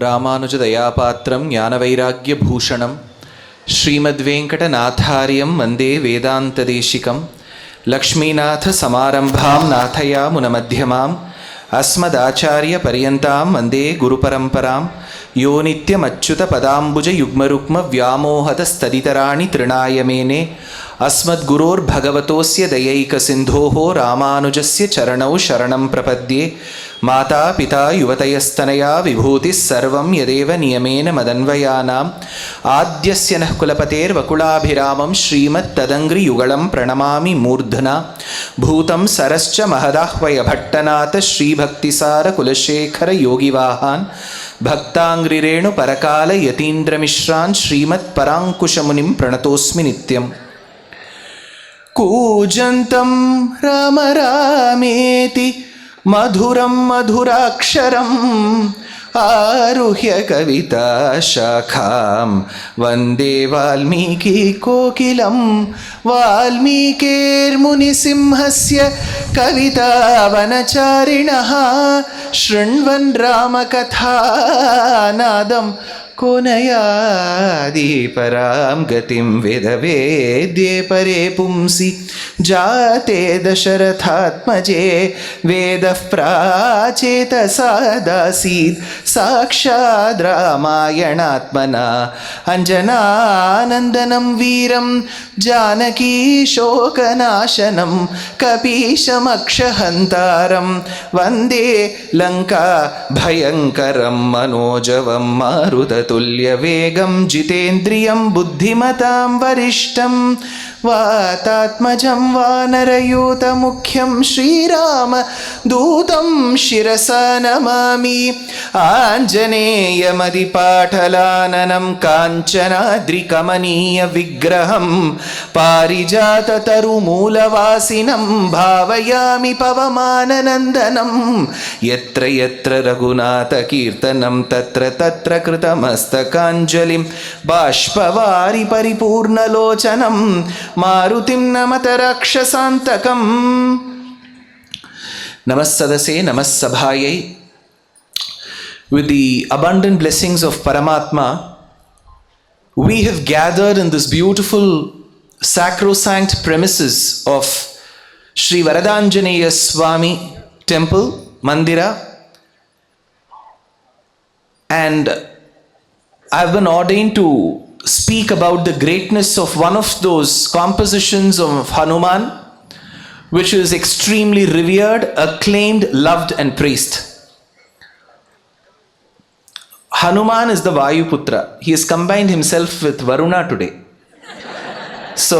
రామానుజదయాపాత్రం జ్ఞానవైరాగ్యభూషణం శ్రీమద్వేంకటనాథార్యం వందే వేదాంతదేశికం లక్ష్మీనాథసమారంభాం నాథయామునమధ్యమాం అస్మదాచార్యపర్యంతాం వందే గురుపరంపరాం యో నిత్యమచ్యుతపదాంబుజయుగ్మరుక్మ వ్యామోహతస్తదితరాణి తృణాయ మేనే అస్మద్గురోర్భగవతోస్య దయైకసింధోః రామానుజస్య చరణౌ శరణం ప్రపద్యే మాతా పితా యువతయస్తనయా విభూతిః సర్వం యదేవ నియమేన మదన్వయానాం ఆద్యస్య నః కులపతేర్వకులాభిరామం శ్రీమత్తదంఘ్రియుగళం ప్రణమామి మూర్ధనా భూతం సరశ్చ మహదాహ్వయ భట్టనాథ శ్రీభక్తిసార కులశేఖర యోగివాహాన్ భక్తాంగ్రిరేణు పరకాల యతీంద్రమిశ్రాన్ శ్రీమత్పరాంకుశమునిం ప్రణతోస్మి నిత్యం. కూజంతం రామ రామేతి మధురం మధురాక్షరం ఆరుహ్య కవితా శాఖాం వందే వాల్మీకి కోకిలం వాల్మీకేర్మునిసింహస్య కవితావనచారిణః శృణ్వన్ రామకథానాదం కోనయాది పరాం గతిం వేదవేద్యే పరే పుంసి జాతే దశరథాత్మజే వేదః ప్రాచేతసాదాసీద్ సాక్షాద్ రామాయణాత్మనా అంజనానందనం వీరం జానకీ శోకనాశనం కపీశమక్షహంతారం వందే లంకా భయంకరం మనోజవం మారుతతుల్యవేగం జితేంద్రియం బుద్ధిమతాం వరిష్టం వాతాత్మజం వానరయూతముఖ్యం శ్రీరామ దూతం శిరసా నమామి ఆంజనేయమదిపాటలాననం కాంచనాద్రికమనీయ విగ్రహం పారిజాతతరుమూలవాసినం భావయామి పవమాననందనం యత్ర యత్ర రఘునాథకీర్తనం తత్ర తత్ర కృతమస్తకాంజలిం బాష్పవారి పరిపూర్ణలోచనం మారుతిం నమత రాక్షసాంతకం. నమస్సదసే నమస్సభాయై. With the abundant blessings of Paramatma, we have gathered in this beautiful sacrosanct premises of Sri Varadanjaneya Swami Temple, Mandira, and I've been ordained to speak about the greatness of one of those compositions of Hanuman, which is extremely revered, acclaimed, loved and praised. Hanuman is the Vayuputra. He has combined himself with Varuna today. So,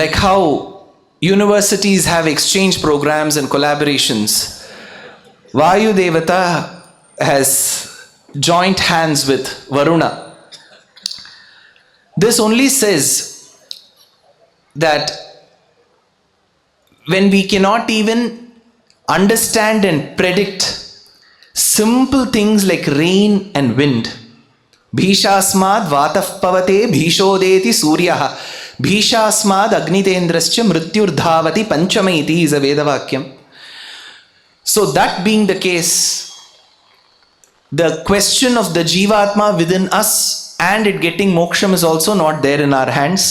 like how universities have exchange programs and collaborations, Vayu Devata has joint hands with Varuna. This only says that when we cannot even understand and predict simple things like rain and wind, bhishasmad vatah pavate bhishodeti suryah bhishasmad agnitendrascha mrityurdhavati panchamaiti is a Vedavakyam. So that being the case, the question of the Jivatma within us and it getting moksham is also not there in our hands.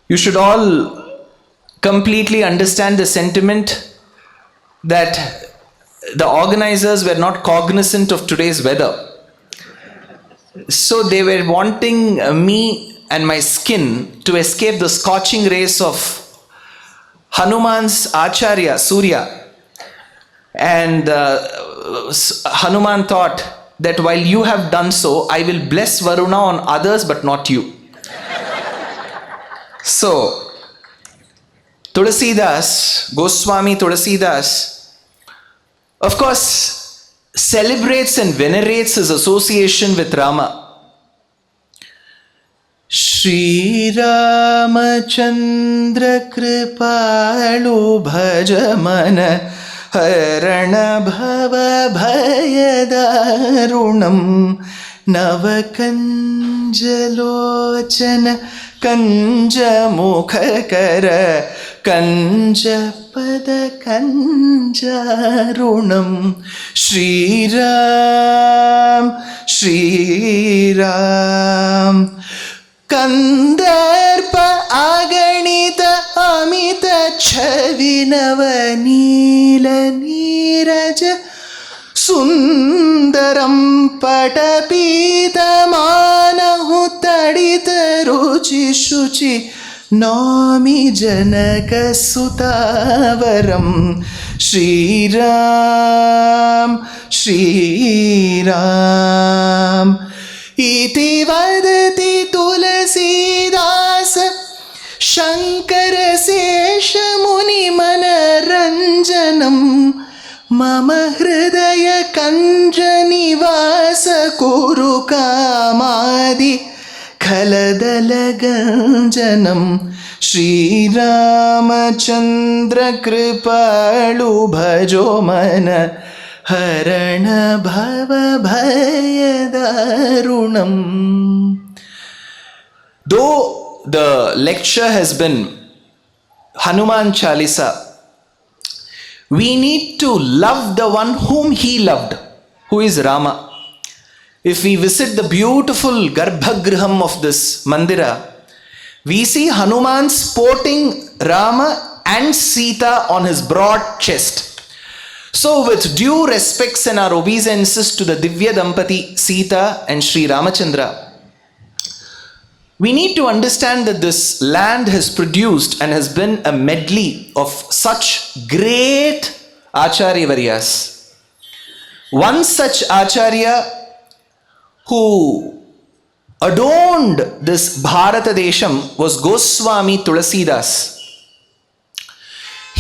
You should all completely understand the sentiment that the organizers were not cognizant of today's weather. So they were wanting me and my skin to escape the scorching rays of Hanuman's Acharya, Surya. And Hanuman thought that while you have done so, I will bless Varuna on others but not you. So, Tulasidas, Goswami Tulasidas, of course, celebrates and venerates his association with Rama. Shri Ramachandra Kripalu Bhajamana Harana Bhava Bhayadarunam Navakanjalochana Kanjamukhakara కంజపద కంజారుణం Sriram Sriram Kandarpa అగణిత అమిత ఛవినవనీల నీరజ సుందరం పటపీతమానహు తడిత రుచి శుచి నౌమి జనక సుతావరం శ్రీరామ్ శ్రీరామ్ ఇతి వదతి తులసీదాస శంకర శేష ముని మనరంజనం మమ హృదయ కంజ నివాస కురు కామాది ఖలదల గంజనం శ్రీరామచంద్ర కృపాళు భజో మన హరణ భవ భయదారుణం. Though the lecture has been Hanuman Chalisa, we need to love the one whom he loved, who is Rama. If we visit the beautiful Garbhagriham of this Mandira, we see Hanuman sporting Rama and Sita on his broad chest. So with due respects and our obeisances to the Divya Dampati Sita and Sri Ramachandra, we need to understand that this land has produced and has been a medley of such great Acharya Varyas. One such Acharya who adorned this Bharata Desham was Goswami Tulasidas.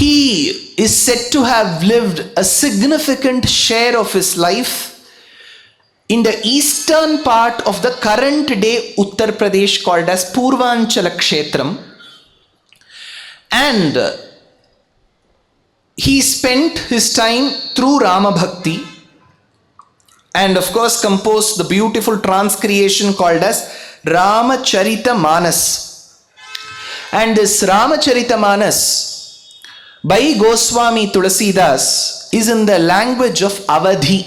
He is said to have lived a significant share of his life in the eastern part of the current day Uttar Pradesh called as Purvanchala Kshetram, and he spent his time through Rama Bhakti and of course composed the beautiful transcreation called as Ramacharita Manas. And this Ramacharita Manas by Goswami Tulasidas is in the language of Awadhi.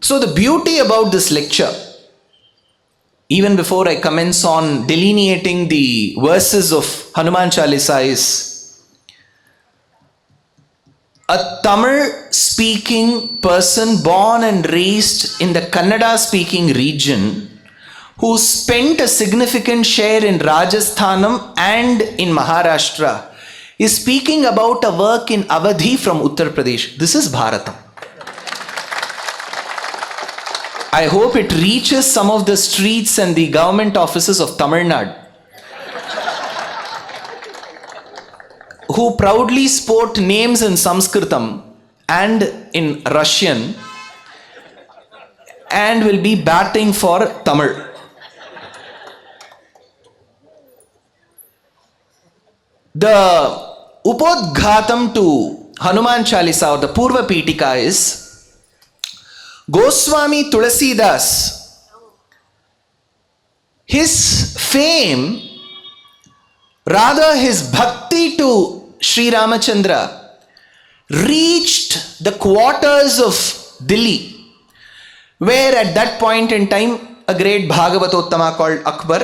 So the beauty about this lecture, even before I commence on delineating the verses of Hanuman Chalisa, is a Tamil speaking person born and raised in the Kannada speaking region who spent a significant share in Rajasthanam and in Maharashtra is speaking about a work in Awadhi from Uttar Pradesh. This is Bharatam. I hope it reaches some of the streets and the government offices of Tamil Nadu, who proudly sport names in Sanskritam and in Russian and will be batting for Tamil. The Upodghatam to Hanuman Chalisa or the Purva Pitika is Goswami Tulasidas. His fame, rather his bhakti to Sri Ramachandra, reached the quarters of Delhi, where at that point in time a great Bhagavatottama called Akbar,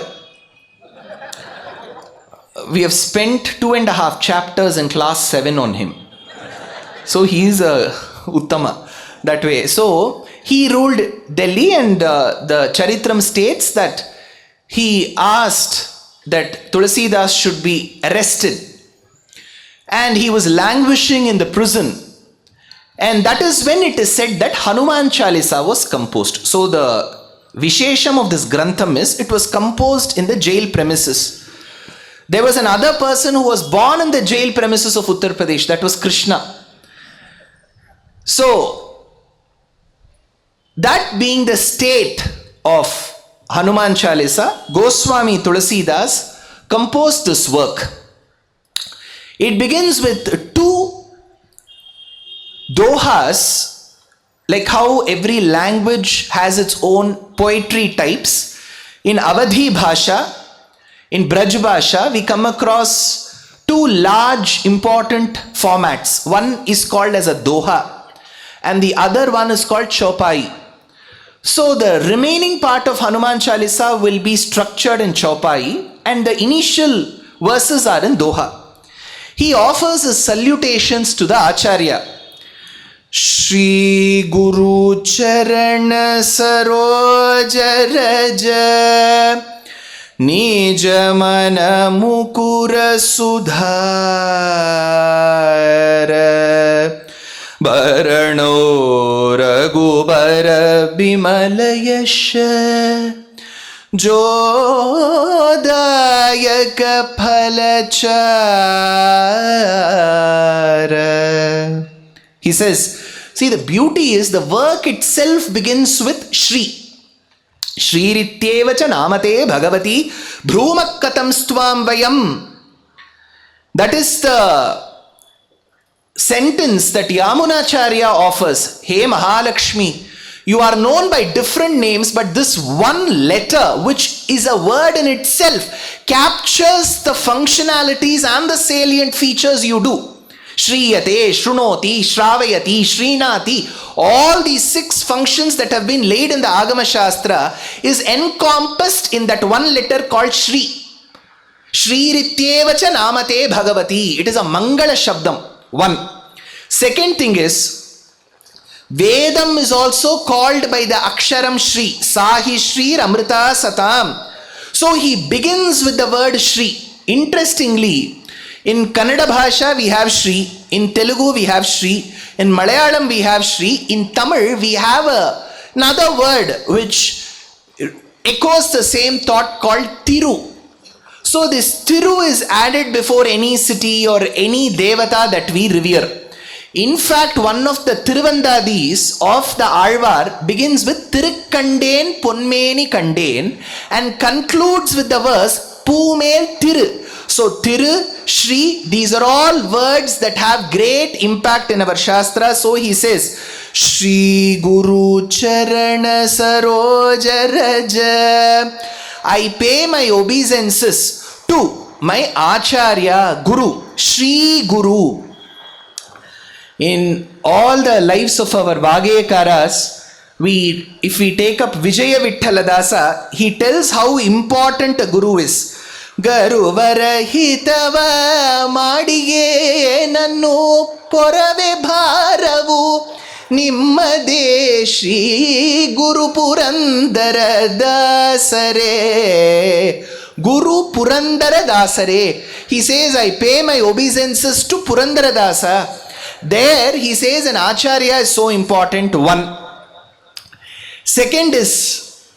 we have spent 2.5 chapters in class 7 on him. So he is a Uttama that way. So he ruled Delhi, and the Charitram states that he asked that Tulasidas should be arrested, and he was languishing in the prison, and that is when it is said that Hanuman Chalisa was composed. So the Vishesham of this Grantham is it was composed in the jail premises. There was another person who was born in the jail premises of Uttar Pradesh, that was Krishna. So that being the state of Hanuman Chalisa, Goswami Tulasidas composed this work. It begins with 2 dohas, like how every language has its own poetry types. In Awadhi Bhasha, in Braj Bhasha, we come across two large important formats. One is called as a doha and the other one is called chaupai. So the remaining part of Hanuman Chalisa will be structured in chaupai and the initial verses are in doha. He offers his salutations to the Acharya. Shri Guru Charana Saroj Raja Nija Mana Mukura Sudhara Bharano Raghubara Bimalayasha Jodayaka Phalachara. He says, see, the beauty is the work itself begins with Shri. Shri Rityevacha Namate Bhagavati Bhrumakkatam Stvam Vayam. That is the sentence that Yamunacharya offers. Hey Mahalakshmi, you are known by different names, but this one letter, which is a word in itself, captures the functionalities and the salient features you do. Shriyate, Shrunoti, Shravayati, Shrinati, all these 6 functions that have been laid in the Agama Shastra is encompassed in that one letter called Shri. Shri Rityevacha Namate Bhagavati. It is a Mangala Shabdam. One. Second thing is, Vedam is also called by the Aksharam Shri. Sahi Shri Amrita Satam. So he begins with the word Shri. Interestingly, in Kannada Bhasha we have Shri, in Telugu we have Shri, in Malayalam we have Shri, in Tamil we have another word which echoes the same thought called Thiru. So this Thiru is added before any city or any devata that we revere. In fact, one of the Tiruvandadis of the Alvar begins with Tirukandén Ponmeni Kandén and concludes with the verse Poomel Thiru. So Thiru, Shri, these are all words that have great impact in our Shastra. So he says, Shri Guru Charana Saroja Raja. I pay my obeisances to my Acharya, Guru, Shri Guru. In all the lives of our Vagayakaras, if we take up Vijaya Vitthaladasa, he tells how important a Guru is. Garuvarahitava Madiye Nanu Porave Bharavu Nimmade Shri Guru Purandara Dasare. Guru Purandara Dasare. He says, I pay my obeisances to Purandara Dasa. There he says an Acharya is so important. One. Second is,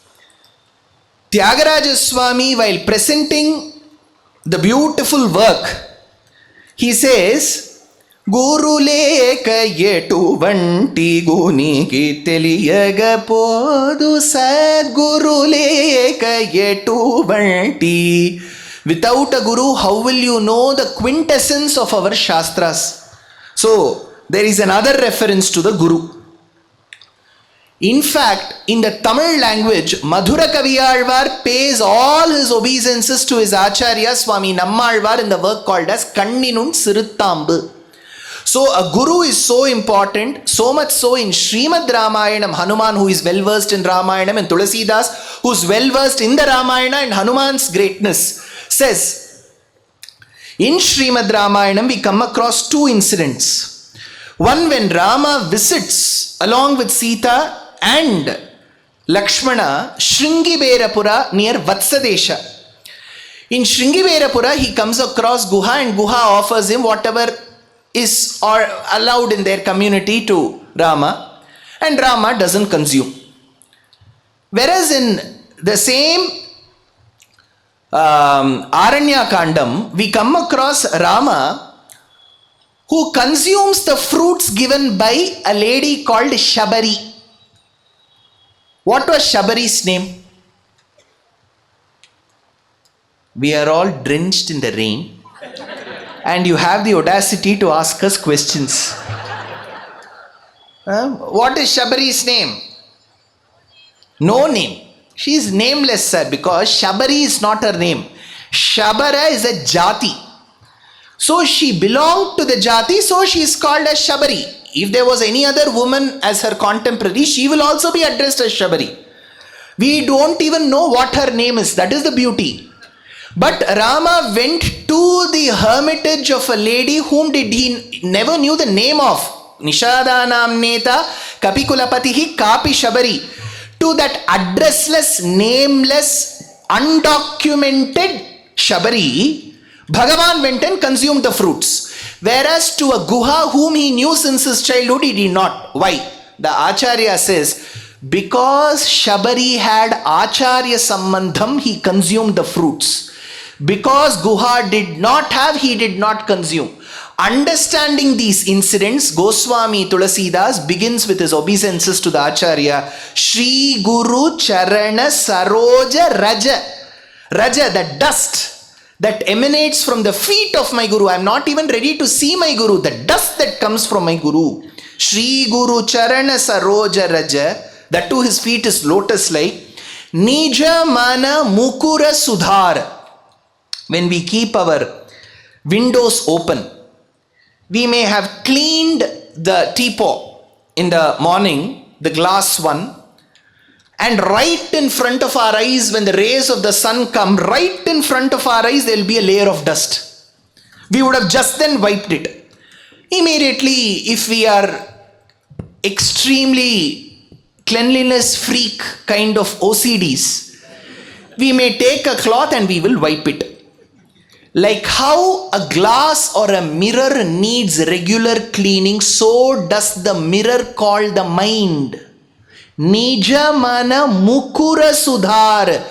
Tyagaraja Swami, while presenting the beautiful work, he says, Guru leka yetu vanti guni ki teliyaga podu sad Guru leka yetu vanti. Without a Guru, how will you know the quintessence of our Shastras? So, there is another reference to the Guru. In fact, in the Tamil language, Madhura Kaviyalvar pays all his obeisances to his Acharya Swami Nammalvar in the work called as Kanninun Siruttambu. So a Guru is so important, so much so in Srimad Ramayanam, Hanuman, who is well versed in Ramayanam, and Tulasidas, who is well versed in the Ramayana and Hanuman's greatness, says, in Srimad Ramayanam we come across 2 incidents. One, when Rama visits along with Sita and Lakshmana Shringiberapura near Vatsadesha. In Shringiberapura he comes across Guha, and Guha offers him whatever is or allowed in their community to Rama, and Rama doesn't consume. Whereas in the same Aranya Kandam we come across Rama who consumes the fruits given by a lady called Shabari. What was Shabari's name? We are all drenched in the rain and you have the audacity to ask us questions. What is Shabari's name? No name. She is nameless, sir, because Shabari is not her name. Shabara is a jati. So she belonged to the jati, so she is called as Shabari. If there was any other woman as her contemporary, she will also be addressed as Shabari. We don't even know what her name is. That is the beauty. But Rama went to the hermitage of a lady whom he never knew the name of. Nishadanam neta kapikulapatihi kapi Shabari. To that addressless, nameless, undocumented Shabari, Bhagavan went and consumed the fruits. Whereas to a Guha whom he knew since his childhood, he did not. Why? The Acharya says, because Shabari had Acharya Sambandham, he consumed the fruits. Because Guha did not have, he did not consume. Understanding these incidents, Goswami Tulasidas begins with his obeisances to the Acharya. Shri Guru Charana Saroja Raja. Raja, the dust that emanates from the feet of my Guru. I am not even ready to see my Guru. The dust that comes from my Guru. Shri Guru Charana Saroja Raja. That too his feet is lotus-like. Nija Mana Mukura Sudhar. When we keep our windows open, we may have cleaned the teapot in the morning, the glass one, and right in front of our eyes, when the rays of the sun come, right in front of our eyes, there will be a layer of dust. We would have just then wiped it. Immediately, if we are extremely cleanliness freak kind of OCDs, we may take a cloth and we will wipe it. Like how a glass or a mirror needs regular cleaning, so does the mirror called the mind. Nija mana mukura sudhar.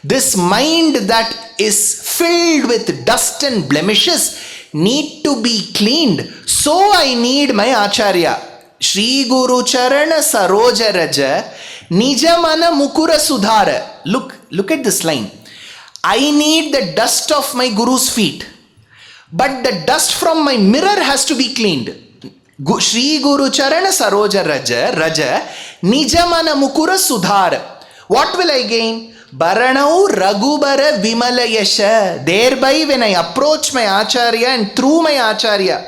This mind that is filled with dust and blemishes need to be cleaned. So I need my Acharya. Shri Guru Charana Saroja Raja Nija mana mukura sudhar. Look at this line. I need the dust of my Guru's feet, but the dust from my mirror has to be cleaned. Shri Guru Charana Saroja Raja Nijamana Mukura Sudhar. What will I gain? Baranau Raghubara Vimala Yasha. Thereby, when I approach my Acharya and through my Acharya,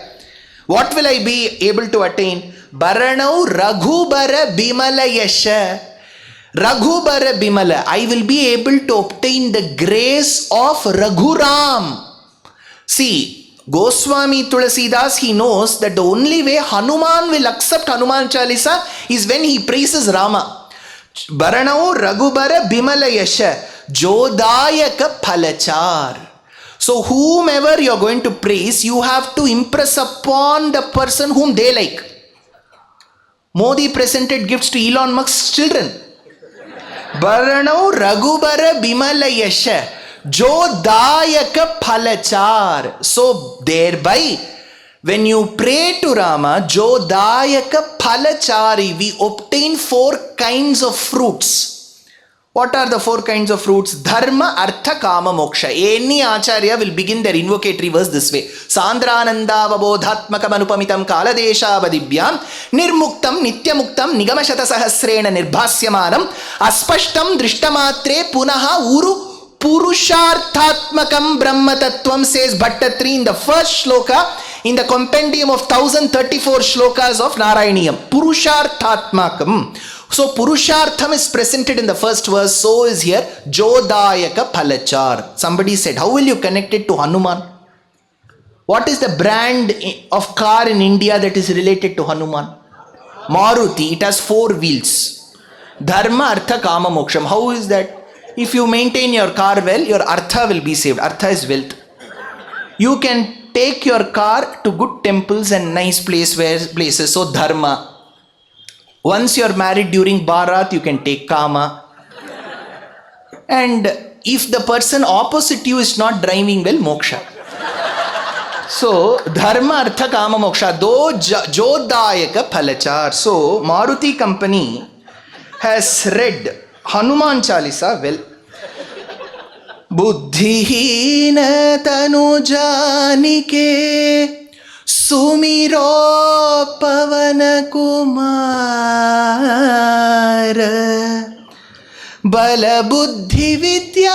what will I be able to attain? Baranau Raghubara Vimala Yasha. Raghubara Bimala, I will be able to obtain the grace of Raghuram. See, Goswami Tulasidas, he knows that the only way Hanuman will accept Hanuman Chalisa is when he praises Rama. Baranau Raghubara Bimala Yasha Jodayaka Phalachar. So whomever you are going to praise, you have to impress upon the person whom they like. Modi presented gifts to Elon Musk's children. Baranau Raghubara Bimala Yasha Jodayaka Phalachar. So thereby, when you pray to Rama, Jodayaka Phalachari, we obtain 4 kinds of fruits. What are the 4 kinds of fruits? Dharma, Artha, Kama, Moksha. Any Acharya will begin their invocatory verse this way. Sandrananda Vabodhatmakam Anupamitam Kaladesha Vadibhyam Nirmuktam Nityamuktam Nigamashata Sahasrena Nirbhasyamanam Aspashtam Drishtamatre Punaha Uru Purusharthatmakam Brahma Tattvam, says Bhattatri in the first shloka in the compendium of 1034 shlokas of Narayaniyam. Purusharthatmakam. So Purushartham is presented in the first verse, so is here Jodayaka Phalachar. Somebody said, how will you connect it to Hanuman? What is the brand of car in India that is related to Hanuman? Maruti. It has 4 wheels. Dharma, Artha, Kama, Moksham. How is that? If you maintain your car well, your Artha will be saved. Artha is wealth. You can take your car to good temples and nice places. So Dharma. Once you are married during Bharat, you can take Kama. And if the person opposite you is not driving well, Moksha. So, Dharma, Artha, Kama, Moksha. Do Jodayaka Phalachar. So, Maruti company has read Hanuman Chalisa well. Buddhihina tanu janike Sumiro Pavana Kumar Bala Buddhi Vidya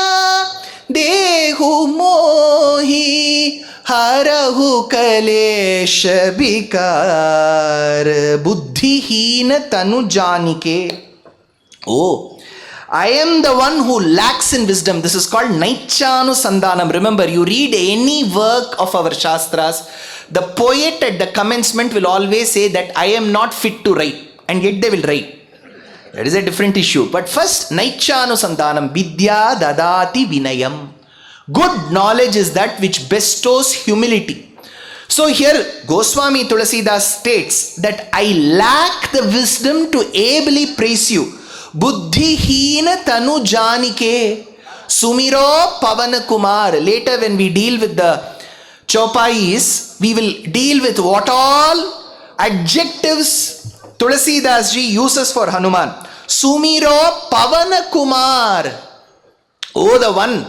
Dehu Mohi हरहु कलेश विकार बुद्धिहीन तनु जानिके. Oh, I am the one who lacks in wisdom. This is called Naichanusandanam. Remember, you read any work of our Shastras, the poet at the commencement will always say that I am not fit to write, and yet they will write. That is a different issue. But first, Naichanusandanam, Vidya Dadati Vinayam. Good knowledge is that which bestows humility. So here Goswami Tulasidas states that I lack the wisdom to ably praise you. Buddhihina tanu janike sumiro pavan kumar. Later when we deal with the chopais, we will deal with what all adjectives Tulasidas ji uses for Hanuman. Sumiro pavan kumar. Oh, the one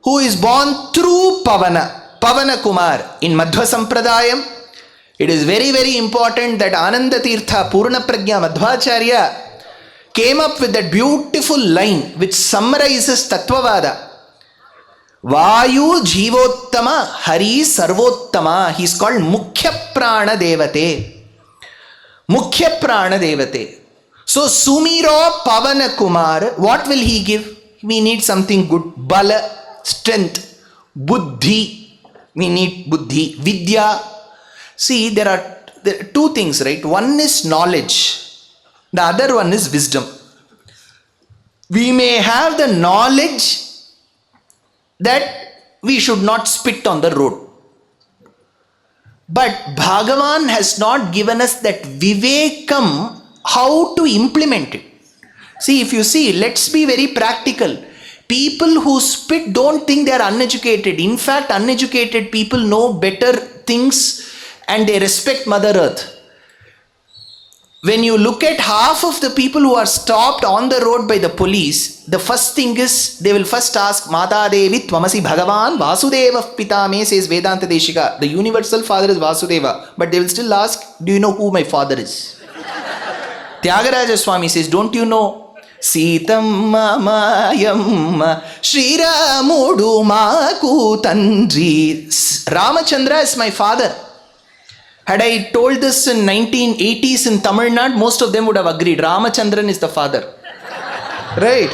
who is born through Pavana Kumar. In Madhva Sampradayam, it is very, very important that Ananda Tirtha Purna Prajna Madhvacharya came up with that beautiful line which summarizes Tattvavada. Vayu Jivottama Hari Sarvottama. He is called Mukhya Prana Devate. Mukhya Prana Devate. So Sumiro Pavana Kumar, what will he give? We need something good. Bala, strength. Buddhi. We need buddhi. Vidya. See, there are two things, right? One is knowledge. The other one is wisdom. We may have the knowledge that we should not spit on the road. But Bhagavan has not given us that vivekam how to implement it. See, if you see, let's be very practical. People who spit don't think they are uneducated. In fact, uneducated people know better things and they respect Mother Earth. When you look at half of the people who are stopped on the road by the police, the first thing is they will first ask, Mata Devi Tvamasi Bhagavan Vasudeva Pitame, says Vedanta Deshika. The universal father is Vasudeva. But they will still ask, do you know who my father is? Tyagaraja Swami says, don't you know? Sitamma Mayamma Shri Ramudu Maku Tandri. Ramachandra is my father. Had I told this in 1980s in Tamil Nadu, most of them would have agreed. Ramachandran is the father. Right?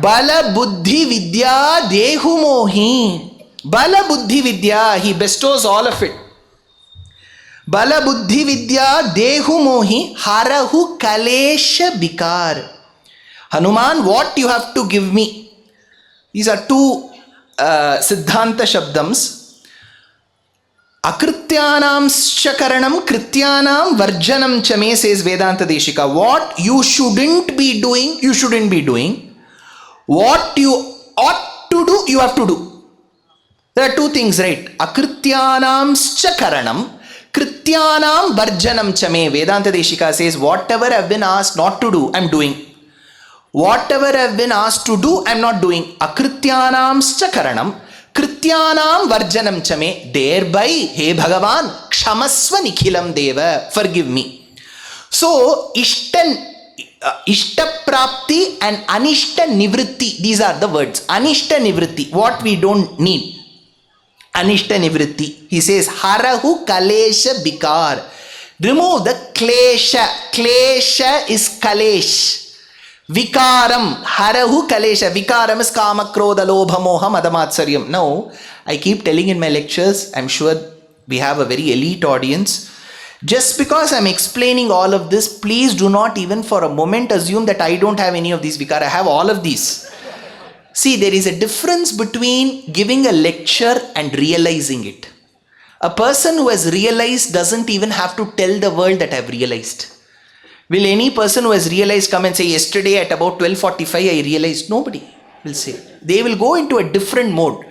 Bala Buddhi Vidya Dehu Mohi. Bala Buddhi Vidya, he bestows all of it. Bala Buddhi Vidya Dehu Mohi Harahu Kalesha Bikar. Hanuman, what you have to give me? These are two Siddhanta Shabdams. Akrityanam Shakaranam Krityanam Varjanam Chame, says Vedanta Deshika. What you shouldn't be doing, you shouldn't be doing. What you ought to do, you have to do. There are two things, right? Akrityanam Shakaranam Krityanam Varjanam Chame. Vedanta Deshika says, whatever I have been asked not to do, I am doing. Whatever I have been asked to do, I am not doing. Akrityanam Shakaranam Krityanam Varjanam Chame. Thereby, Hey Bhagavan, Kshamasva Nikhilam Deva. Forgive me. So, Ishta Prapti and Anishta Nivritti. These are the words. Anishta Nivritti. What we don't need. Anishta Nivritti. He says, Harahu Kalesha Bikar. Remove the Klesha. Klesha is Kalesh. Vikaram. Harahu Kalesha. Vikaram is Kama, Krodha, Lobha, Moha, Madamatsariyam. Now, I keep telling in my lectures, I'm sure we have a very elite audience. Just because I'm explaining all of this, please do not even for a moment assume that I don't have any of these vikara. I have all of these. See, there is a difference between giving a lecture and realizing it. A person who has realized doesn't even have to tell the world that I've realized. Will any person who has realized come and say, yesterday at about 12:45 I realized? Nobody will say. They will go into a different mode.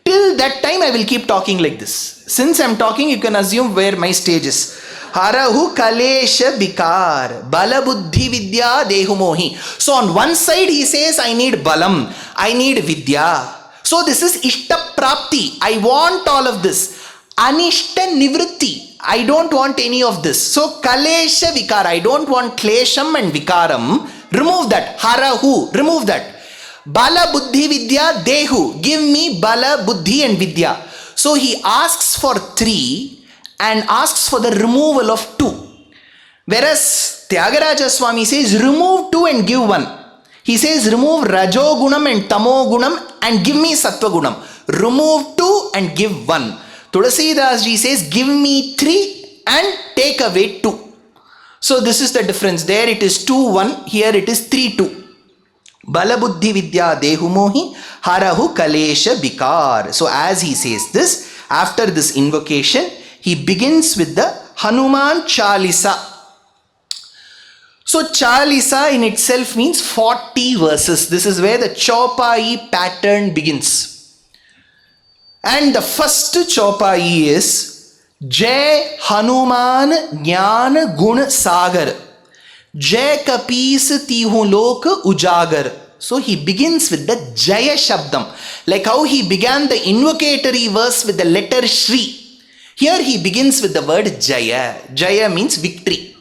Till that time I will keep talking like this. Since I'm talking, you can assume where my stage is. Harahu Kalesha Bikar. Bala Buddhi Vidya Dehu Mohi. So on one side he says, I need Balam. I need Vidya. So this is Ishta Prapti. I want all of this. Anishta Nivritti. I don't want any of this. So Kalesha Vikara. I don't want Klesham and Vikaram. Remove that. Harahu. Remove that. Bala Buddhi Vidya Dehu. Give me Bala, Buddhi and Vidya. So he asks for 3 and asks for the removal of 2. Whereas Tyagaraja Swami says remove 2 and give 1. He says remove Rajogunam and Tamogunam and give me Sattvagunam. Remove 2 and give 1. Tulasidas ji says give me 3 and take away 2. So this is the difference. There it is 2-1, here it is 3-2. Balabuddhi vidya dehumohi harahu kalesha bikar. So as he says this, after this invocation, he begins with the Hanuman Chalisa. So Chalisa in itself means 40 verses. This is where the Chaupai pattern begins. And the first Chaupai is Jai Hanuman Jnana Gun Sagar, Jai Kapis Tihu Lok Ujagar. So he begins with the Jaya Shabdam, like how he began the invocatory verse with the letter Shri. Here he begins with the word Jaya. Jaya means victory.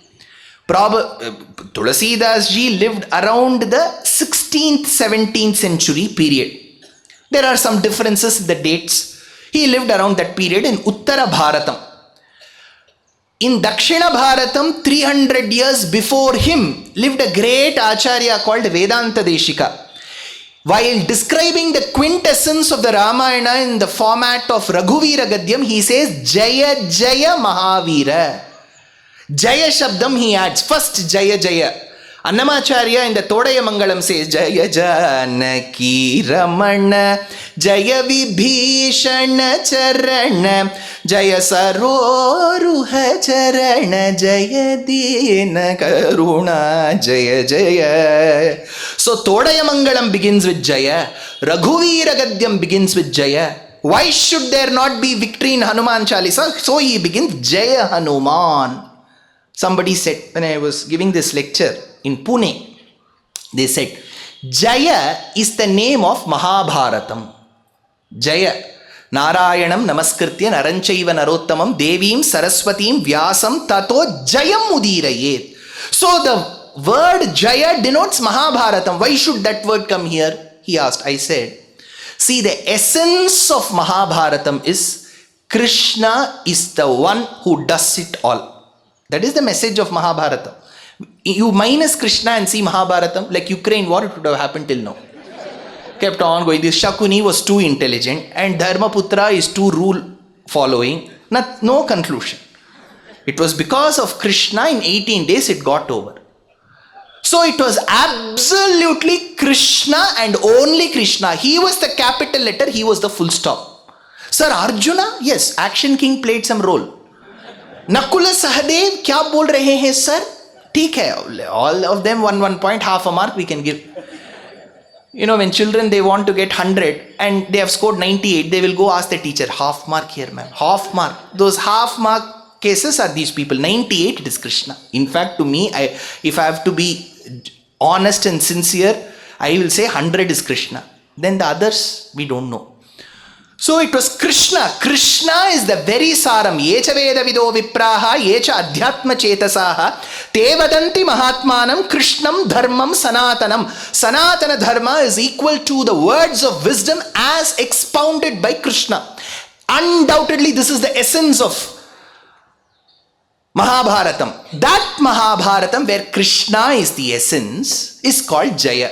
Tulasidas ji lived around the 16th, 17th century period. There are some differences in the dates. He lived around that period in Uttara Bharatam. In Dakshina Bharatam, 300 years before him, lived a great Acharya called Vedanta Deshika. While describing the quintessence of the Ramayana in the format of Raghuvira Gadyam, he says, Jaya Jaya Mahavira. Jaya Shabdam he adds, first Jaya Jaya. Annamacharya in the Todaya Mangalam says, Jaya Janaki Ramana, Jaya Vibhishana Charana, Jaya Saroruha Charana, Jaya Dina Karuna, Jaya Jaya. So Todaya Mangalam begins with Jaya, Raghuvira Gadyam begins with Jaya. Why should there not be victory in Hanuman Chalisa? So he begins Jaya Hanuman. Somebody said, when I was giving this lecture in Pune, they said, Jaya is the name of Mahabharatam. Jaya. Narayanam namaskritya naranchaiva narottamam devim saraswatim vyasam tato jayam mudirayet. So the word Jaya denotes Mahabharatam. Why should that word come here? He asked. I said, see, the essence of Mahabharatam is Krishna is the one who does it all. That is the message of Mahabharata. You minus Krishna and see Mahabharatam, like Ukraine war, it would have happened till now. Kept on going. This Shakuni was too intelligent and Dharmaputra is too rule following. No conclusion. It was because of Krishna in 18 days it got over. So it was absolutely Krishna and only Krishna. He was the capital letter, he was the full stop. Sir, Arjuna, yes, Action King played some role. Nakula Sahadev, kya bol rahe hain sir? Theek hai, all of them 1 point, half a mark we can give. You know, when children they want to get 100 and they have scored 98, they will go ask the teacher, half mark here ma'am, half mark. Those half mark cases are these people. 98 it is Krishna. In fact, to me, if I have to be honest and sincere, I will say 100 is Krishna. Then the others, we don't know. So it was Krishna. Krishna is the very saram. Yecha veda vido vipraha, yecha adhyatma chetasaha, te vadanti mahatmanam, krishnam dharmam sanatanam. Sanatana dharma is equal to the words of wisdom as expounded by Krishna. Undoubtedly, this is the essence of Mahabharatam. That Mahabharatam where Krishna is the essence is called Jaya.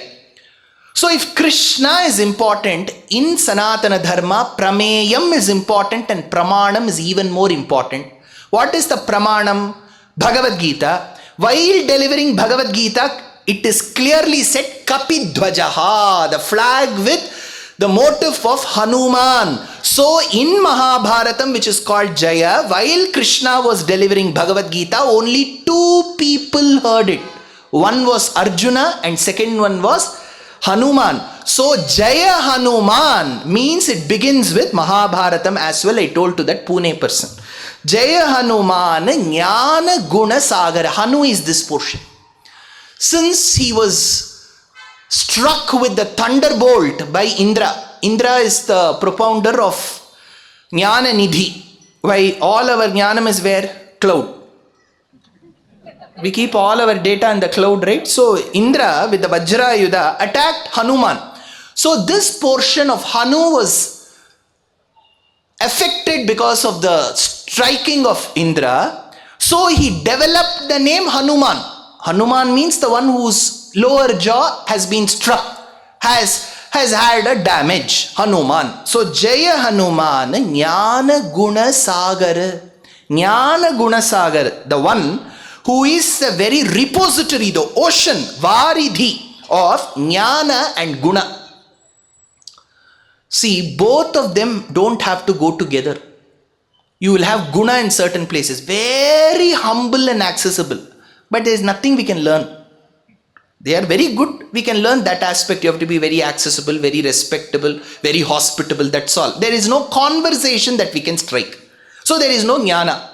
So if Krishna is important in Sanatana Dharma, Prameyam is important and Pramanam is even more important. What is the Pramanam? Bhagavad Gita. While delivering Bhagavad Gita, it is clearly said Kapidvajaha, the flag with the motif of Hanuman. So in Mahabharatam, which is called Jaya, while Krishna was delivering Bhagavad Gita, only 2 people heard it. One was Arjuna and second one was Hanuman. So Jaya Hanuman means it begins with Mahabharatam as well. I told to that Pune person. Jaya Hanuman Jnana Guna Sagar. Hanu is this portion. Since he was struck with the thunderbolt by Indra. Indra is the propounder of Jnana Nidhi. Why all our Jnanam is where? Cloud. We keep all our data in the cloud, right? So Indra with the Vajra Yuddha attacked Hanuman. So this portion of Hanu was affected because of the striking of Indra. So he developed the name Hanuman. Hanuman means the one whose lower jaw has been struck, has had a damage. Hanuman. So Jaya Hanuman Jnana Guna Sagar. Jnana Guna Sagar, the one who is the very repository, the ocean, Varidhi of Jnana and Guna. See, both of them don't have to go together. You will have Guna in certain places, very humble and accessible, but there is nothing we can learn. They are very good, we can learn that aspect. You have to be very accessible, very respectable, very hospitable, that's all. There is no conversation that we can strike. So there is no Jnana.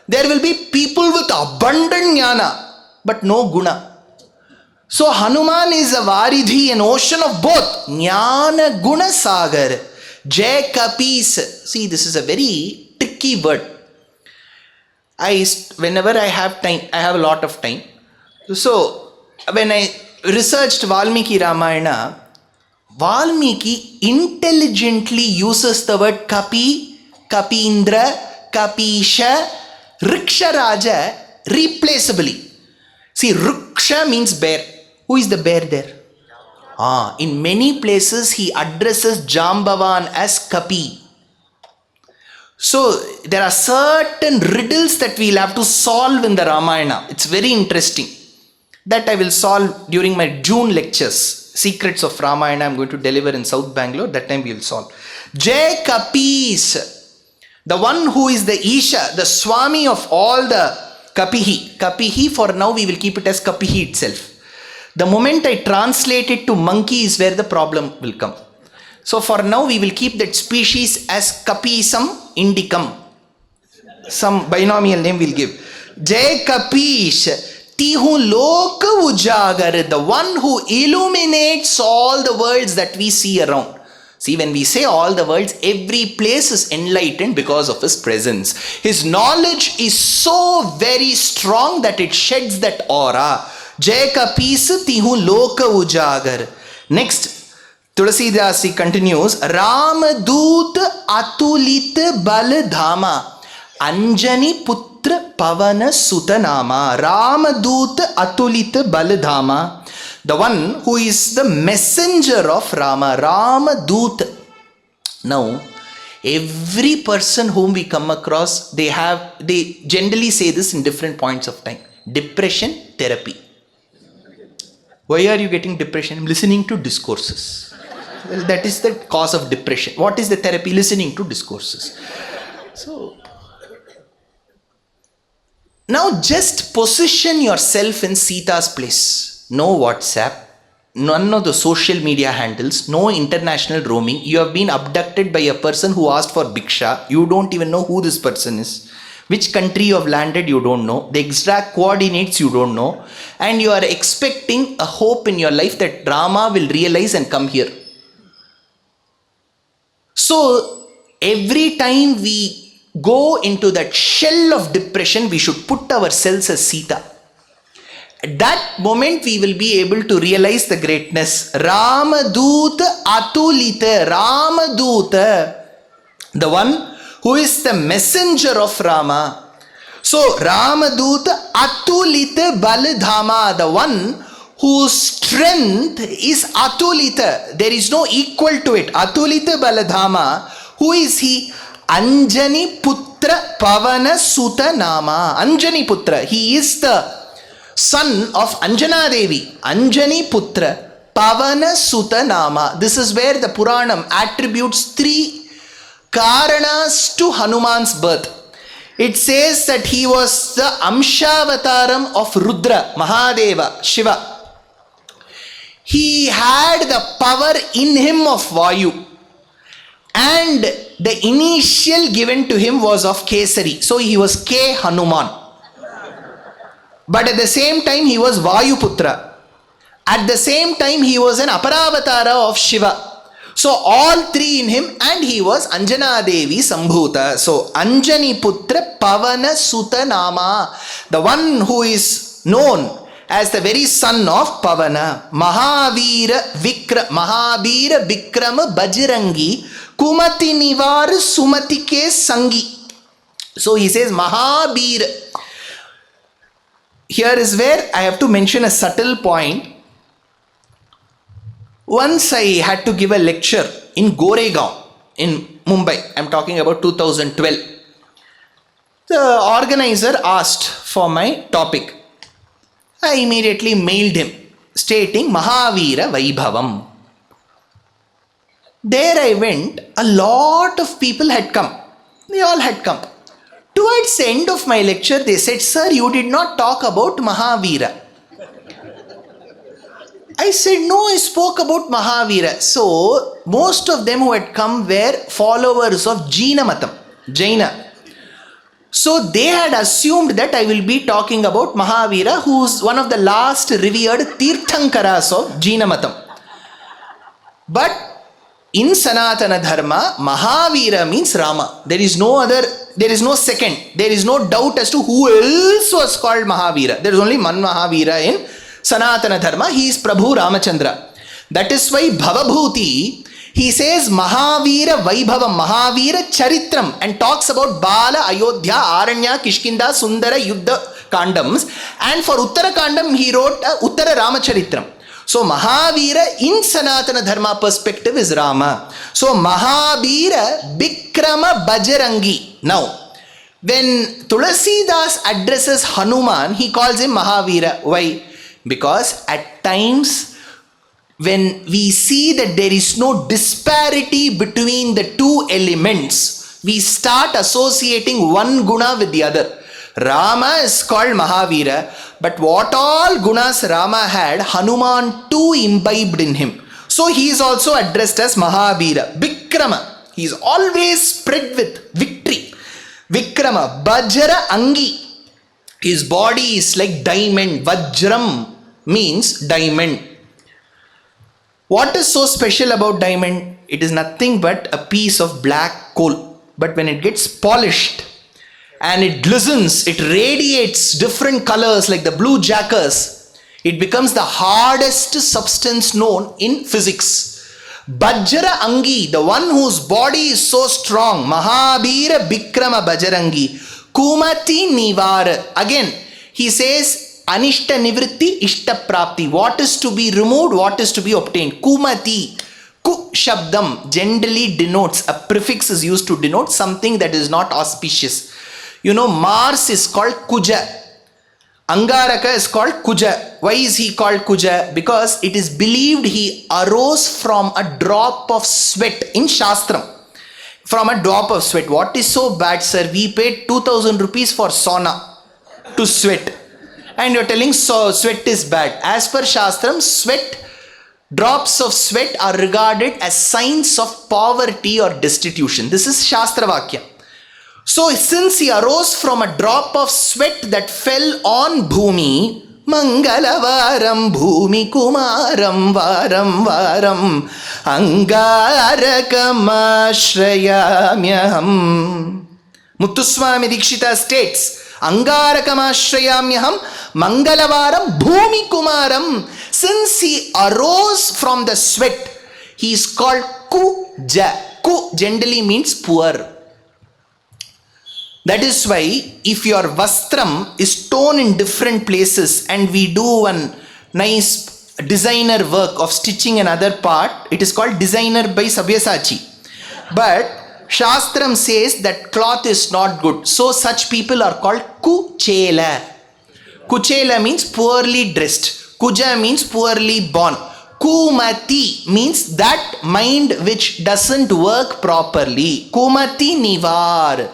There will be people with abundant Jnana, but no Guna. So Hanuman is a Varidhi, an ocean of both. Jnana Guna Sagar. Jai Kapis. See, this is a very tricky word. Whenever I have time, I have a lot of time. So when I researched Valmiki Ramayana, Valmiki intelligently uses the word Kapi, Kapindra, Kapisha, Riksha Raja replaceably. See, Riksha means bear. Who is the bear there? In many places he addresses Jambavan as Kapi. So there are certain riddles that we'll have to solve in the Ramayana. It's very interesting. That I will solve during my June lectures. Secrets of Ramayana I'm going to deliver in South Bangalore. That time we will solve. Jai Kapis, the one who is the Isha, the Swami of all the Kapihi. Kapihi, for now we will keep it as Kapihi itself. The moment I translate it to monkey is where the problem will come. So for now we will keep that species as Kapisam indicum. Some binomial name we'll give. Jai Kapish, Tihu Loka Ujagar, the one who illuminates all the worlds that we see around. See, when we say all the worlds, every place is enlightened because of his presence. His knowledge is so very strong that it sheds that aura. Jai Kapis Tihu Loka Ujagar. Next, Tulasidasi continues, Ramadut Atulit Bal Dhama Anjani Putra Pavana Sutanama. Ramadut Atulit Bal Dhama, the one who is the messenger of Rama. Ramadut. Now, every person whom we come across, they generally say this in different points of time. Depression therapy. Why are you getting depression? I'm listening to discourses. That is the cause of depression. What is the therapy? Listening to discourses. So, now just position yourself in Sita's place. No WhatsApp, none of the social media handles, no international roaming. You have been abducted by a person who asked for Bhiksha. You don't even know who this person is. Which country you have landed, you don't know. The exact coordinates, you don't know. And you are expecting a hope in your life that Rama will realize and come here. So, every time we go into that shell of depression, we should put ourselves as Sita. At that moment, we will be able to realize the greatness. Ramadut Atulita. Ramadut, the one who is the messenger of Rama. So, Ramadut Atulita Baladhama, the one whose strength is Atulita. There is no equal to it. Atulita Baladhama. Who is he? Anjani Putra Pavana Suta Nama. Anjani Putra. He is the son of Anjana Devi. Anjani Putra Pavana Suta Nama. This is where the Puranam attributes three Karanas to Hanuman's birth. It says that he was the Amshavataram of Rudra, Mahadeva, Shiva. He had the power in him of Vayu. And the initial given to him was of Kesari. So he was K Hanuman. But at the same time he was Vayuputra. At the same time he was an Aparavatara of Shiva. So all three in him, and he was Anjana Devi Sambhuta. So Anjani Putra Pavana Suta Nama, the one who is known as the very son of Pavana. Mahavira Vikrama Bajrangi Kumati Nivar Sumati Ke Sangi. So he says Mahabir. Here is where I have to mention a subtle point. Once I had to give a lecture in Goregaon in Mumbai. I am talking about 2012. The organizer asked for my topic. I immediately mailed him stating Mahavira Vaibhavam. There I went, a lot of people had come. They all had come. Towards the end of my lecture, they said, "Sir, you did not talk about Mahavira." I said, "No, I spoke about Mahavira." So, most of them who had come were followers of Jaina. So, they had assumed that I will be talking about Mahavira, who is one of the last revered Tirthankaras of Jaina Matam. But in Sanatana Dharma, Mahavira means Rama. There is no second. There is no doubt as to who else was called Mahavira. There is only one Mahavira in Sanatana Dharma. He is Prabhu Ramachandra. That is why Bhavabhuti, he says Mahavira Vaibhavam, Mahavira Charitram, and talks about Bala, Ayodhya, Aranya, Kishkinda, Sundara, Yuddha Kandams. And for Uttara Kandam, he wrote Uttara Ramacharitram. So Mahavira in Sanatana Dharma perspective is Rama. So Mahavira Bikrama Bajarangi. Now, when Tulasidas addresses Hanuman, he calls him Mahavira. Why? Because at times when we see that there is no disparity between the two elements, we start associating one guna with the other. Rama is called Mahavira, but what all gunas Rama had, Hanuman too imbibed in him. So he is also addressed as Mahavira. Vikrama, he is always spread with victory. Vikrama, Bajra Angi, his body is like diamond. Vajram means diamond. What is so special about diamond? It is nothing but a piece of black coal. But when it gets polished, and it glistens, it radiates different colors like the blue jackers, it becomes the hardest substance known in physics. Bajra Angi, the one whose body is so strong, Mahabira Bikrama Bajarangi, Kumati Nivara. Again, he says Anishta Nivritti, Ishta Prapti. What is to be removed, what is to be obtained. Kumati, Ku Shabdam generally denotes, a prefix is used to denote something that is not auspicious. You know, Mars is called Kuja. Angaraka is called Kuja. Why is he called Kuja? Because it is believed he arose from a drop of sweat in Shastram. From a drop of sweat. What is so bad, sir? We paid 2000 rupees for sauna to sweat. And you are telling sweat is bad. As per Shastram, drops of sweat are regarded as signs of poverty or destitution. This is Shastra Vakya. So since he arose from a drop of sweat that fell on Bhumi, Mangalavaram Bhumi Kumaram Varam Varam Angarakamashrayamyaham. Muthuswami Dikshita states, Angarakamashrayamyaham Mangalavaram Bhumi Kumaram. Since he arose from the sweat, he is called Kuja. Ku generally means poor. That is why if your vastram is torn in different places and we do one nice designer work of stitching another part, it is called designer by Sabyasachi. But Shastram says that cloth is not good. So such people are called Kuchela. Kuchela means poorly dressed. Kuja means poorly born. Kumati means that mind which doesn't work properly. Kumati Nivar.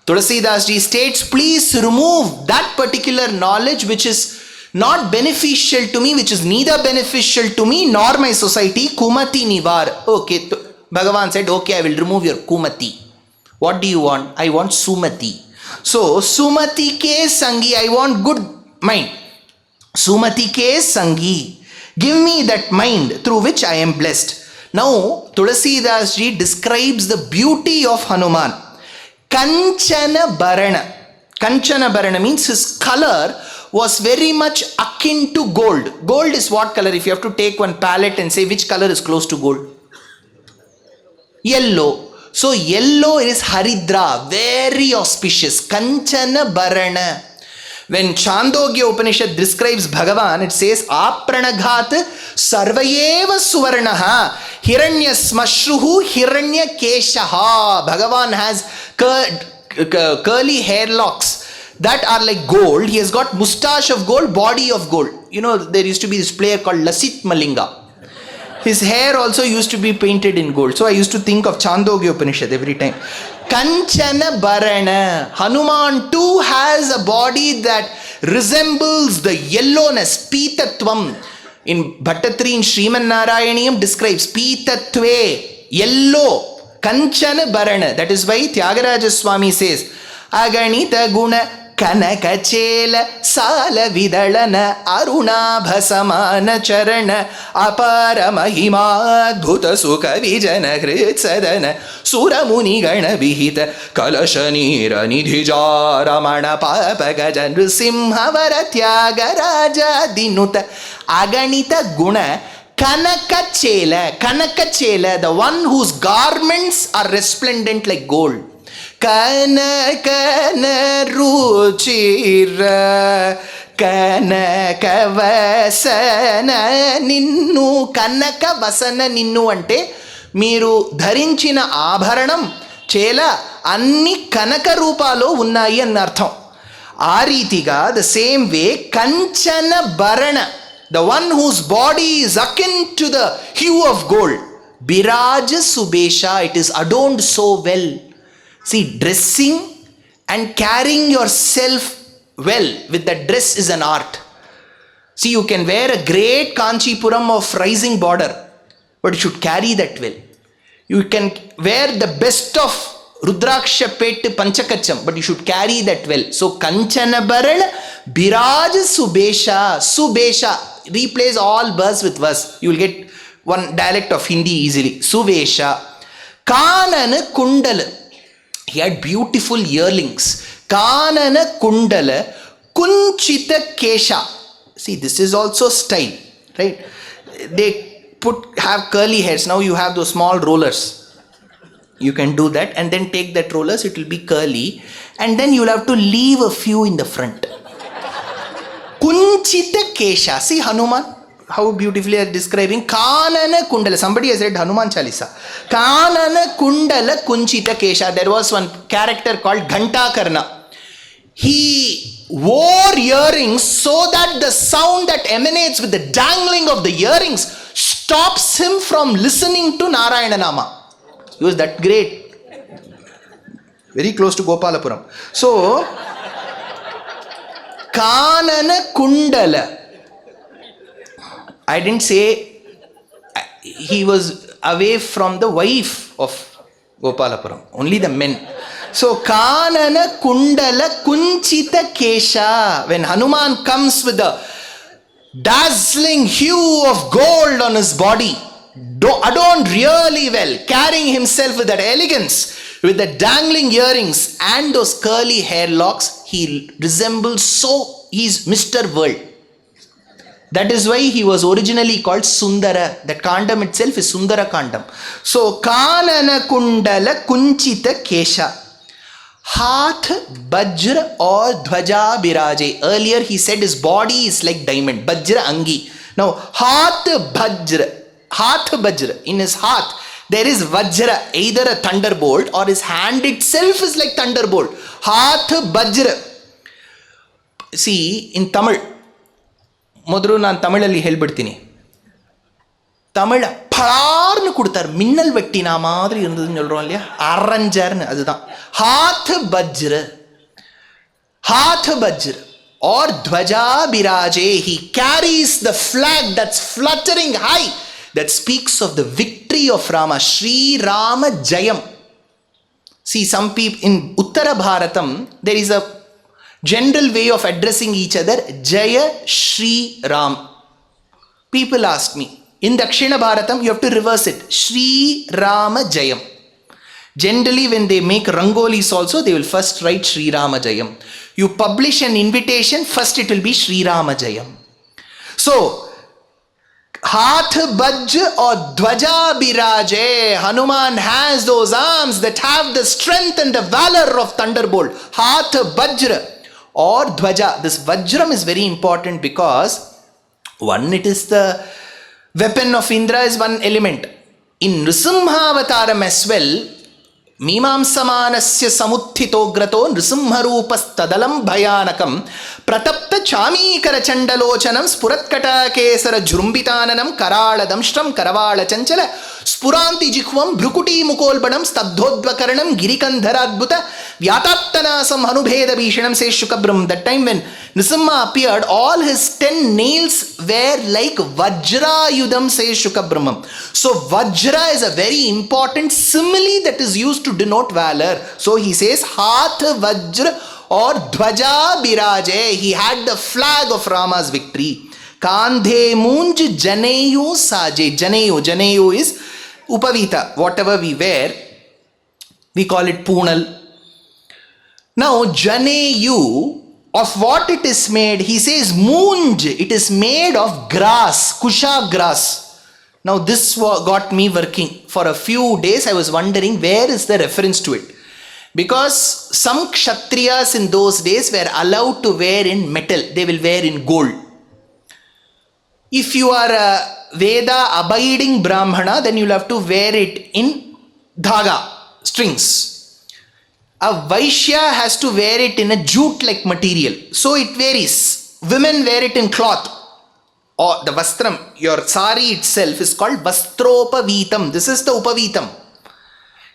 Tulasidas ji states, please remove that particular knowledge which is not beneficial to me, which is neither beneficial to me nor my society. Kumati Nivar. Okay, Bhagavan said, okay, I will remove your Kumati. What do you want? I want Sumati. So, Sumati ke Sangi, I want good mind. Sumati ke Sangi. Give me that mind through which I am blessed. Now, Tulasidas ji describes the beauty of Hanuman. Kanchana Bharana. Kanchana Bharana means his color was very much akin to gold. Gold is what color? If you have to take one palette and say which color is close to gold. Yellow. So yellow is Haridra, very auspicious. Kanchana Barana. When Chandogya Upanishad describes Bhagavan, it says Apranaghat Sarvayeva Suvarnaha Hiranya Smashruhu Hiranya Keshaha. Bhagavan has curly hair locks that are like gold. He has got mustache of gold, body of gold. You know, there used to be this player called Lasit Malinga. His hair also used to be painted in gold. So I used to think of Chandogya Upanishad every time. Kanchana Barana. Hanuman too has a body that resembles the yellowness, Pitatvam. In Bhattatri in Sriman Narayaniyam describes Pitatve, yellow. Kanchana Barana. That is why Tyagaraja Swami says, Aganita Guna Kanakachela Sala Vidalana Arunabhasamana Charana Apara Mahima Bhuta Sukha Vijana Hritsadana Suramuni Gana Vihita Kalashanira Nidhijara Mana Papagajan Simhavara Tyagaraja Dinuta Aganita Guna Kanakachela, the one whose garments are resplendent like gold. Kanakana ruchira kanakavasana ninnu. Kanakavasana ninnu ante మీరు ధరించిన ఆభరణం చేల అన్ని కనక రూపాలో ఉన్నాయి అన్న అర్థం. ఆ రీతిగా ద సేమ్ వే కంచన భరణ, the one whose body is akin to the hue of gold. బిరాజ సుబేష, it is adorned so well. See, dressing and carrying yourself well with the dress is an art. See, you can wear a great Kanchipuram of rising border, but you should carry that well. You can wear the best of Rudraksha Pet Panchakacham, but you should carry that well. So, Kanchana Barana, Biraj Subesha. Subesha, replace all verse with verse. You will get one dialect of Hindi easily. Suvesha. Kanana Kundala. He had beautiful earrings. Kanana Kundala Kunchita Kesha. See, this is also style, right? They have curly hairs. Now you have those small rollers. You can do that and then take that rollers, it will be curly, and then you will have to leave a few in the front. Kunchita Kesha. See Hanuman, how beautifully they are describing Kanana Kundala. Somebody has read Hanuman Chalisa. Kanana Kundala Kunchita Kesha. There was one character called Ghantakarna. He wore earrings so that the sound that emanates with the dangling of the earrings stops him from listening to Narayana Nama. He was that great. Very close to Gopalapuram. So, Kanana Kundala. I didn't say he was away from the wife of Gopalapuram, only the men. So, Kanana Kundala Kunchita Kesha. When Hanuman comes with the dazzling hue of gold on his body, adorned really well, carrying himself with that elegance, with the dangling earrings and those curly hair locks, he resembles he's Mr. World. That is why he was originally called Sundara. That Kandam itself is Sundara Kandam. So, Kanana Kundala Kunchita Kesha. Hath Bajra or Dhwaja Biraje. Earlier he said his body is like diamond. Bajra Angi. Now, Hath Bajra. In his heart there is Vajra, either a thunderbolt or his hand itself is like thunderbolt. Hath Bajra. See, in Tamil, ಮೊದಲು ನಾನು ತಮಿಳಲ್ಲಿ ಹೇಳ್ಬಿಡ್ತೀನಿ. தமிழ பளார்னு கொடுத்தார், மின்னல் வெட்டினா மாதிரி இருந்ததுன்னு சொல்கிறோம் இல்லையா, அரஞ்சர்னு, அதுதான் Haat பஜ்ர or dhwaja biraje. He carries the flag that's fluttering high, that speaks of the victory of Rama. Shri Rama Jayam. See, some people in Uttara Bharatam, there is a general way of addressing each other, Jaya Shri Ram. People ask me, in Dakshina Bharatam you have to reverse it, Shri Rama Jayam. Generally when they make rangolis also, they will first write Shri Rama Jayam. You publish an invitation, first it will be Shri Rama Jayam. So Haath bajj or dwaja biraje. Hanuman has those arms that have the strength and the valor of thunderbolt. Haath bajra or dwaja. This vajram is very important because one, it is the weapon of Indra is one element. In Nrisimhavataram as well, Mimamsamanasya samuthitograto nrisimharupastadalam bhayanakam pratapta chamikara chandalochanam spuratkata kesara jurumbitananam karaladamstram karavala chanchala spuranti jikhvam bhrukuti mukolbanam stabdhodvakaranam girikandharadbhuta vyataptanasam hanubheda bhishanam says Shukabram. That time when Nrisimha appeared, all his 10 nails were like Vajrayudham, says Shukabramam. So Vajra is a very important simile that is used to denote valor. So he says Haath Vajra or Dwaja Biraje. He had the flag of Rama's victory. Kandhe Munj Janeyu Saje. Janeyu is Upavita. Whatever we wear, we call it Poonal. Now Janeyu, of what it is made? He says Munj. It is made of grass, Kusha grass. Now this got me working. For a few days I was wondering where is the reference to it. Because some Kshatriyas in those days were allowed to wear in metal. They will wear in gold. If you are a Veda abiding Brahmana, then you will have to wear it in dhaga, strings. A Vaishya has to wear it in a jute-like material. So it varies. Women wear it in cloth. Or the vastram, your sari itself is called vastropavitam. This is the upavitam.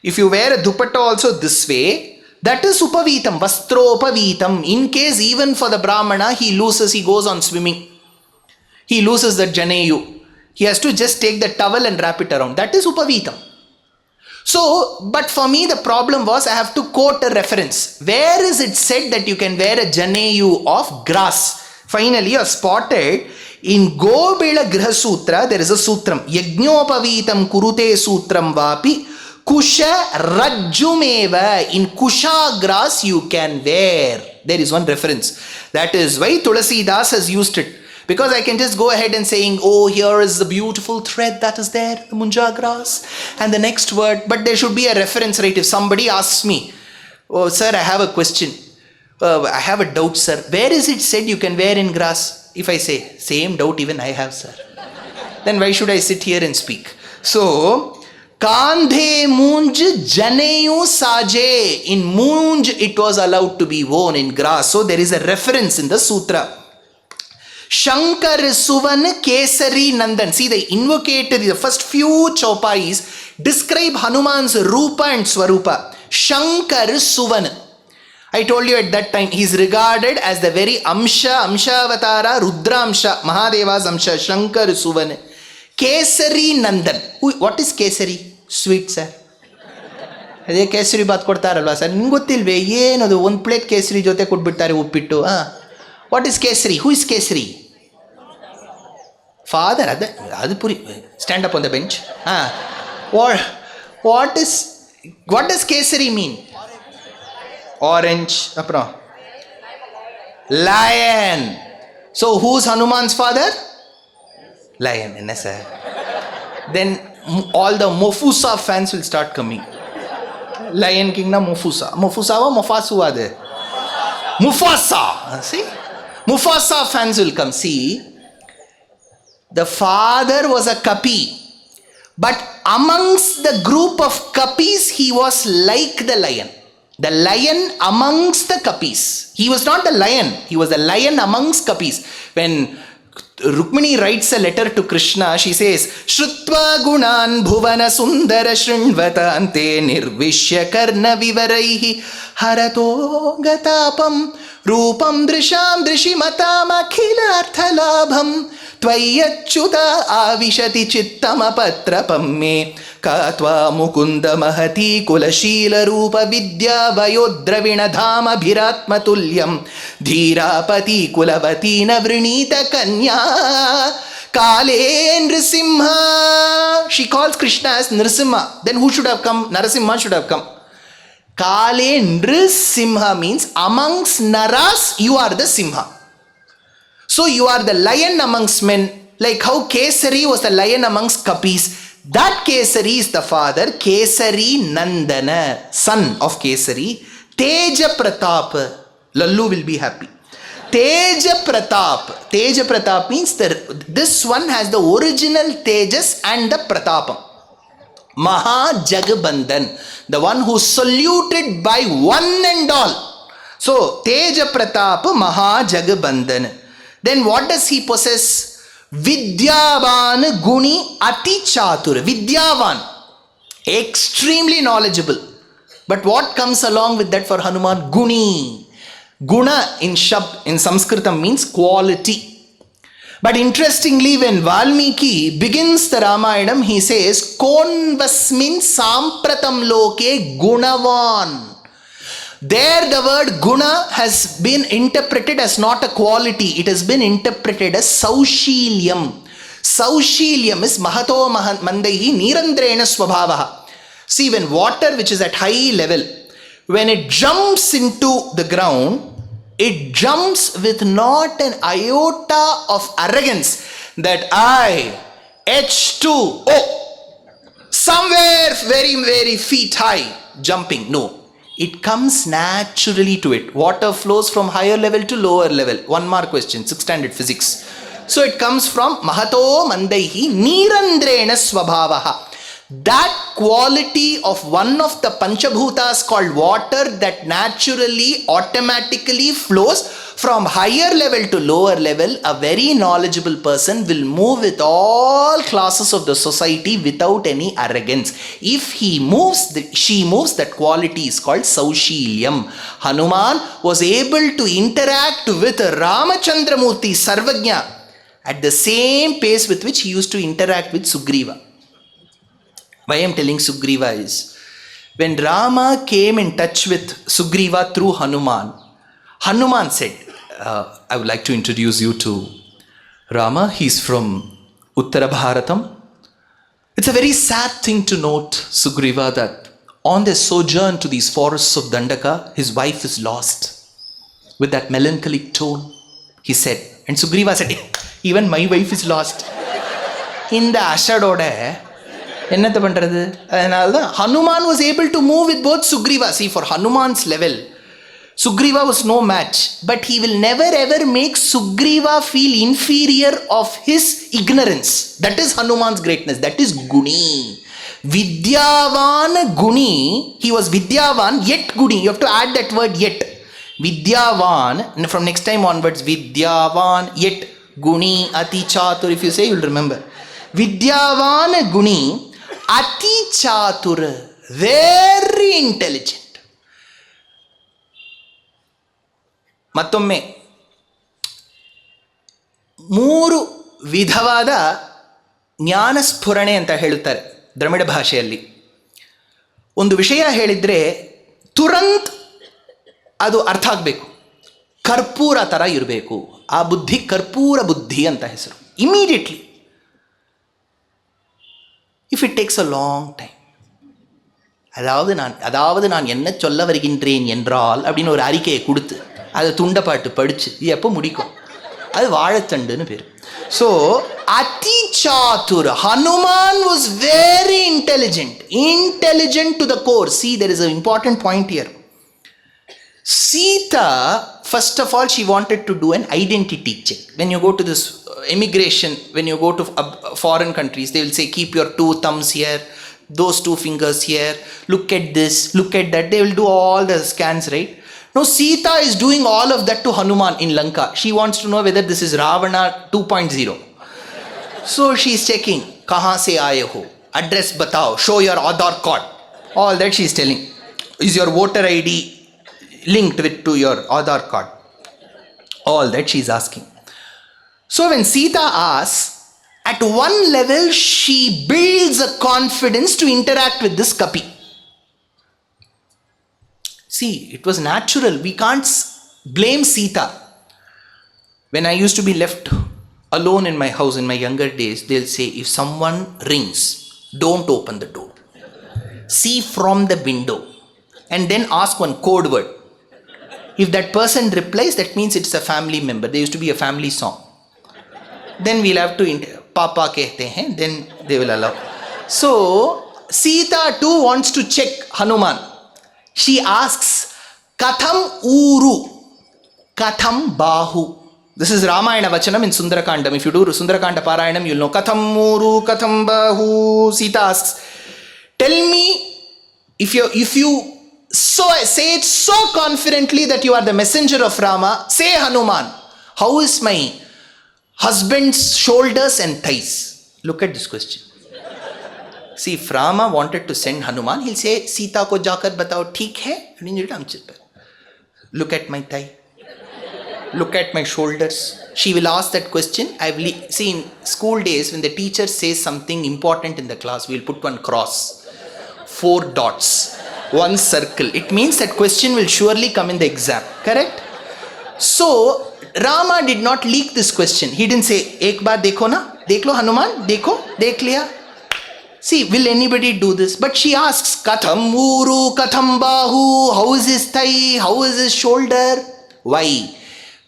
If you wear a dupatta also this way, that is upavitam, vastropavitam. In case even for the Brahmana, he goes on swimming. He loses the janeyu. He has to just take the towel and wrap it around. That is upavitam. So, but for me the problem was I have to quote a reference. Where is it said that you can wear a janeyu of grass? Finally, you are spotted in Gobela Griha Sutra. There is a sutram. Yajnopavitam kurute sutram vapi kusha rajjumeva. In kusha grass you can wear. There is one reference. That is why Tulasidas has used it. Because I can just go ahead and saying, oh, here is the beautiful thread that is there, the munja grass, and the next word. But there should be a reference, right? If somebody asks me, oh, sir, I have a question. I have a doubt, sir. Where is it said you can wear in grass? If I say, same doubt even I have, sir. Then why should I sit here and speak? So, Kandhe Munj Janeyu Saje. In Munj, it was allowed to be worn in grass. So, there is a reference in the sutra. Shankar Suvan Kesari Nandan. See, the invocator, the first few chaupais describe Hanuman's Rupa and Swarupa. Shankar Suvan. I told you at that time, he is regarded as the very Amshavatara, Rudramsha, Mahadeva's Amsha, Shankar Suvan. Kesari Nandan. What is Kesari? Sweet, sir. ಅದೇ kesari bath ಕೊಡ್ತಾರಲ್ವಾ sir, ನಿಮ್ಗೆ ಗೊತ್ತಿಲ್ವೇ ಏನದು? ಒಂದು plate ಕೇಸರಿ ಜೊತೆ ಕೊಟ್ಬಿಡ್ತಾರೆ ಉಪ್ಪಿಟ್ಟು. What is Kesari? Who is Kesari? Father. Adu puri. Stand up on the bench. What does Kesari mean? Orange. Lion. So who's Hanuman's father? Lion. Sir. Then all the Mofusa fans will start coming. Lion King na Mofusa. Mofusa wa Mofasu ade. Mufasa. See? Mufasa fans will come. See, the father was a kapi, but amongst the group of kapis, he was like the lion. The lion amongst the kapis. He was not the lion. He was the lion amongst kapis. When Rukmini writes a letter to Krishna, she says, Shrutva gunan bhuvana sundara shrinvata ante nirvishya karna vivaraihi harato gatapam Rupam drisham drishimatam akhilarthalabham Tvayachyuta avishati chittamapatrapam me Katva mukunda mahati kulashila rupa vidya vayodravina dhama bhiratmatulyam Dhirapati kulavati navrinita kanya Kale Nrisimha. She calls Krishna as Nrisimha. Then who should have come? Narasimha should have come. Kale Nrisimha means amongst Naras, you are the Simha. So you are the lion amongst men. Like how Kesari was the lion amongst Kapis. That Kesari is the father, Kesari Nandana, son of Kesari. Teja Pratap, Lallu will be happy. Teja Pratap. Teja Pratap means this one has the original Tejas and the Pratapam. Maha Jagabandhan, the one who saluted by one and all. So, Teja Pratap Maha Jagabandhan. Then what does he possess? Vidyavan Guni Ati Chatur. Vidyavan, extremely knowledgeable. But what comes along with that for Hanuman? Guni. Guna in Sanskritam means quality. But interestingly, when Valmiki begins the Ramayanam, he says, Konvasmin Sampratam Loke Gunavan. There the word guna has been interpreted as not a quality. It has been interpreted as Saushiliam. Saushiliam is Mahato Mandaihi Nirandrena Swabhavaha. See, when water which is at high level, when it jumps into the ground, it jumps with not an iota of arrogance that I, H2O, somewhere very, very feet high, jumping. No. It comes naturally to it. Water flows from higher level to lower level. 1 mark question, 6th standard physics. So it comes from Mahato Mandaihi Nirandrena Swabhavaha. That quality of one of the Panchabhutas called water that naturally, automatically flows from higher level to lower level, a very knowledgeable person will move with all classes of the society without any arrogance. If he moves, she moves, that quality is called Saushiliam. Hanuman was able to interact with Ramachandramurti Sarvajna at the same pace with which he used to interact with Sugriva. Why I am telling Sugriva is, when Rama came in touch with Sugriva through Hanuman, Hanuman said, I would like to introduce you to Rama. He's from Uttara Bharatam. It's a very sad thing to note, Sugriva, that on their sojourn to these forests of Dandaka, his wife is lost. With that melancholic tone, he said, and Sugriva said, even my wife is lost. In the Ashadoda, Hanuman was able to move with both Sugriva. See, for Hanuman's level, Sugriva was no match, but he will never ever make Sugriva feel inferior of his ignorance. That is Hanuman's greatness. That is Guni. Vidyavan Guni. He was Vidyavan yet Guni. You have to add that word yet. Vidyavan, and from next time onwards, Vidyavan yet Guni Ati Chatur. If you say, you'll remember. Vidyavan Guni Ati Chatur, very intelligent. ಮತ್ತೊಮ್ಮೆ 3 ವಿಧವಾದ ಜ್ಞಾನ ಸ್ಫುರಣೆ ಅಂತ ಹೇಳುತ್ತಾರೆ ದ್ರಮಿಡ ಭಾಷೆಯಲ್ಲಿ. ಒಂದು ವಿಷಯ ಹೇಳಿದರೆ ತುರಂತ್ ಅದು ಅರ್ಥ ಆಗಬೇಕು, ಕರ್ಪೂರ ಥರ ಇರಬೇಕು. ಆ ಬುದ್ಧಿ ಕರ್ಪೂರ ಬುದ್ಧಿ ಅಂತ ಹೆಸರು. Immediately. If it takes a long time, அதாவது நான் என்ன சொல்ல வருகின்றேன் என்றால் அப்படின்னு ஒரு அறிக்கையை கொடுத்து அதை துண்டப்பாட்டு படித்து இது எப்போ முடிக்கும், அது வாழைத்தண்டுன்னு பேர். ஸோ அதி Sattur, Hanuman was very intelligent to the core. See, there is an important point here. Sita, first of all, she wanted to do an identity check. When you go to this immigration, when you go to foreign countries, they will say, keep your 2 thumbs here, those 2 fingers here, look at this, look at that. They will do all the scans, right? Now, Sita is doing all of that to Hanuman in Lanka. She wants to know whether this is Ravana 2.0. So, she is checking, kahan se aaye ho, address batao, show your Aadhaar card. All that she is telling. Is your voter ID linked to your Aadhaar card? All that she is asking. So when Sita asks, at one level she builds a confidence to interact with this Kapi. See, it was natural. We can't blame Sita. When I used to be left alone in my house in my younger days, they'll say, if someone rings, don't open the door. See from the window and then ask one code word. If that person replies, that means it's a family member. There used to be a family song. then we'll have to, Papa kehte hain, then they will allow. So, Sita too wants to check Hanuman. She asks, Katham Uru, Katham Bahu. This is Ramayana Vachanam in Sundarakandam. If you do Sundarakanda Parayanam, you'll know. Katham Uru, Katham Bahu. Sita asks, tell me, if you say it so confidently that you are the messenger of Rama, say Hanuman, how is my husband's shoulders and thighs? Look at this question. See, if Rama wanted to send Hanuman, he'll say, Sita ko jaakar batao, theek hai? Look at my thigh. Look at my shoulders. She will ask that question. I've seen school days when the teacher says something important in the class, we'll put one cross, 4 dots, 1 circle. It means that question will surely come in the exam. Correct? So, Rama did not leak this question. He didn't say, Ek baar dekho na? Dekh lo Hanuman? Dekho? Dekh liya? See, will anybody do this? But she asks, Katham Uru, Katham Bahu, how is his thigh, how is his shoulder? Why?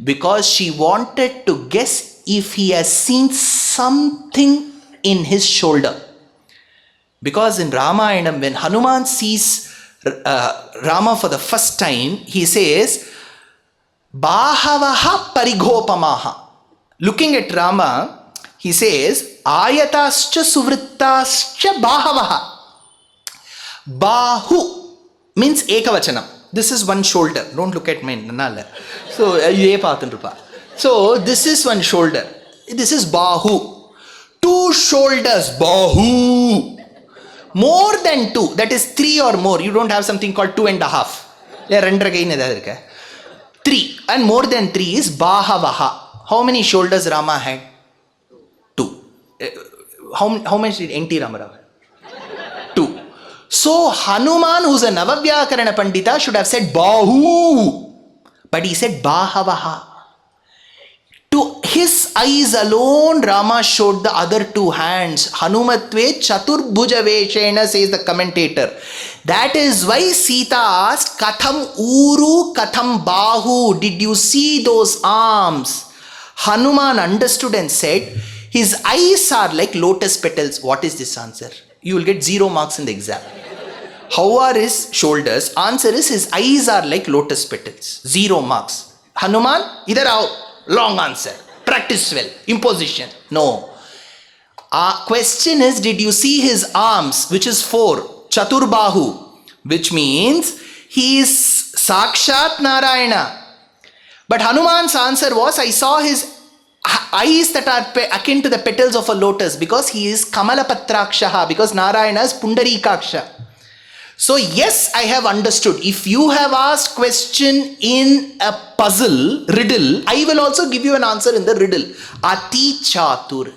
Because she wanted to guess if he has seen something in his shoulder. Because in Ramayana, when Hanuman sees Rama for the first time, he says, Bahavaha Parigopamaha. Looking at Rama, he says, Ayatascha Suvrittascha Bahavaha. Bahu means Ekavachanam. This is one shoulder. Don't look at my Nanala. So this is one shoulder. This is Bahu. 2 shoulders. Bahu. More than 2. That is 3 or more. You don't have something called 2.5. 3. And more than 3 is Bahavaha. How many shoulders Rama had? 2. How much did NT Ramarao have? 2. So Hanuman, who's a Navavyakarana Pandita, should have said Bahu. But he said Bahavaha. To his eyes alone, Rama showed the other 2 hands. Hanumatve Chaturbhuja Veshena, says the commentator. That is why Sita asked, Katham Uru, Katham Bahu. Did you see those arms? Hanuman understood and said, his eyes are like lotus petals. What is this answer? You will get 0 marks in the exam. How are his shoulders? Answer is, his eyes are like lotus petals. 0 marks. Hanuman, idhar aao. Long answer. Practice well. Imposition. No. Question is, did you see his arms, which is 4? Chaturbahu. Which means, he is Sakshat Narayana. But Hanuman's answer was, I saw his eyes that are akin to the petals of a lotus, because he is Kamalapatrakshaha, because Narayana is Pundarikaksha. So yes, I have understood. If you have asked question in a puzzle, riddle, I will also give you an answer in the riddle. Ati Chatur.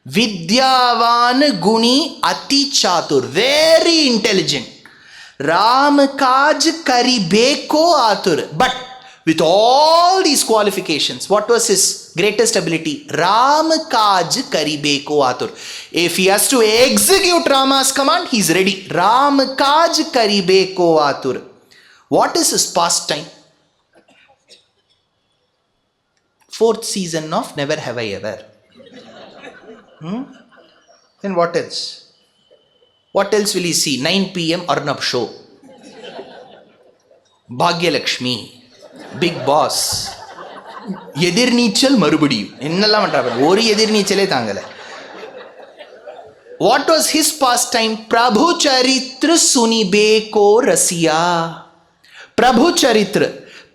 Vidyavan Guni Ati Chatur. Very intelligent. Ram Kaj Karibeko Atur. But with all these qualifications, what was his greatest ability? Ram Kaj Karibeko Atur. If he has to execute Rama's command, he is ready. Ram Kaj Karibeko Atur. What is his pastime? 4th season of Never Have I Ever. Then what else? What else will he see? 9 p.m. Arnab show. Bhagya Lakshmi. Big Boss. Edirneechal Marubadi. Innallam mandra. Oru edirneechale thangala. What was his pastime? Prabhu Charitra Sunibeko Rasiya. Prabhu Charitra.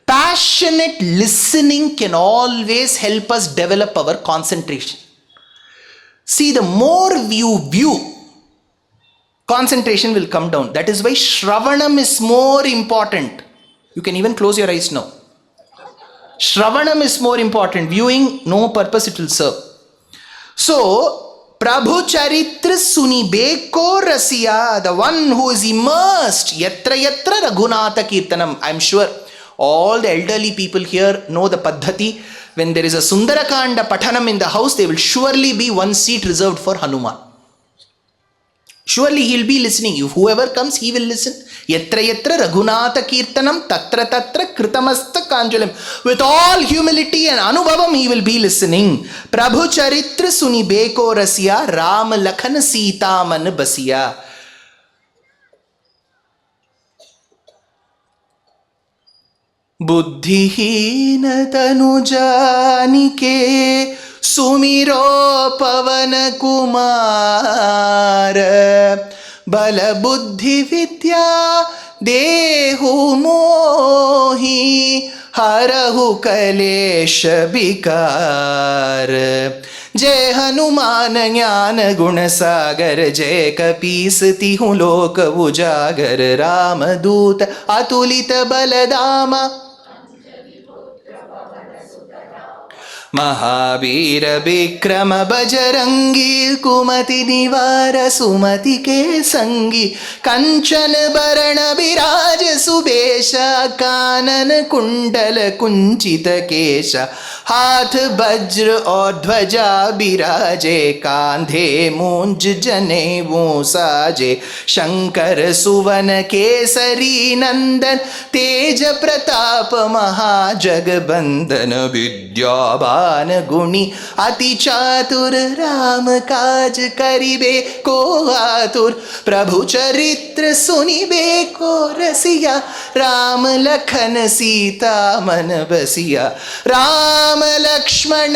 Passionate listening can always help us develop our concentration. See, the more you view, concentration will come down. That is why Shravanam is more important. You can even close your eyes now. Shravanam is more important. Viewing, no purpose it will serve. So, Prabhu Charitra Sunibeko Rasiya, the one who is immersed, Yatra Yatra Raghunatha Kirtanam. I am sure all the elderly people here know the Paddhati. When there is a Sundarakanda Pathanam in the house, there will surely be one seat reserved for Hanuman. Surely he will be listening. If whoever comes, he will listen. Yatra yatra Raghunatha Kirtanam Tatra Tatra Kritamasta Kanjalam. With all humility and anubhavam he will be listening. Prabhu Charitra Suni Beko Rasya Ram Lakhan Sita Man Basiya. बुद्धिहीन तनु जानिके सुमिरो पवन कुमार बल बुद्धि विद्या देहु मोहि हरहु कलेश विकार. जय हनुमान ज्ञान गुण सागर जय कपीस तिहु लोक उजागर. रामदूत अतुलित बलधामा महावीर विक्रम बजरंगी कुमति निवार सुमति के संगी. कंचन बरण विराज सुबेश कानन कुंडल कुंचित केश. हाथ वज्र और ध्वजा बिराजे कांधे मूंज जनेऊ साजे. शंकर सुवन केसरी नंदन तेज प्रताप महाजगबंदन. विद्यावान गुणी अति चातुर राम काज करिबे को आतुर. प्रभु चरित्र सुनिबे को रसिया राम लखन सीता मन बसिया. Ram Lakshman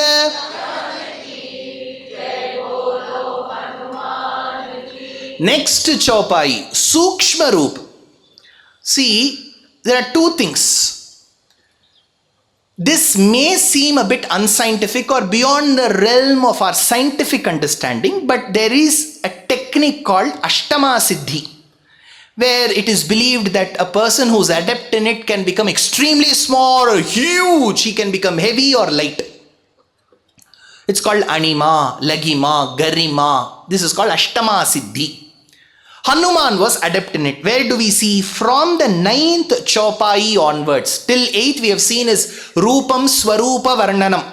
next chaupai sukshma roop. See, there are two things. This may seem a bit unscientific or beyond the realm of our scientific understanding, but there is a technique called Ashtama Siddhi, where it is believed that a person who's adept in it can become extremely small or huge. He can become heavy or light. It's called Anima, Lagima, Garima. This is called Ashtama Siddhi. Hanuman was adept in it. Where do we see? From the 9th Chaupai onwards till 8th we have seen is Rupam Swarupa Varnanam.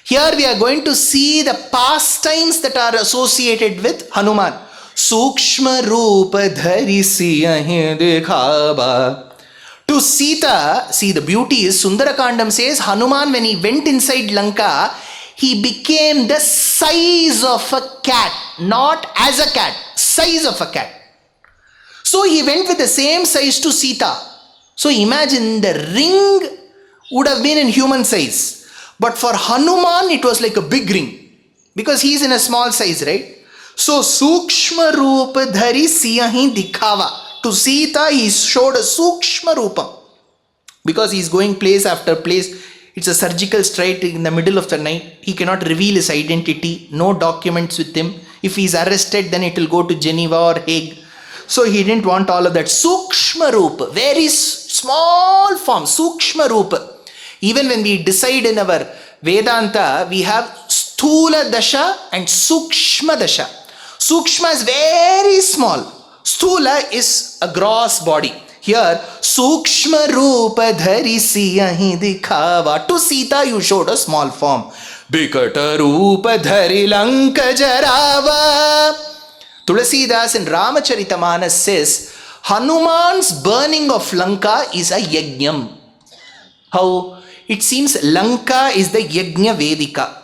Here we are going to see the pastimes that are associated with Hanuman. Sukshma Rupa Dhari Siyahi Dekhaba. To Sita, see, the beauty is Sundarakandam says Hanuman, when he went inside Lanka, he became the size of a cat. Not as a cat, size of a cat. So he went with the same size to Sita. So imagine, the ring would have been in human size. But for Hanuman, it was like a big ring. Because he is in a small size, right? So Sukshma Rupa Dhari Siyahi Dikhava. To Sita, he showed a Sukshma Rupa. Because he is going place after place. It's a surgical strike in the middle of the night. He cannot reveal his identity. No documents with him. If he is arrested, then it will go to Geneva or Hague. So he didn't want all of that. Sukshma Rupa, very small form, Sukshma Rupa. Even when we decide in our Vedanta, we have Sthula Dasha and Sukshma Dasha. Sukshma is very small. Sthula is a gross body. Here, Sukshma Rupa Dhari Siyahi Dikhava. To Sita, you showed a small form. Bikata Rupa Dhari Lanka Jarava. Tulasidas in Ramacharita says, Hanuman's burning of Lanka is a yajnam. How? It seems Lanka is the yajna vedika.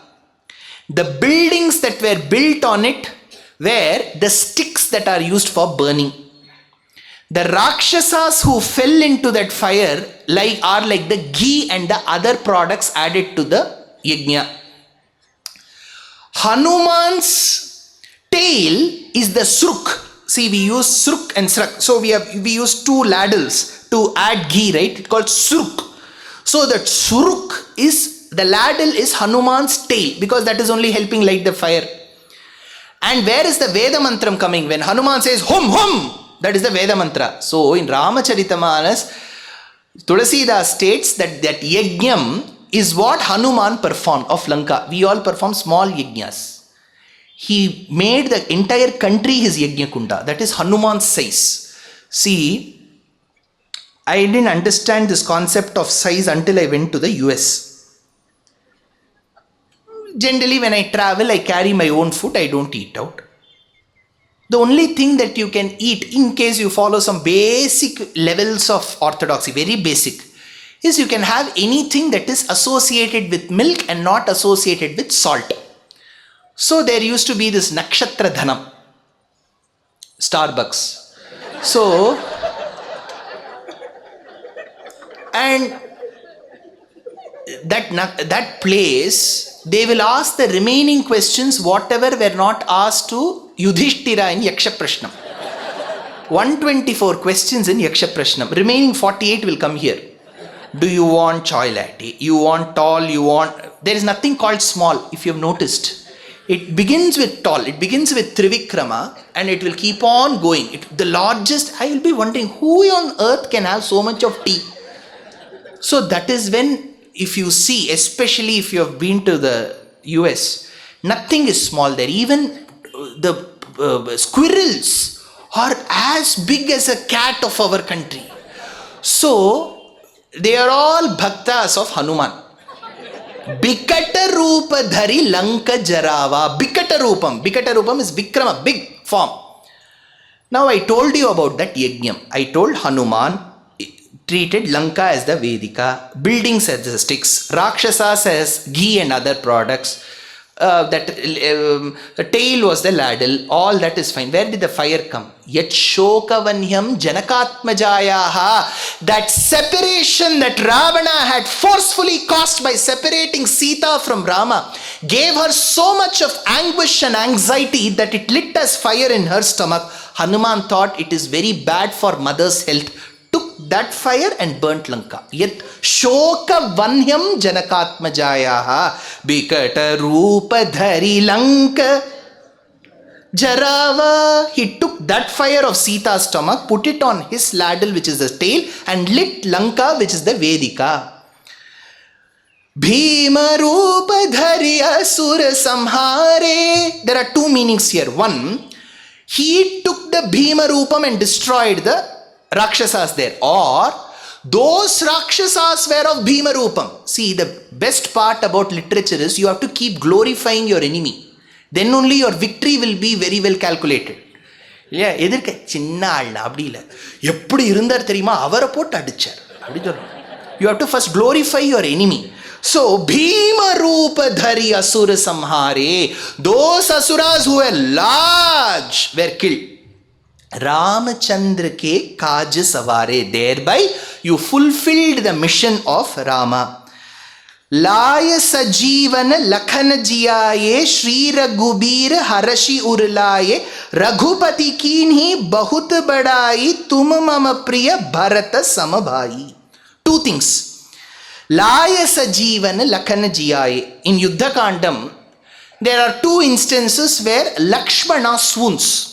The buildings that were built on it were the sticks that are used for burning. The Rakshasas who fell into that fire are like the ghee and the other products added to the yajna. Hanuman's tail is the sruk. See, we use sruk and srak. So we use two ladles to add ghee, right? It's called sruk. So that sruk is, the ladle is Hanuman's tail, because that is only helping light the fire. And where is the Veda mantram coming? When Hanuman says hum hum, that is the Veda mantra. So in Ramacharita Tulasidas states that yajnam is what Hanuman performed of Lanka. We all perform small yajnas. He made the entire country his Yajna Kunda. That is Hanuman's size. See, I didn't understand this concept of size until I went to the US. Generally, when I travel, I carry my own food. I don't eat out. The only thing that you can eat, in case you follow some basic levels of orthodoxy, very basic, is you can have anything that is associated with milk and not associated with salt. So there used to be this Nakshatra Dhanam, Starbucks. So, and that place, they will ask the remaining questions, whatever were not asked to Yudhishthira in Yaksha Prashnam. 124 questions in Yaksha Prashnam. Remaining 48 will come here. Do you want chai latte? You want tall? You want... There is nothing called small, if you have noticed. It begins with tall. It begins with Trivikrama and it will keep on going. The largest... I will be wondering, who on earth can have so much of tea? So that is when, if you see, especially if you have been to the US, nothing is small there. Even the squirrels are as big as a cat of our country. So they are all bhaktas of Hanuman. Bikata Rupa Dhari Lanka Jarava. Bikata Rupam is Vikrama, big form. Now I told you about that yajnam. I told Hanuman treated Lanka as the Vedika, buildings as the sticks, Rakshasas as ghee and other products. The tail was the ladle. All that is fine. Where did the fire come? Yat shokavanyam janakatmajayaha. That separation that Ravana had forcefully caused by separating Sita from Rama gave her so much of anguish and anxiety that it lit as fire in her stomach. Hanuman thought it is very bad for mother's health, took that fire and burnt Lanka. Yet shoka vanyam janakatmajayaha bikata rupa dhari Lanka jarava. He took that fire of Sita's stomach, put it on his ladle, which is the tail, and lit Lanka, which is the Vedika. Bhima rupa dhari asura samhare. There are two meanings here. One, he took the Bhima Rupam and destroyed the Rakshasas there. Or those Rakshasas were of Bhima Rupam. See, the best part about literature is you have to keep glorifying your enemy. Then only your victory will be very well calculated. இல்லையா எதிர்க்க சின்ன ஆள்னா அப்படி இல்லை, எப்படி இருந்தார் தெரியுமா, அவரை போட்டு அடிச்சார் அப்படி சொல்றோம். You have to first glorify your enemy. So Bhima Rupa Dhari Asura Samhare, those asuras who were large were killed. Ramachandra ke kaj savare, thereby you fulfilled the mission of Rama. Laya sajivana lakhana jiyaye Shri Raghubir harashi urlaye Raghupati kinhi bahut badai tum mama priya Bharata samabhai. Two things. Laya sajivana lakhana jiyaye. In Yuddha Kandam, there are two instances where Lakshmana swoons.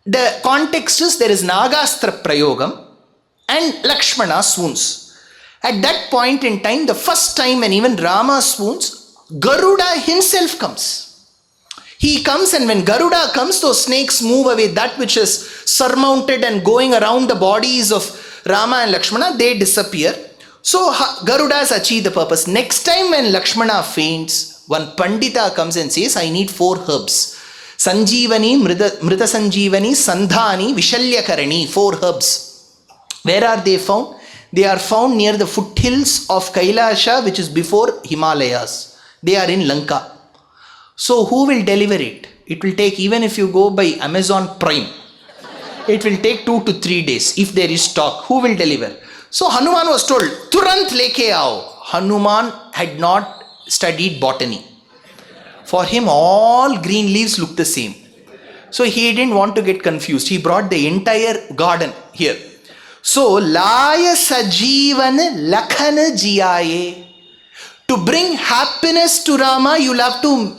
The context is there is Nagastra Prayogam and Lakshmana swoons. At that point in time, the first time when even Rama swoons, Garuda himself comes. He comes, and when Garuda comes, those snakes move away. That which is surmounted and going around the bodies of Rama and Lakshmana, they disappear. So Garuda has achieved the purpose. Next time when Lakshmana faints, one Pandita comes and says, I need 4 herbs. Sanjeevani, Mrita Sanjeevani, Sandhani, Vishalyakarani, 4 herbs. Where are they found? They are found near the foothills of Kailasha, which is before Himalayas. They are in Lanka. So who will deliver it? It will take, even if you go by Amazon Prime, it will take 2 to 3 days. If there is stock, who will deliver? So Hanuman was told, Turant leke aao. Hanuman had not studied botany. For him, all green leaves look the same. So he didn't want to get confused. He brought the entire garden here. So, Laya Sajivan Lakhana Jiyaye. To bring happiness to Rama, you'll have to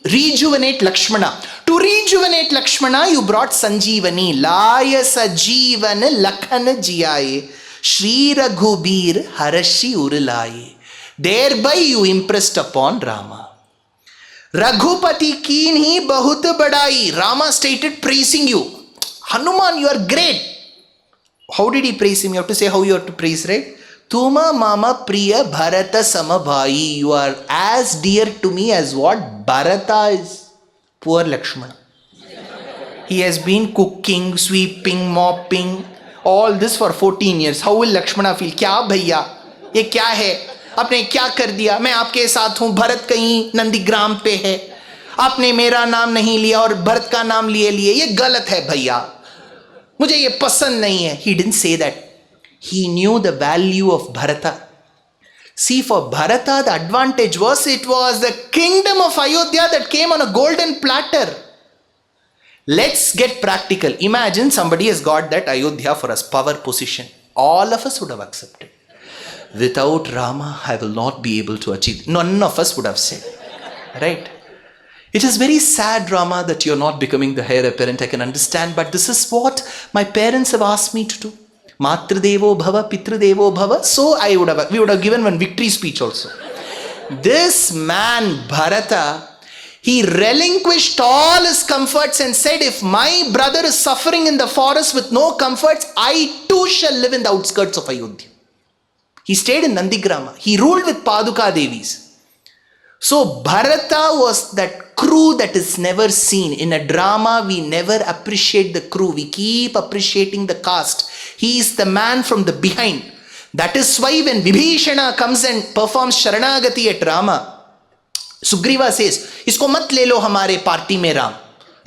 rejuvenate Lakshmana. To rejuvenate Lakshmana, you brought Sanjeevani. Laya Sajivan Lakhana Jiyaye. Shri Raghubir Harashi Urlaye. Thereby you impressed upon Rama. Raghupati kinhi bahut badai. Rama stated praising you. Hanuman, you are great. How did he praise him? You have to say how you have to praise, right? Tuma mama priya Bharata samabhai. You are as dear to me as what Bharata is. Poor Lakshmana. He has been cooking, sweeping, mopping, all this for 14 years. How will Lakshmana feel? क्या भैया ये क्या है, आपने क्या कर दिया, मैं आपके साथ हूं, भरत कहीं नंदीग्राम पे है, आपने मेरा नाम नहीं लिया और भरत का नाम लिए ये गलत है भैया, मुझे ये पसंद नहीं है. He didn't say that. He knew the value of Bharata. See, for Bharata, the advantage was it was the kingdom of Ayodhya that came on a golden platter. Let's get practical. Imagine somebody has got that Ayodhya for us, power position. All of us would have accepted. Without Rama, I will not be able to achieve. None of us would have said. Right? It is very sad, Rama, that you're not becoming the heir apparent. I can understand, but this is what my parents have asked me to do. Matridevo bhava, pitridevo bhava. So we would have given one victory speech also. This man, Bharata, he relinquished all his comforts and said, if my brother is suffering in the forest with no comforts, I too shall live in the outskirts of Ayodhya. He stayed in Nandigrama. He ruled with Paduka Devis. So Bharata was that crew that is never seen. In a drama, we never appreciate the crew. We keep appreciating the cast. He is the man from the behind. That is why when Vibhishana comes and performs Sharanagati at Rama, Sugriva says, इसको मत ले लो हमारे party में राम,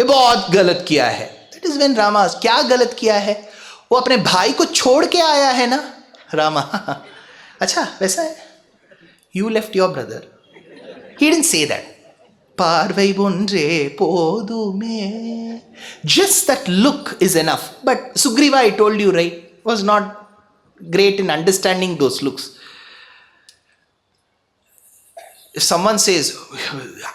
ये बहुत गलत किया है. That is when Rama asks, क्या गलत किया है? वो अपने भाई को छोड़ के आया है ना Rama. अच्छा वैसा है, you left your brother. He didn't say that. பார்வை ஒன்றே போதுமே. Just that look is enough. But Sugriva, I told you, right, was not great in understanding those looks. If someone says,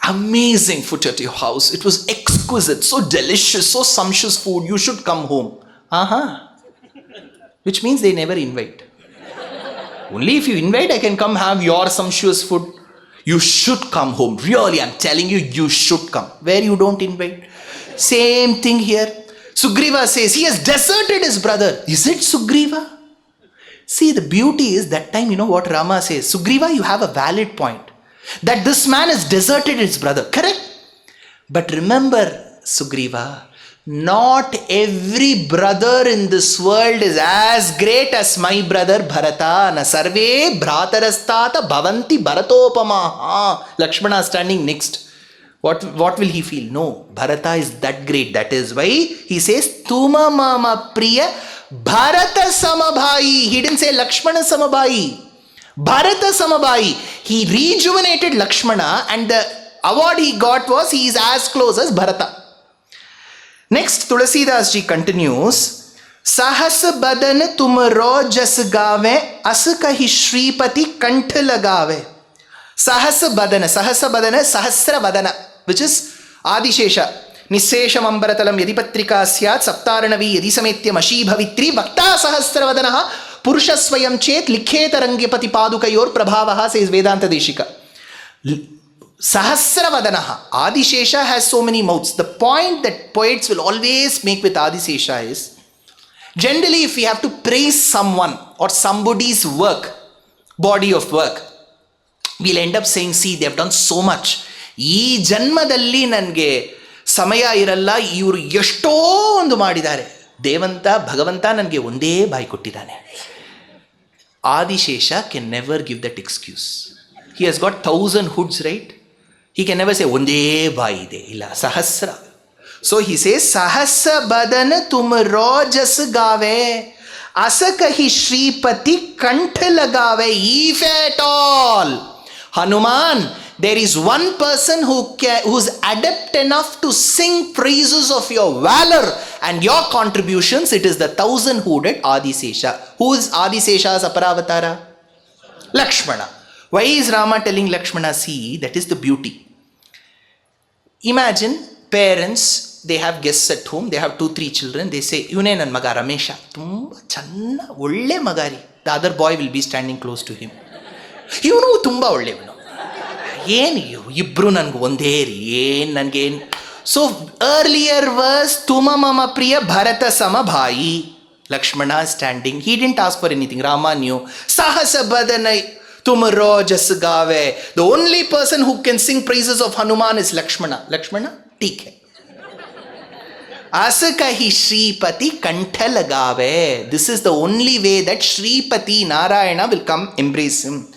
amazing food at your house, it was exquisite, so delicious, so sumptuous food, you should come home. Which means they never invite. Only if you invite, I can come have your sumptuous food. You should come home. Really, I'm telling you, you should come. Where you don't invite. Same thing here. Sugriva says, he has deserted his brother. Is it Sugriva? See, the beauty is that time, you know what Rama says? Sugriva, you have a valid point. That this man has deserted his brother. Correct? But remember, Sugriva, not every brother in this world is as great as my brother Bharata. Na sarve bhratarastata bhavanti bharatopamaha. Lakshmana standing next. What will he feel? No, Bharata is that great. That is why he says, Tuma mama priya Bharata samabhai. He didn't say Lakshmana samabhai. Bharata samabhai. He rejuvenated Lakshmana and the award he got was he is as close as Bharata. Next, Tulasidas ji continues, Sahas badan tumro jas gave, as kahi Shripati kantha lagave. Sahas badana, sahasra badana, which is Adishesha. Nissesham ambaratalam yadipatrika syat, saptaranavi yadisametya mashi bhavitri, vakta sahasra vadanaha, purusha swayam chet, likheta rangyapati padukayor prabhavaha, says Vedanta Deshika. Sahasravadanaha. Adishesha has so many mouths. The point that poets will always make with Adishesha is, generally if we have to praise someone or somebody's work, body of work, we'll end up saying, see, they have done so much. Ee janmadalli nange samaya iralla, ivaru esto ondu madidare. Devanta, Bhagavanta nange onde bhai kottidane. Adishesha can never give that excuse. He has got 1,000 hoods, right? He can never say, Onde bhai de illa, sahasra. So he says, Sahasa badan tum rojas gave, asakahi Shripati kantha lagave. If at all, Hanuman, there is one person who's adept enough to sing praises of your valor and your contributions, it is the 1,000-hooded Adisesha. Who is Adisesha's Aparavatara? Lakshmana. Why is Rama telling Lakshmana? See, that is the beauty. Imagine parents, they have guests at home, they have 2-3 children, they say, Yune nan maga Ramesha, tumba channa, olle magari. The other boy will be standing close to him. You know, tumba olle vano. Yen ibru nangu onderi, yen nange. So earlier verse, Tuma mama priya Bharata samabhai. Lakshmana is standing. He didn't ask for anything. Rama knew. Sahasa badanai. Tumro jas gave. The only person who can sing praises of Hanuman is Lakshmana. Lakshmana, ठीक है. As kahi Shripati kantha lagave. This is the only way that Shripati Narayana will come embrace him.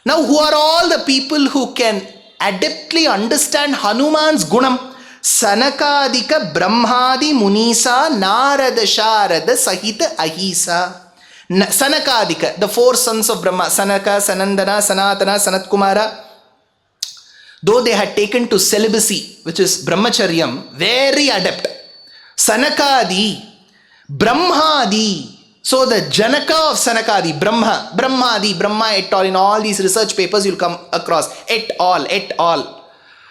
Now, who are all the people who can adeptly understand Hanuman's gunam? Sanakadika Brahmadi Munisa Narada Sharada Sahita Ahisa. Sanakadika, the four sons of Brahma, Sanaka, Sanandana, Sanatana, Sanat Kumara, though they had taken to celibacy, which is brahmacharyam, very adept. Sanakadi, Brahmadi. So the Janaka of Sanakadi, Brahmadi, Brahma et al. In all these research papers you'll come across et al.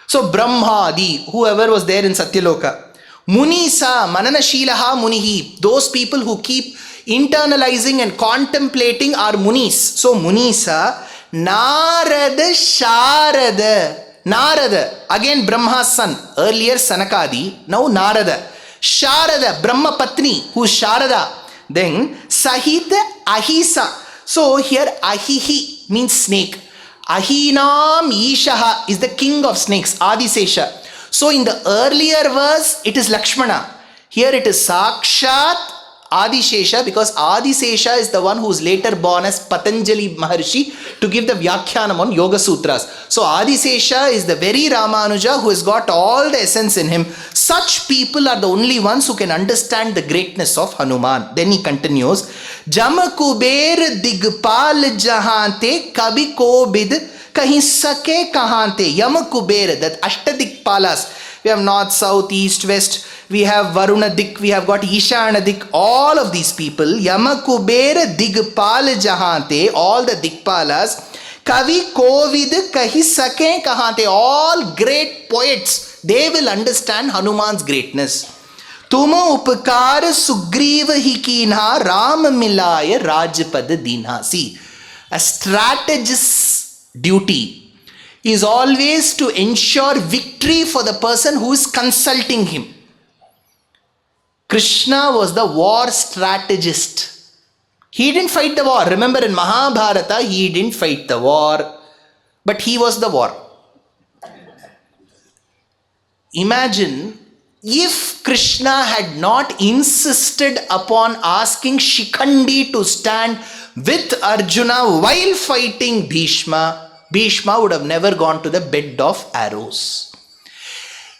So Brahmadi, whoever was there in Satyaloka. Munisa, Mananashilaha Munihi, those people who keep internalizing and contemplating are Munis. So Munisa, Narada Sharada. Narada, again Brahma's son, earlier Sanakadi, now Narada. Sharada, Brahma Patni, who is Sharada. Then Sahita Ahisa. So here Ahihi means snake. Ahinam Ishaha is the king of snakes, Adisesha. So in the earlier verse, it is Lakshmana. Here it is Sakshat Adishesha, because Adisesha is the one who is later born as Patanjali Maharshi to give the Vyakhyanam on Yoga Sutras. So Adisesha is the very Ramanuja who has got all the essence in him. Such people are the only ones who can understand the greatness of Hanuman. Then he continues, Jama Kuber Digpal Jahante Kabi Kobid Kahin Sake Kahante. Yama Kuber, that Ashtadikpalas. We have north, south, east, west. We have Varuna Dik, we have got Ishana Dik, all of these people, Yama Kubera Digpal Jahante, all the Dikpalas, Kavi Kovid Kahi Sake Kahante, all great poets, they will understand Hanuman's greatness. Tuma Upakar Sugriva Hikinha Ram Milaya Rajpad Dinha. See, a strategist's duty is always to ensure victory for the person who is consulting him. Krishna was the war strategist. He didn't fight the war. Remember in Mahabharata, he didn't fight the war, but he was the war. Imagine if Krishna had not insisted upon asking Shikhandi to stand with Arjuna while fighting Bhishma, Bhishma would have never gone to the bed of arrows.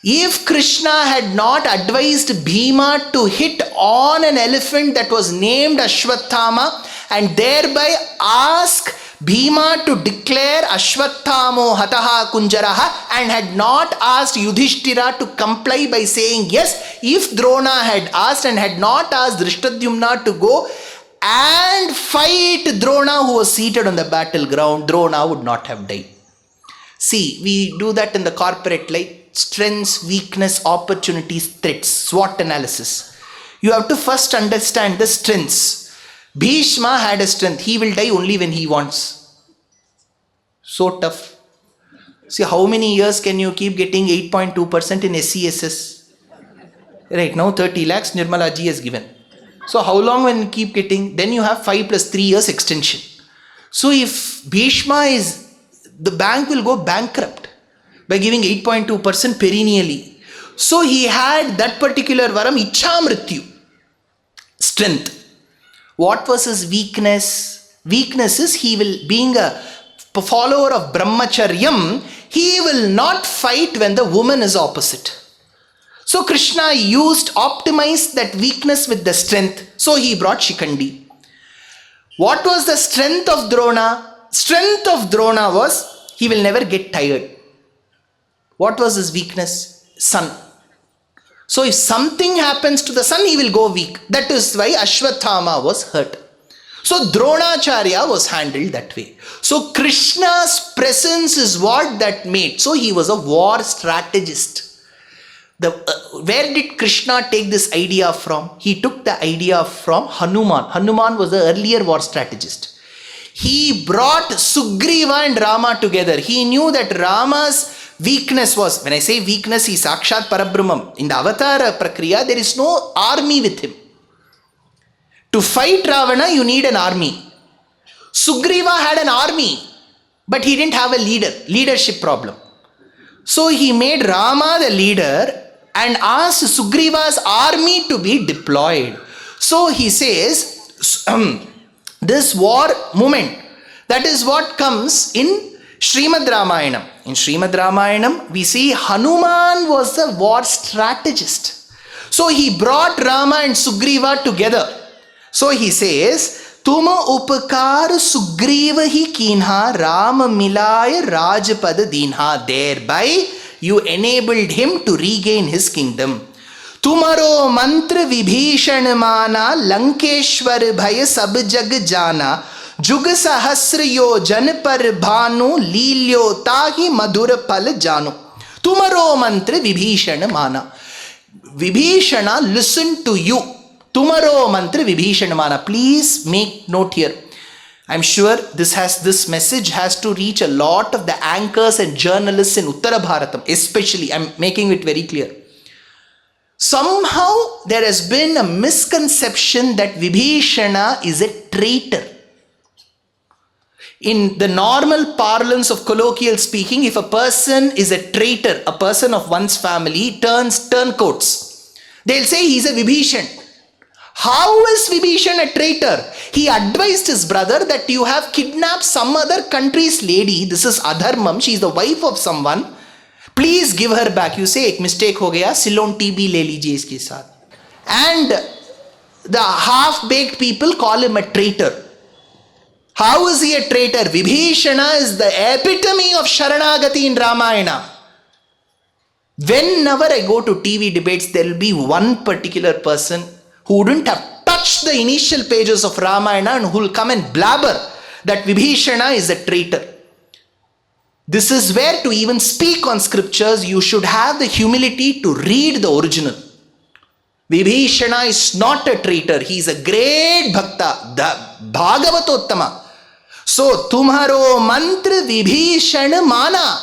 If Krishna had not advised Bhima to hit on an elephant that was named Ashwathama and thereby ask Bhima to declare Ashwathamo Hataha Kunjaraha, and had not asked Yudhishthira to comply by saying yes, if Drona had asked and had not asked Drishtadyumna to go and fight Drona who was seated on the battleground, Drona would not have died. See, we do that in the corporate life. Strengths, weakness, opportunities, threats, SWOT analysis. You have to first understand the strengths. Bhishma had a strength. He will die only when he wants. So tough. See, how many years can you keep getting 8.2% in SCSS? Right now 30 lakhs Nirmala ji has given. So how long when you keep getting? Then you have 5 plus 3 years extension. So if Bhishma is, the bank will go bankrupt by giving 8.2% perennially. So he had that particular varam, Ichha Mrityu, strength. What was his weakness? Weakness is he will, being a follower of Brahmacharyam, he will not fight when the woman is opposite. So Krishna optimized that weakness with the strength. So he brought Shikhandi. What was the strength of Drona? Strength of Drona was he will never get tired. What was his weakness? Sun. So if something happens to the sun, he will go weak. That is why Ashwathama was hurt. So Dronacharya was handled that way. So Krishna's presence is what that made. So he was a war strategist. Where did Krishna take this idea from? He took the idea from Hanuman. Hanuman was the earlier war strategist. He brought Sugriva and Rama together. He knew that Rama's weakness was, when I say weakness, he is Sakshat Parabrahmam. In the Avatar Prakriya, there is no army with him. To fight Ravana, you need an army. Sugriva had an army, but he didn't have a leadership problem. So he made Rama the leader and asked Sugriva's army to be deployed. So he says, this war movement, that is what comes in Srimad Ramayanam. In Srimad Ramayanam, we see Hanuman was the war strategist. So he brought Rama and Sugriva together. So he says, Tuma upakar Sugriva hi kinha Rama milaya Rajpad dinha. Thereby you enabled him to regain his kingdom. Tumaro mantra vibhishan mana Lankeshwar bhaya sab jag jana. Jug sahasra yojan par bhanu lilyo tahi madhura pal janu. Tumaro mantra vibhishan mana. Vibhishana, listen to you. Tumaro mantra vibhishana mana. Please make note here. I'm sure this message has to reach a lot of the anchors and journalists in Uttara Bharatam, especially. I'm making it very clear. Somehow there has been a misconception that Vibhishana is a traitor. In the normal parlance of colloquial speaking, if a person is a traitor, a person of one's family turns turncoats, they'll say he's a Vibhishan. How is Vibhishan a traitor? He advised his brother that you have kidnapped some other country's lady. This is adharmam. She is the wife of someone. Please give her back. You say, ek mistake ho gaya, Ceylon TB le lijiye iske saath. And the half-baked people call him a traitor. How is he a traitor? Vibhishana is the epitome of Sharanagati in Ramayana. Whenever I go to TV debates, there will be one particular person who wouldn't have touched the initial pages of Ramayana and who will come and blabber that Vibhishana is a traitor. This is where to even speak on scriptures, you should have the humility to read the original. Vibhishana is not a traitor. He is a great bhakta, the Bhagavatottama. So, Tumharo mantra Vibhishana mana.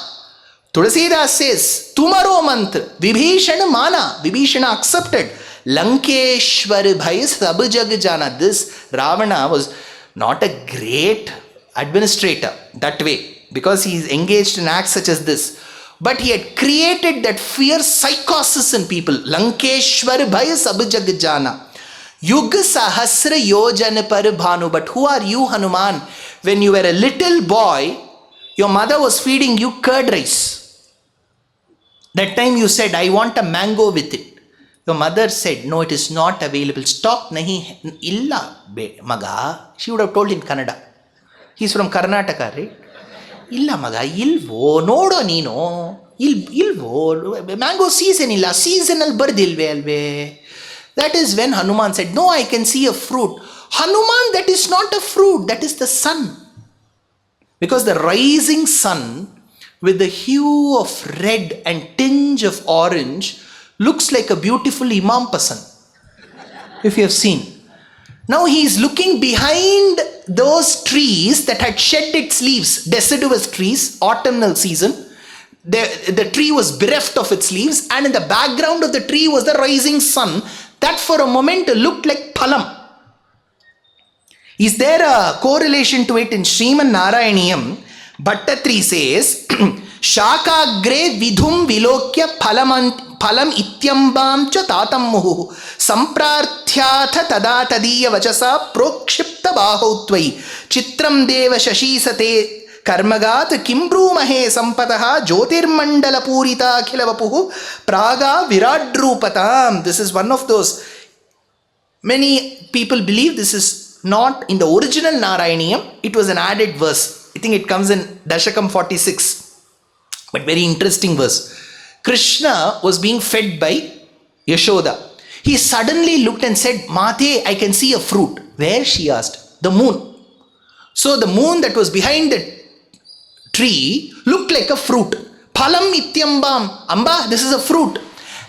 Tulsidas says, Tumharo mantra Vibhishana mana. Vibhishana accepted. Lankeshwar bhai sab jag jana. This Ravana was not a great administrator that way, because he is engaged in acts such as this. But he had created that fierce psychosis in people. Lankeshwar bhai sab jag jana. Yug sahasra yojan par bhanu. But who are you, Hanuman? When you were a little boy, your mother was feeding you curd rice. That time you said, I want a mango with it. Your mother said, no, it is not available. Stock nahi illa maga. She would have told in Kannada. He's from Karnataka, right? Illa maga, ilvo, nodo nino. Ilvo, mango season illa, seasonal bardilve alve. That is when Hanuman said, no, I can see a fruit. Hanuman, that is not a fruit, that is the sun. Because the rising sun with the hue of red and tinge of orange looks like a beautiful Imam Pasan, if you have seen. Now he is looking behind those trees that had shed its leaves, deciduous trees, autumnal season. The tree was bereft of its leaves, and in the background of the tree was the rising sun that for a moment looked like Phalam. Is there a correlation to it in Sriman Narayaniyam? Bhattatri says, Shakagre vidhum vilokya phalam ityambam cha tatam muhu samprarthyatha tada tadiya vachasa prokshipta bahautvai chitram deva shashisate karmagat kimbrumahe sampataha jyotirmandala purita akhilavapuhu praga viradrupatam. This is one of those. Many people believe this is not in the original Narayaniyam. It was an added verse. I think it comes in Dashakam 46. But very interesting verse. Krishna was being fed by Yashoda. He suddenly looked and said, Mate, I can see a fruit. Where? She asked. The moon. So the moon that was behind the tree looked like a fruit. Phalam ityambam. Amba, this is a fruit.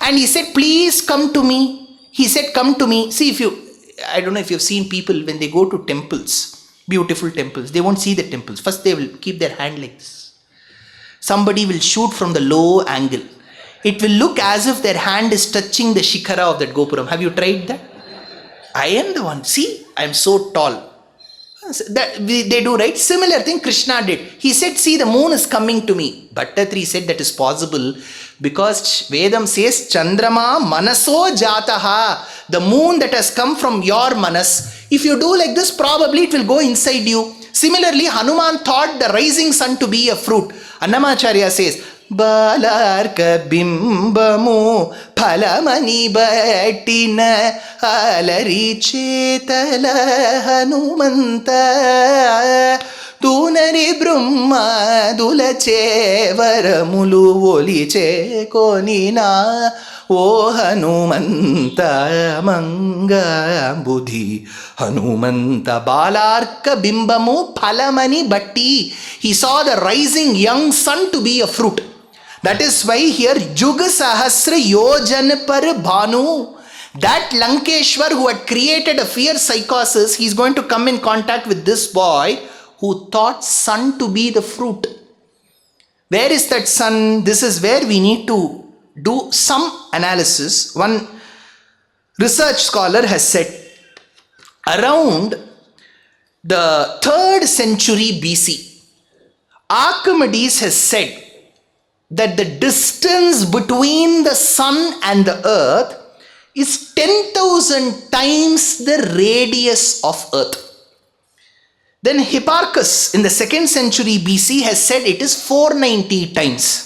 And he said, please come to me. He said, come to me. See, I don't know if you've seen people when they go to temples, beautiful temples, they won't see the temples. First they will keep their hand like this. Somebody will shoot from the low angle. It will look as if their hand is touching the shikhara of that Gopuram. Have you tried that? I am the one. See, I am so tall. They do, right? Similar thing Krishna did. He said, see, the moon is coming to me. Bhattatri said that is possible because Vedam says, Chandrama manaso jataha. The moon that has come from your manas. If you do like this, probably it will go inside you. Similarly, Hanuman thought the rising sun to be a fruit. Annamacharya says, Balarka bimbamu phalamani battina alari chetala Hanumanta tunari brahma dulache varamulu oliche konina O Hanumanta manga buddhi Hanumanta Balarka bimbamu phalamani batti. He saw the rising young sun to be a fruit. That is why here Juga Sahasra Yojan Par Bhanu, that Lankeshwar who had created a fierce psychosis, he is going to come in contact with this boy who thought sun to be the fruit. Where is that sun? This is where we need to do some analysis. One research scholar has said around the 3rd century BC, Archimedes has said that the distance between the sun and the earth is 10,000 times the radius of earth. Then Hipparchus in the 2nd century BC has said it is 490 times.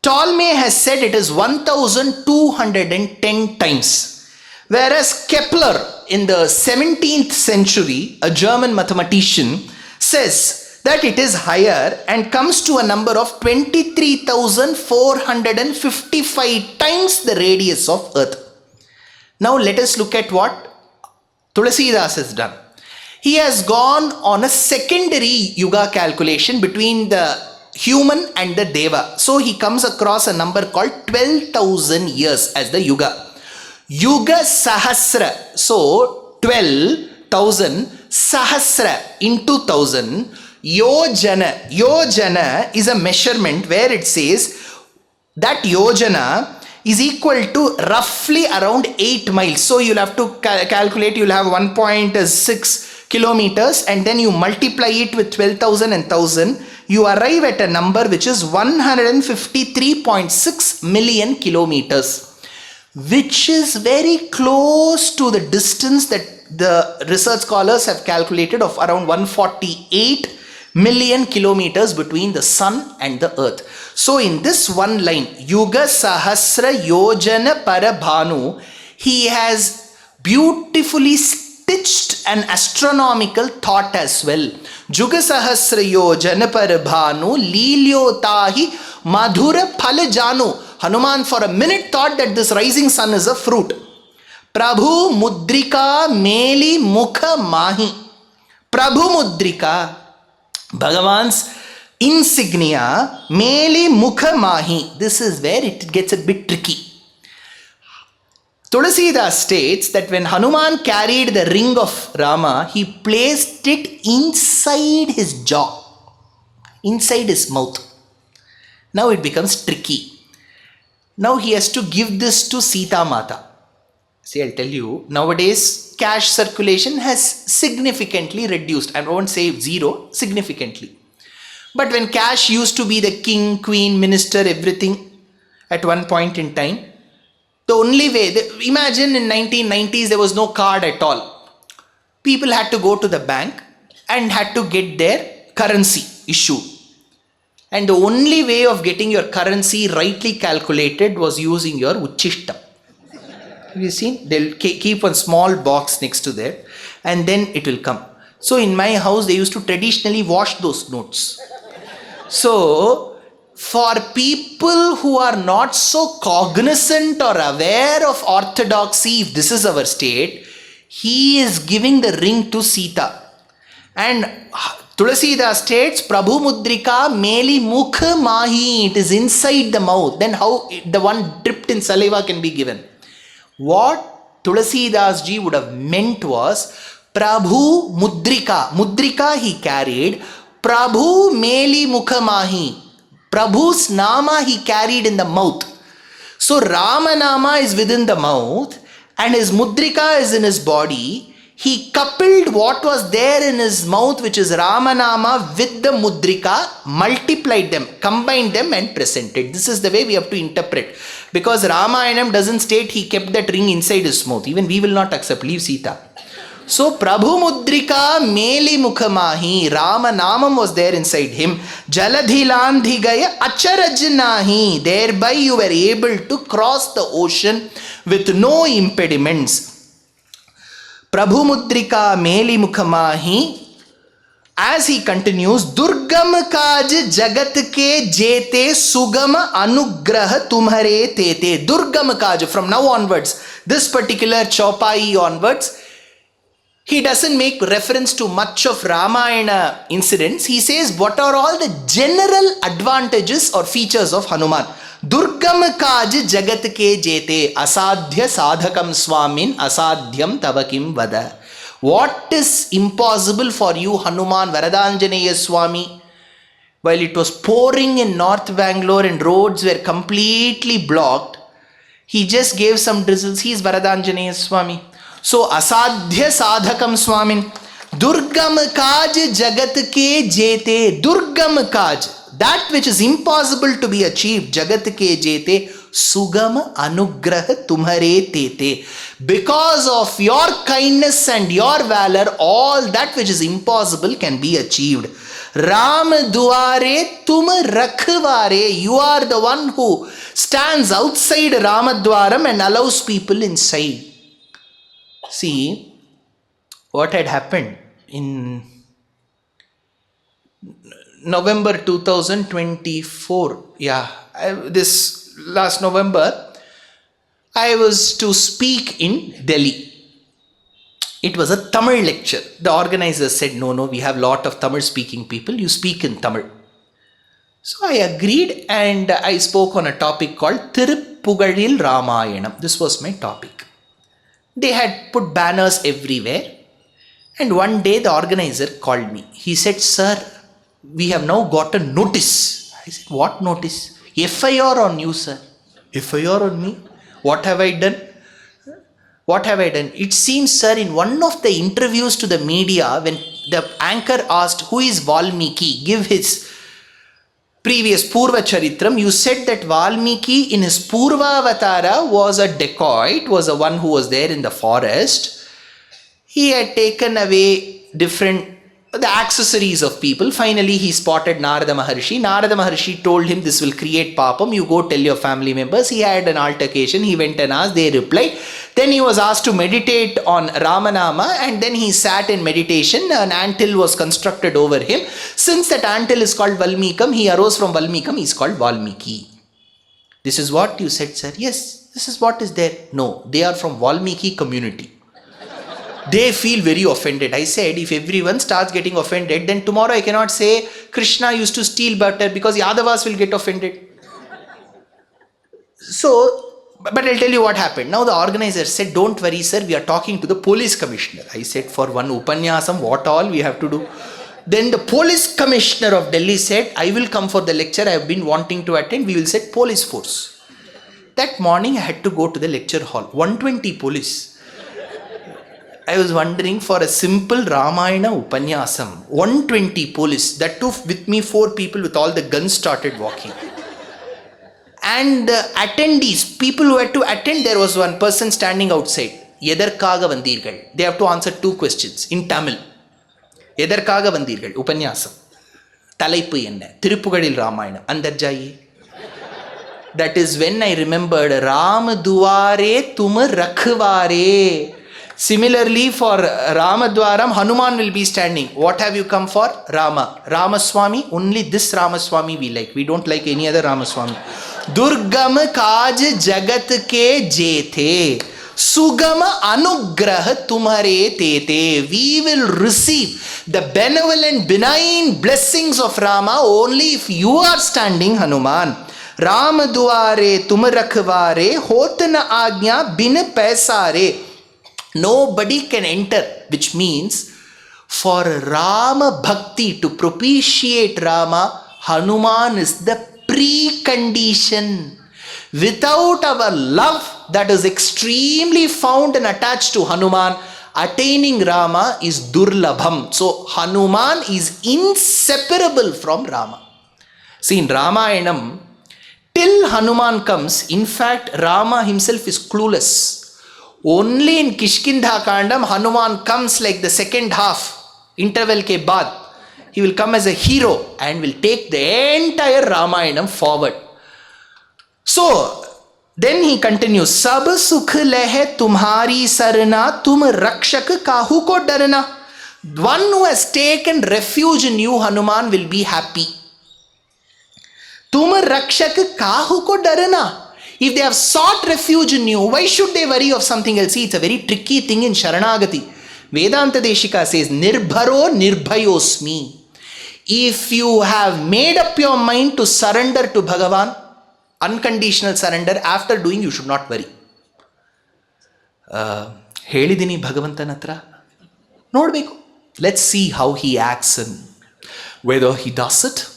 Ptolemy has said it is 1210 times. Whereas Kepler in the 17th century, a German mathematician, says that it is higher and comes to a number of 23,455 times the radius of earth. Now let us look at what Tulasidas has done. He has gone on a secondary yuga calculation between the human and the deva. So he comes across a number called 12,000 years as the yuga. Yuga Sahasra. So 12,000 Sahasra into 1,000. Yojana. Yojana is a measurement where it says that Yojana is equal to roughly around 8 miles. So you'll have to calculate, you'll have 1.6 kilometers and then you multiply it with 12,000 and 1,000. You arrive at a number which is 153.6 million kilometers, which is very close to the distance that the research scholars have calculated of around 148 million kilometers between the sun and the earth. So in this one line, Yuga Sahasra Yojana Parabhanu, he has beautifully stitched an astronomical thought as well. Juga Sahasra Yojana Parabhanu Lilyotahi Madhura Phalajanu. Hanuman for a minute thought that this rising sun is a fruit. Prabhu Mudrika Meli Mukha Mahi. Prabhu Mudrika, Bhagavan's insignia, Meli Mukha Mahi. This is where it gets a bit tricky. Tulasidas states that when Hanuman carried the ring of Rama, he placed it inside his jaw, inside his mouth. Now it becomes tricky. Now he has to give this to Sita Mata. See, I'll tell you, nowadays cash circulation has significantly reduced. I won't say zero, significantly. But when cash used to be the king, queen, minister, everything at one point in time, the only way, imagine in 1990s there was no card at all. People had to go to the bank and had to get their currency issued. And the only way of getting your currency rightly calculated was using your Uchishtam. Have you seen? They'll keep one small box next to there and then it will come. So in my house they used to traditionally wash those notes. So for people who are not so cognizant or aware of orthodoxy, if this is our state, he is giving the ring to Sita. And Tulasidas states, Prabhu Mudrika Meli Mukha Mahi, it is inside the mouth. Then how the one dipped in saliva can be given? What Tulasidas ji would have meant was, Prabhu Mudrika, Mudrika he carried, Prabhu Meli Mukha Mahi. Prabhu's Nama he carried in the mouth. So Rama Nama is within the mouth and his Mudrika is in his body. he coupled what was there in his mouth, which is Ramanama, with the mudrika, multiplied them, combined them and presented. This is the way we have to interpret. Because Ramayanam doesn't state he kept that ring inside his mouth. Even we will not accept. Leave Sita. So Prabhu Mudrika Meli Mukhamahi, Ramanamam was there inside him. Jaladhilandhigaya Acharajnahi. Thereby you were able to cross the ocean with no impediments. Prabhu Mudrika Meli Mukhamahi. As he continues, Durgam Kaj Jagat ke jete Sugama Anugraha Tumhare tete. Durgam Kaj, from now onwards, this particular Chaupai onwards, he doesn't make reference to much of Ramayana incidents. He says what are all the general advantages or features of Hanuman. Durgam Kaj Jagat ke jete Asadhya Sadhakam Swamin Asadhyam Tavakim Vada. What is impossible for you, Hanuman, Varadanjaneya Swami? While it was pouring in North Bangalore and roads were completely blocked, he just gave some drizzles. He is Varadanjaneya Swami. So, Asadhya Sadhakam Swamin. Durgam Kaj Jagat ke jete. Durgam Kaj. That which is impossible to be achieved. Jagat ke jete. Sugama Anugraha Tumhare tete. Because of your kindness and your valor, all that which is impossible can be achieved. Ram Duare Tum Rakhvare. You are the one who stands outside Ramadwaram and allows people inside. See, what had happened in November 2024. This last November, I was to speak in Delhi. It was a Tamil lecture. The organizers said, no, we have a lot of Tamil speaking people. You speak in Tamil. So I agreed and I spoke on a topic called Tiruppugalil Ramayanam. This was my topic. They had put banners everywhere. And one day the organizer called me. He said, sir, we have now got a notice. I said, what notice? FIR on you, sir. FIR on me? What have I done? What have I done? It seems, sir, in one of the interviews to the media, when the anchor asked, who is Valmiki? Give his previous Purva Charitram, you said that Valmiki in his Purva Avatara was a dacoit, was the one who was there in the forest. He had taken away the accessories of people. Finally, he spotted Narada Maharshi. Narada Maharshi told him, this will create papam. You go tell your family members. He had an altercation. He went and asked. They replied. Then he was asked to meditate on Ramanama. And then he sat in meditation. An anthill was constructed over him. Since that anthill is called Valmikam, he arose from Valmikam. He is called Valmiki. This is what you said, sir. Yes, this is what is there. No, they are from Valmiki community. They feel very offended. I said, if everyone starts getting offended, then tomorrow I cannot say Krishna used to steal butter because Yadavas will get offended. So, but I'll tell you what happened. Now the organizer said, don't worry, sir, we are talking to the police commissioner. I said, for one upanyasam, what all we have to do? Then the police commissioner of Delhi said, I will come for the lecture. I have been wanting to attend. We will set police force. That morning I had to go to the lecture hall. 120 police. I was wondering, for a simple Ramayana Upanyasam, 120 police, that too with me 4 people with all the guns started walking. And attendees, people who had to attend, there was one person standing outside. Edarkaga vandirgal. They have to answer 2 questions in Tamil. Edarkaga vandirgal, Upanyasam. Talaipu enna, Tiruppugalil Ramayana, Andarjayi. That is when I remembered, Ram Duare Tum Rakhvare. Similarly, for Ramadwaram, Hanuman will be standing. What have you come for? Rama. Ramaswamy, only this Ramaswamy we like. We don't like any other Ramaswamy. Durgam Kaj Jagat ke jete. Sugama Anugraha Tumhare tete. We will receive the benevolent, benign blessings of Rama only if you are standing, Hanuman. Ram Duare Tum Rakhvare Hotana Agnya Bin Paisare. Nobody can enter, which means for Rama Bhakti, to propitiate Rama, Hanuman is the precondition. Without our love that is extremely found and attached to Hanuman, Attaining Rama is durlabham. So Hanuman is inseparable from Rama. See, in Ramayanam, till Hanuman comes, in fact, Rama himself is clueless. Only in Kishkindha Kandam, Hanuman comes like the second half, interval ke baad. He will come as a hero and will take the entire Ramayanam forward. So, then he continues, Sab sukh leh tumhari sarna, tum rakshak kahu ko darna. One who has taken refuge in you, Hanuman, will be happy. Tum rakshak kahu ko darna. If they have sought refuge in you, why should they worry of something else? See, it's a very tricky thing in Sharanagati. Vedanta Deshika says, Nirbharo nirbhayosmi. If you have made up your mind to surrender to Bhagavan, unconditional surrender, after doing, you should not worry. Helidini Bhagavantana hatra nodbeku. Let's see how he acts and whether he does it.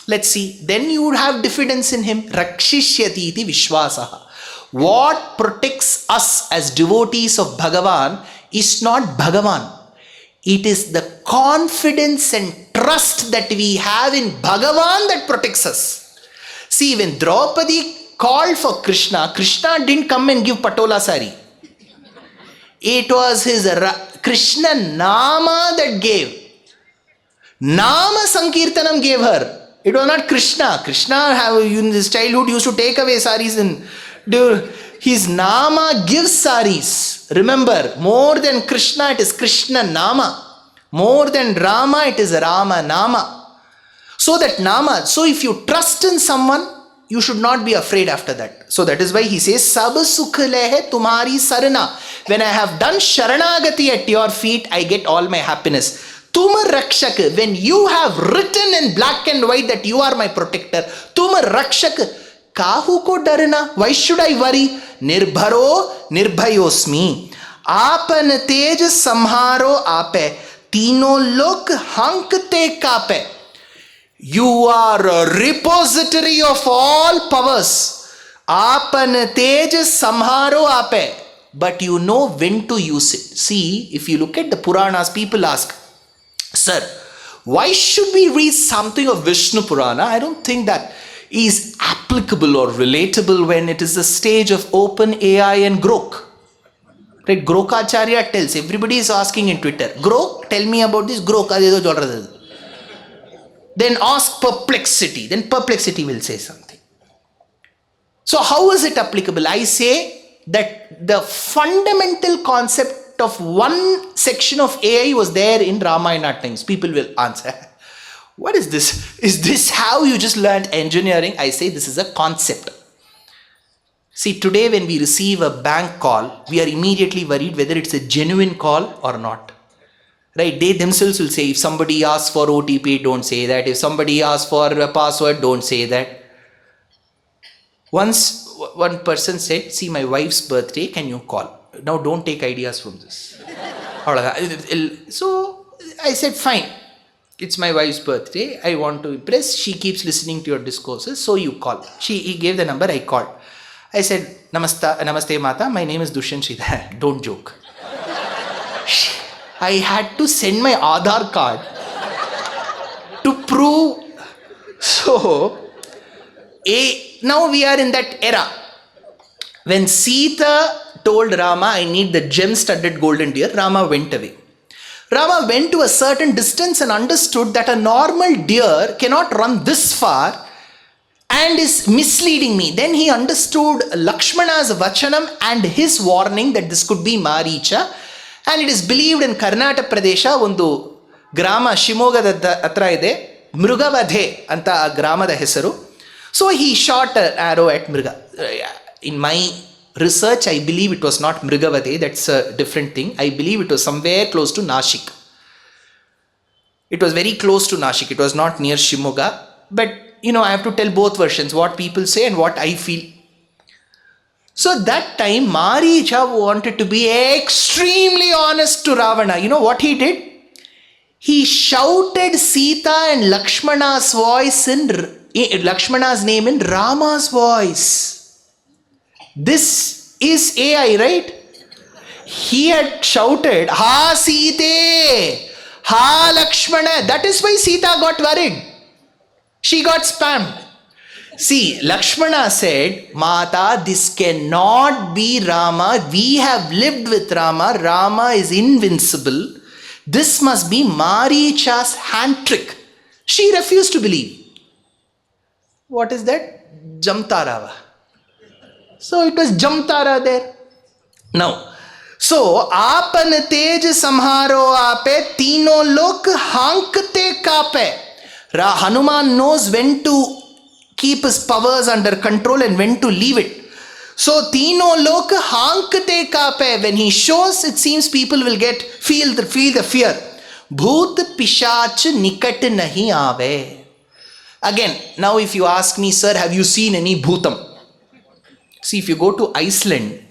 Let's see. Then you would have diffidence in him. Rakshishyati iti vishwasaha. What protects us as devotees of Bhagavan is not Bhagavan. It is the confidence and trust that we have in Bhagavan that protects us. See, when Draupadi called for Krishna, Krishna didn't come and give Patola sari. It was his Krishna Nama that gave. Nama Sankirtanam gave her. It was not Krishna. Krishna, in his childhood, used to take away saris and his Nama gives saris. Remember, more than Krishna, it is Krishna Nama. More than Rama, it is Rama Nama. So that Nama, so if you trust in someone, you should not be afraid after that. So that is why he says, Sab sukh lehe tumhari sarna. When I have done Sharanagati at your feet, I get all my happiness. Tum rakshak, when you have written in black and white that you are my protector, tum rakshak, kahu ko darna, why should I worry? Nirbharo nirbhayosmi. Apan tej samharo ape, tino lok hankte kape. You are a repository of all powers. Apan tej samharo ape. But you know when to use it. See, if you look at the Puranas, people ask, Sir, why should we read something of Vishnu Purana? I don't think that is applicable or relatable when it is the stage of open AI and Grok. Right? Grokacharya tells, everybody is asking in Twitter, Grok, tell me about this. Grok, then ask Perplexity. Then Perplexity will say something. So how is it applicable? I say that the fundamental concept of one section of AI was there in Ramayana times. People will answer, what is this? Is this how you just learned engineering? I say this is a concept. See, today when we receive a bank call, we are immediately worried whether it's a genuine call or not. Right? They themselves will say, if somebody asks for OTP, don't say that. If somebody asks for a password, don't say that. Once one person said, see, my wife's birthday, can you call? Now don't take ideas from this. So I said, fine. It's my wife's birthday. I want to impress. She keeps listening to your discourses, so you call. He gave the number, I called. I said, Namaste Mata, my name is Dushyanth Sridhar. Don't joke. I had to send my Aadhaar card to prove. So, now we are in that era. When Sita told Rama, I need the gem-studded golden deer, Rama went away. Rama went to a certain distance and understood that a normal deer cannot run this far and is misleading me. Then he understood Lakshmana's vachanam and his warning that this could be Maricha. And it is believed in Karnataka Pradesha, ಒಂದು ಗ್ರಾಮ ಶಿವಮೊಗ್ಗದ ಹತ್ರ ಇದೆ, ಮೃಗವಧೆ ಅಂತ ಆ ಗ್ರಾಮದ ಹೆಸರು. So he shot an arrow at Mriga. In my research, I believe it was not Mrigavade, that's a different thing. I believe it was somewhere close to Nashik. It was very close to Nashik. It was not near Shimoga. But, I have to tell both versions, what people say and what I feel. So that time, Maricha wanted to be extremely honest to Ravana. You know what he did? He shouted Sita and Lakshmana's voice Lakshmana's name in Rama's voice. This is AI, right? He had shouted, Ha Sita! Ha Lakshmana! That is why Sita got worried. She got spammed. See, Lakshmana said, Mata, this cannot be Rama. We have lived with Rama. Rama is invincible. This must be Maricha's hand trick. She refused to believe. What is that? Jamtarava. So it was Jamtara there. Now, so Apan tej samharo ape tino lok hankte kape. Hanuman knows when to keep his powers under control and when to leave it. So tino lok hankte kape. When he shows, it seems people will feel the fear. Bhoot pishach nikat nahi aave. Again, now if you ask me, sir, have you seen any bhutam? See, if you go to Iceland,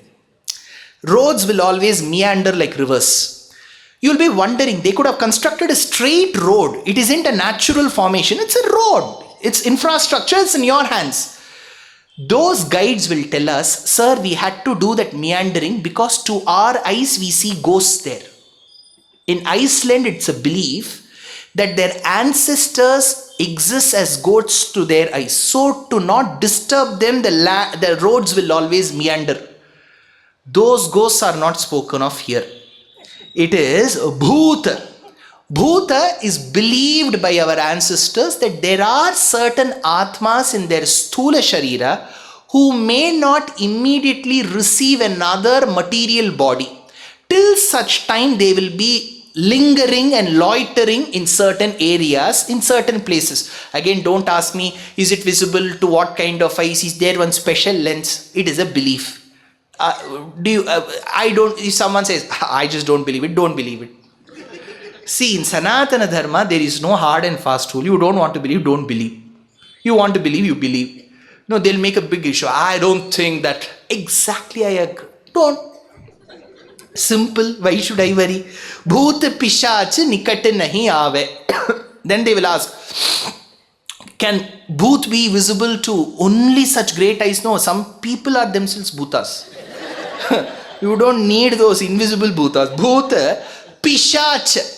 roads will always meander like rivers. You'll be wondering, they could have constructed a straight road. It isn't a natural formation. It's a road. It's infrastructure. It's in your hands. Those guides will tell us, sir, we had to do that meandering because to our eyes we see ghosts there. In Iceland, it's a belief that their ancestors exist as goats to their eyes. So to not disturb them, the roads will always meander. Those ghosts are not spoken of here. It is Bhuta. Bhuta is believed by our ancestors that there are certain Atmas in their Sthula Sharira who may not immediately receive another material body. Till such time they will be lingering and loitering in certain areas, in certain places. Again, don't ask me, is it visible to what kind of eyes? Is there one special lens? It is a belief. If someone says, I just don't believe it, don't believe it. See, in Sanatana Dharma, there is no hard and fast rule. You don't want to believe, don't believe. You want to believe, you believe. No, they'll make a big issue. I don't think that. Exactly, I agree. Don't. Simple. Why should I worry? Bhoot pishach nikat nahi aave. Then they will ask, can bhoot be visible to only such great eyes? No, some people are themselves bhutas. You don't need those invisible bhutas. Bhoot pishach.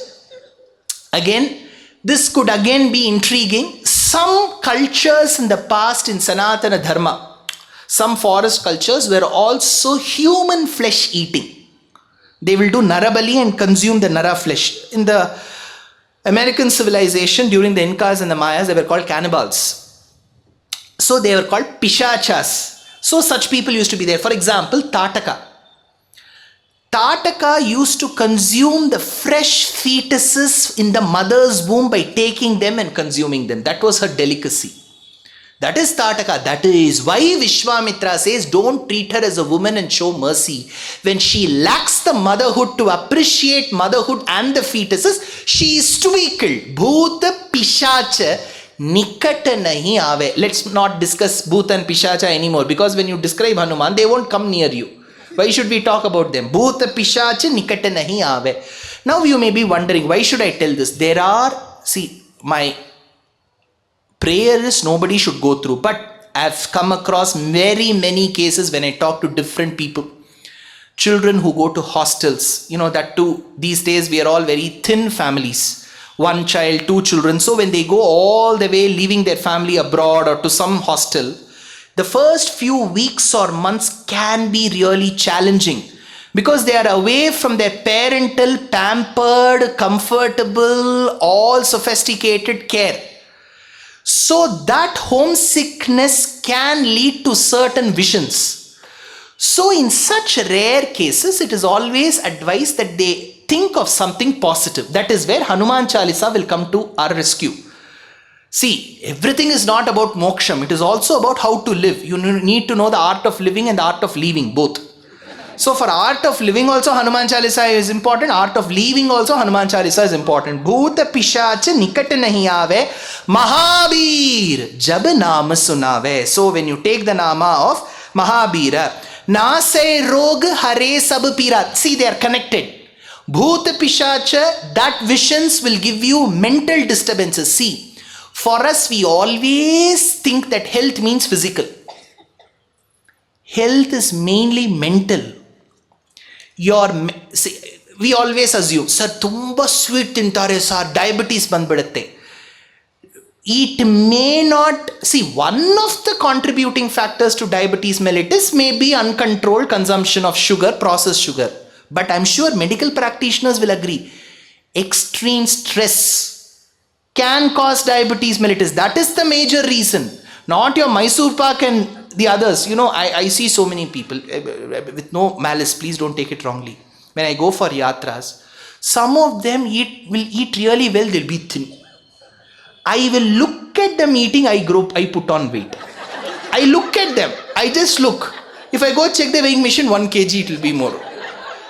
Again, this could again be intriguing. Some cultures in the past in Sanatana Dharma, some forest cultures were also human flesh eating. They will do Narabali and consume the Nara flesh. In the American civilization, during the Incas and the Mayas, they were called cannibals. So they were called Pishachas. So such people used to be there. For example, Tataka. Tataka used to consume the fresh fetuses in the mother's womb by taking them and consuming them. That was her delicacy. That is Tataka. That is why Vishwamitra says, don't treat her as a woman and show mercy. When she lacks the motherhood to appreciate motherhood and the fetuses, she is to be killed. Bhuta Pishacha Nikat nahi aave. Let's not discuss Bhuta and Pishacha anymore, because when you describe Hanuman, they won't come near you. Why should we talk about them? Bhuta Pishacha Nikat nahi aave. Now you may be wondering, why should I tell this? My prayer is nobody should go through, but I've come across very many cases when I talk to different people. Children who go to hostels, that too, these days we are all very thin families. One child, two children. So when they go all the way leaving their family abroad or to some hostel, the first few weeks or months can be really challenging because they are away from their parental, pampered, comfortable, all sophisticated care. So that homesickness can lead to certain visions. So in such rare cases, it is always advised that they think of something positive. That is where Hanuman Chalisa will come to our rescue. See, everything is not about moksham. It is also about how to live. You need to know the art of living and the art of leaving, both. So for art of living also Hanuman Chalisa is important. Art of leaving also Hanuman Chalisa is important. Bhuta Pishacha Nikat nahi aave. Mahabir Jab Naam Sunave. So when you take the nama of Mahabira, Nase Rog Hare Sab Pira. See, they are connected. Bhuta Pishacha, that visions will give you mental disturbances. See, for us we always think that health means physical. Health is mainly mental. See, we always assume, sir, tumba sweet tintare sir, diabetes bandbidutte. It may not, see, one of the contributing factors to diabetes mellitus may be uncontrolled consumption of sugar, processed sugar. But I'm sure medical practitioners will agree. Extreme stress can cause diabetes mellitus. That is the major reason. Not your Mysore Pak and the others. I see so many people, with no malice, please don't take it wrongly. When I go for yatras, some of them will eat really well, they'll be thin. I will look at them eating, I put on weight. I look at them, I just look. If I go check the weighing machine, 1 kg, it will be more.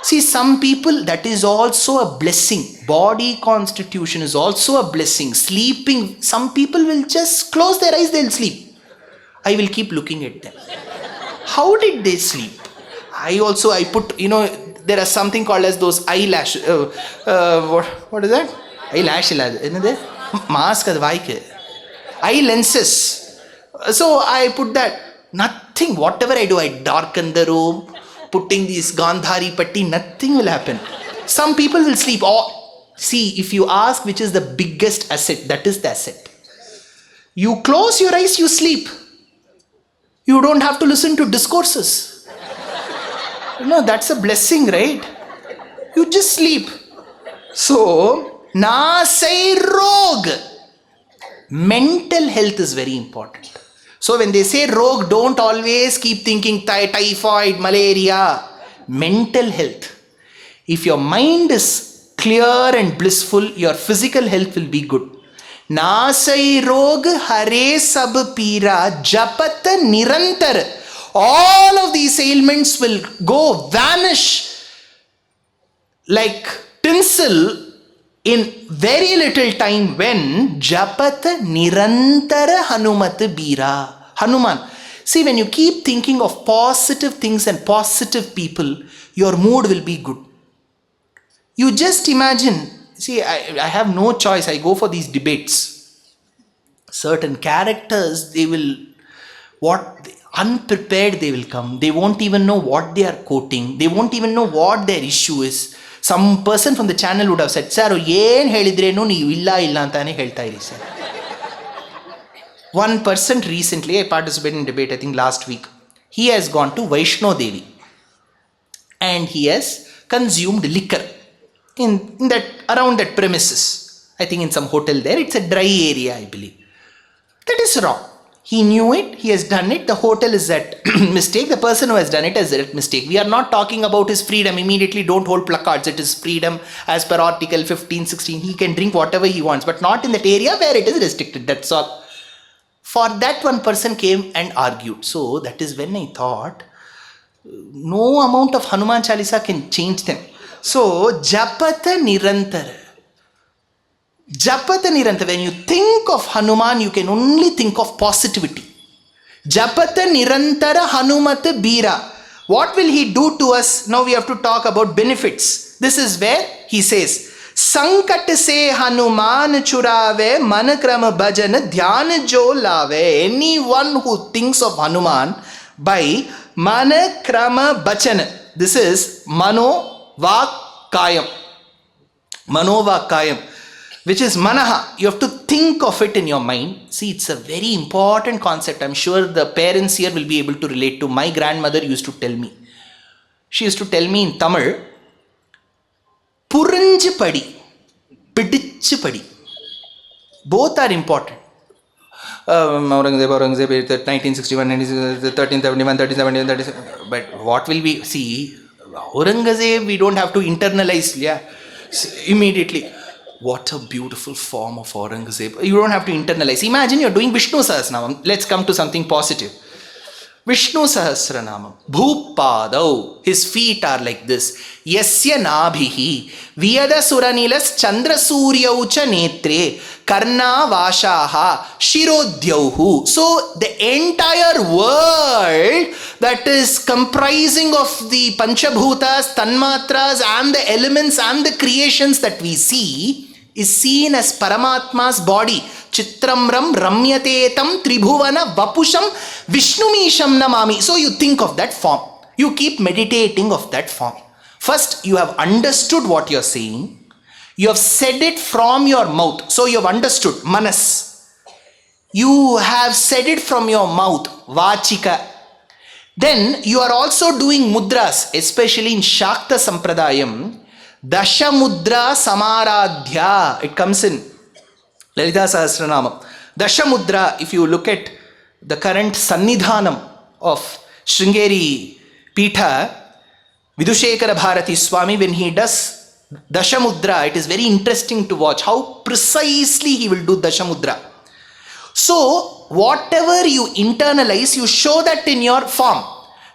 See, some people, that is also a blessing. Body constitution is also a blessing. Sleeping, some people will just close their eyes, they'll sleep. I will keep looking at them. How did they sleep? I put, there are something called as those eyelash, what is that? Eyelash, mask, eye lenses. So I put that. Nothing, whatever I do, I darken the room, putting these Gandhari patti, nothing will happen. Some people will sleep. See, if you ask which is the biggest asset, that is the asset. You close your eyes, you sleep. You don't have to listen to discourses. That's a blessing, right? You just sleep. So, na sai rog. Mental health is very important. So when they say rog, don't always keep thinking typhoid, malaria. Mental health. If your mind is clear and blissful, your physical health will be good. Nasai rog hare sab pira japat nirantar. All of these ailments will vanish like tinsel in very little time when japat nirantara hanumat bira. Hanuman. See, when you keep thinking of positive things and positive people, your mood will be good. You just imagine. See, I have no choice. I go for these debates. Certain characters, unprepared they will come. They won't even know what they are quoting. They won't even know what their issue is. Some person from the channel would have said, sir, yen helidrenu neevu illa antane helta iri sir. One person recently, I participated in debate, I think last week. He has gone to Vaishno Devi and he has consumed liquor in that, around that premises. I think in some hotel there. It's a dry area, I believe. That is wrong. He knew it. He has done it. The hotel is at mistake. The person who has done it is at mistake. We are not talking about his freedom. Immediately don't hold placards. It is freedom as per article 15, 16. He can drink whatever he wants, but not in that area where it is restricted. That's all. For that, one person came and argued. So that is when I thought, no amount of Hanuman Chalisa can change them. So, Japata Nirantara. Japata Nirantara. When you think of Hanuman, you can only think of positivity. Japata Nirantara Hanumata Bira. What will he do to us? Now we have to talk about benefits. This is where he says, Sankat se Hanuman churave manakrama bhajan dhyana jo lave. Anyone who thinks of Hanuman by manakrama bhajan. This is Mano Vakayam. Mano Vakayam. Which is Manaha. You have to think of it in your mind. See, it's a very important concept. I'm sure the parents here will be able to relate to. My grandmother used to tell me. She used to tell me in Tamil, Purinju padi, Pidichu padi. Both are important. Aurangzeb, 1961, 1371, 1371, 1371. But what will we see? Aurangzeb, we don't have to internalize immediately. What a beautiful form of Aurangzeb. You don't have to internalize. Imagine you're doing Vishnu Sahasranamam. Let's come to something positive. Vishnu Sahasranamam. Bhupadau. His feet are like this. Yasya nabhihi. Vyada suranilas chandra suryaucha netre. Karna vashaha. Shirodyauhu. So the entire world that is comprising of the Panchabhutas, Tanmatras and the elements and the creations that we see is seen as Paramatma's body. Chitramram ramyatetam tribhuvana vapusham vishnumisham namami. So you think of that form. You keep meditating of that form. First, you have understood what you're saying. You have said it from your mouth. So you have understood, manas. You have said it from your mouth, vachika. Then you are also doing mudras, especially in Shakta Sampradayam. Dasha mudra samaradhya. It comes in Lalita Sahasranamam. Dasha mudra, if you look at the current Sannidhanam of Sringeri Pitha, Vidushekara Bharati Swami, when he does Dasha mudra, it is very interesting to watch how precisely he will do Dasha mudra. So, whatever you internalize, you show that in your form.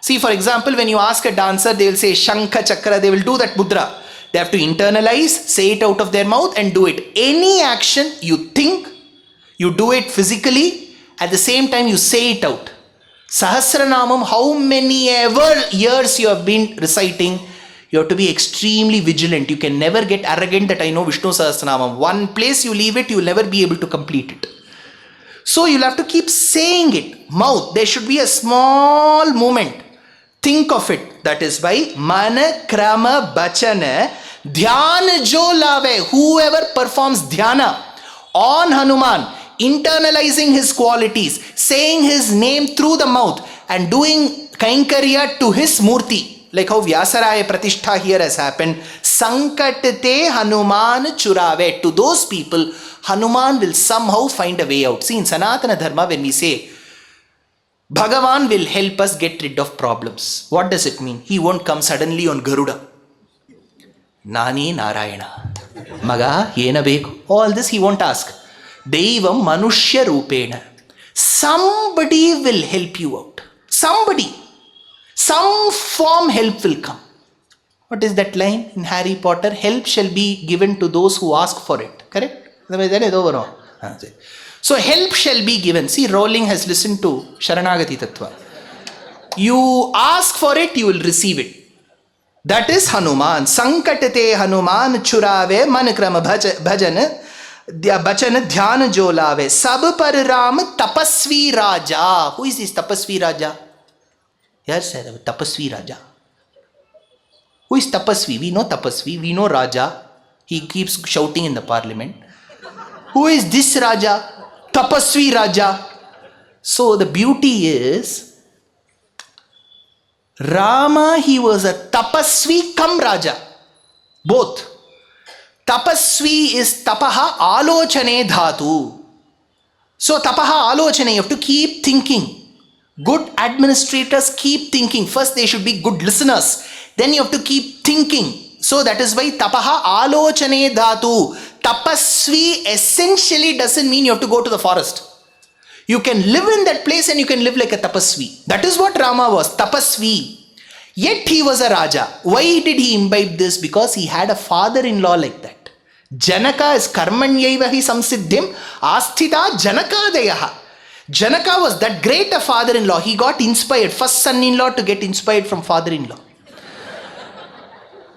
See, for example, when you ask a dancer, they will say Shankha Chakra, they will do that mudra. They have to internalize, say it out of their mouth and do it. Any action you think, you do it physically, at the same time you say it out. Sahasranamam, how many ever years you have been reciting, you have to be extremely vigilant. You can never get arrogant that I know Vishnu Sahasranamam. One place you leave it, you will never be able to complete it. So you'll have to keep saying it. Mouth, there should be a small movement. Think of it. That is why mana krama bachana dhyana jo lave. Whoever performs dhyana on Hanuman, internalizing his qualities, saying his name through the mouth and doing kainkarya to his murti, like how Vyasaraya Pratishtha here has happened. Sankatate Hanuman churave. To those people, Hanuman will somehow find a way out. See, in Sanatana Dharma, when we say Bhagavan will help us get rid of problems, what does it mean? He won't come suddenly on Garuda. Nani Narayana. Maga, yena beku. All this he won't ask. Devam Manushya Rupena. Somebody will help you out. Somebody. Some form help will come. What is that line in Harry Potter? Help shall be given to those who ask for it. Correct? So help shall be given. See, Rowling has listened to Sharanagati Tattva. You ask for it, you will receive it. That is Hanuman. Sankatate Hanuman churave manakrama bhajana bachana dhyana jolave. Sab par ram tapasvi raja. Who is this tapasvi raja? Yes, sir, tapasvi raja. Who is tapasvi? We know tapasvi. We know Raja. He keeps shouting in the parliament. Who is this Raja? Tapasvi Raja. So the beauty is, Rama, he was a tapasvi cum Raja. Both. Tapasvi is tapaha alochane dhatu. So tapaha alochane, you have to keep thinking. Good administrators keep thinking. First they should be good listeners. Then you have to keep thinking. So that is why tapaha alochane dhatu. Tapasvi essentially doesn't mean you have to go to the forest. You can live in that place and you can live like a tapasvi. That is what Rama was, tapasvi. Yet he was a Raja. Why did he imbibe this? Because he had a father-in-law like that. Janaka is karmanyaivahi samsiddhim asthita janakadayaha. Janaka was that great a father-in-law. He got inspired. First son-in-law to get inspired from father-in-law.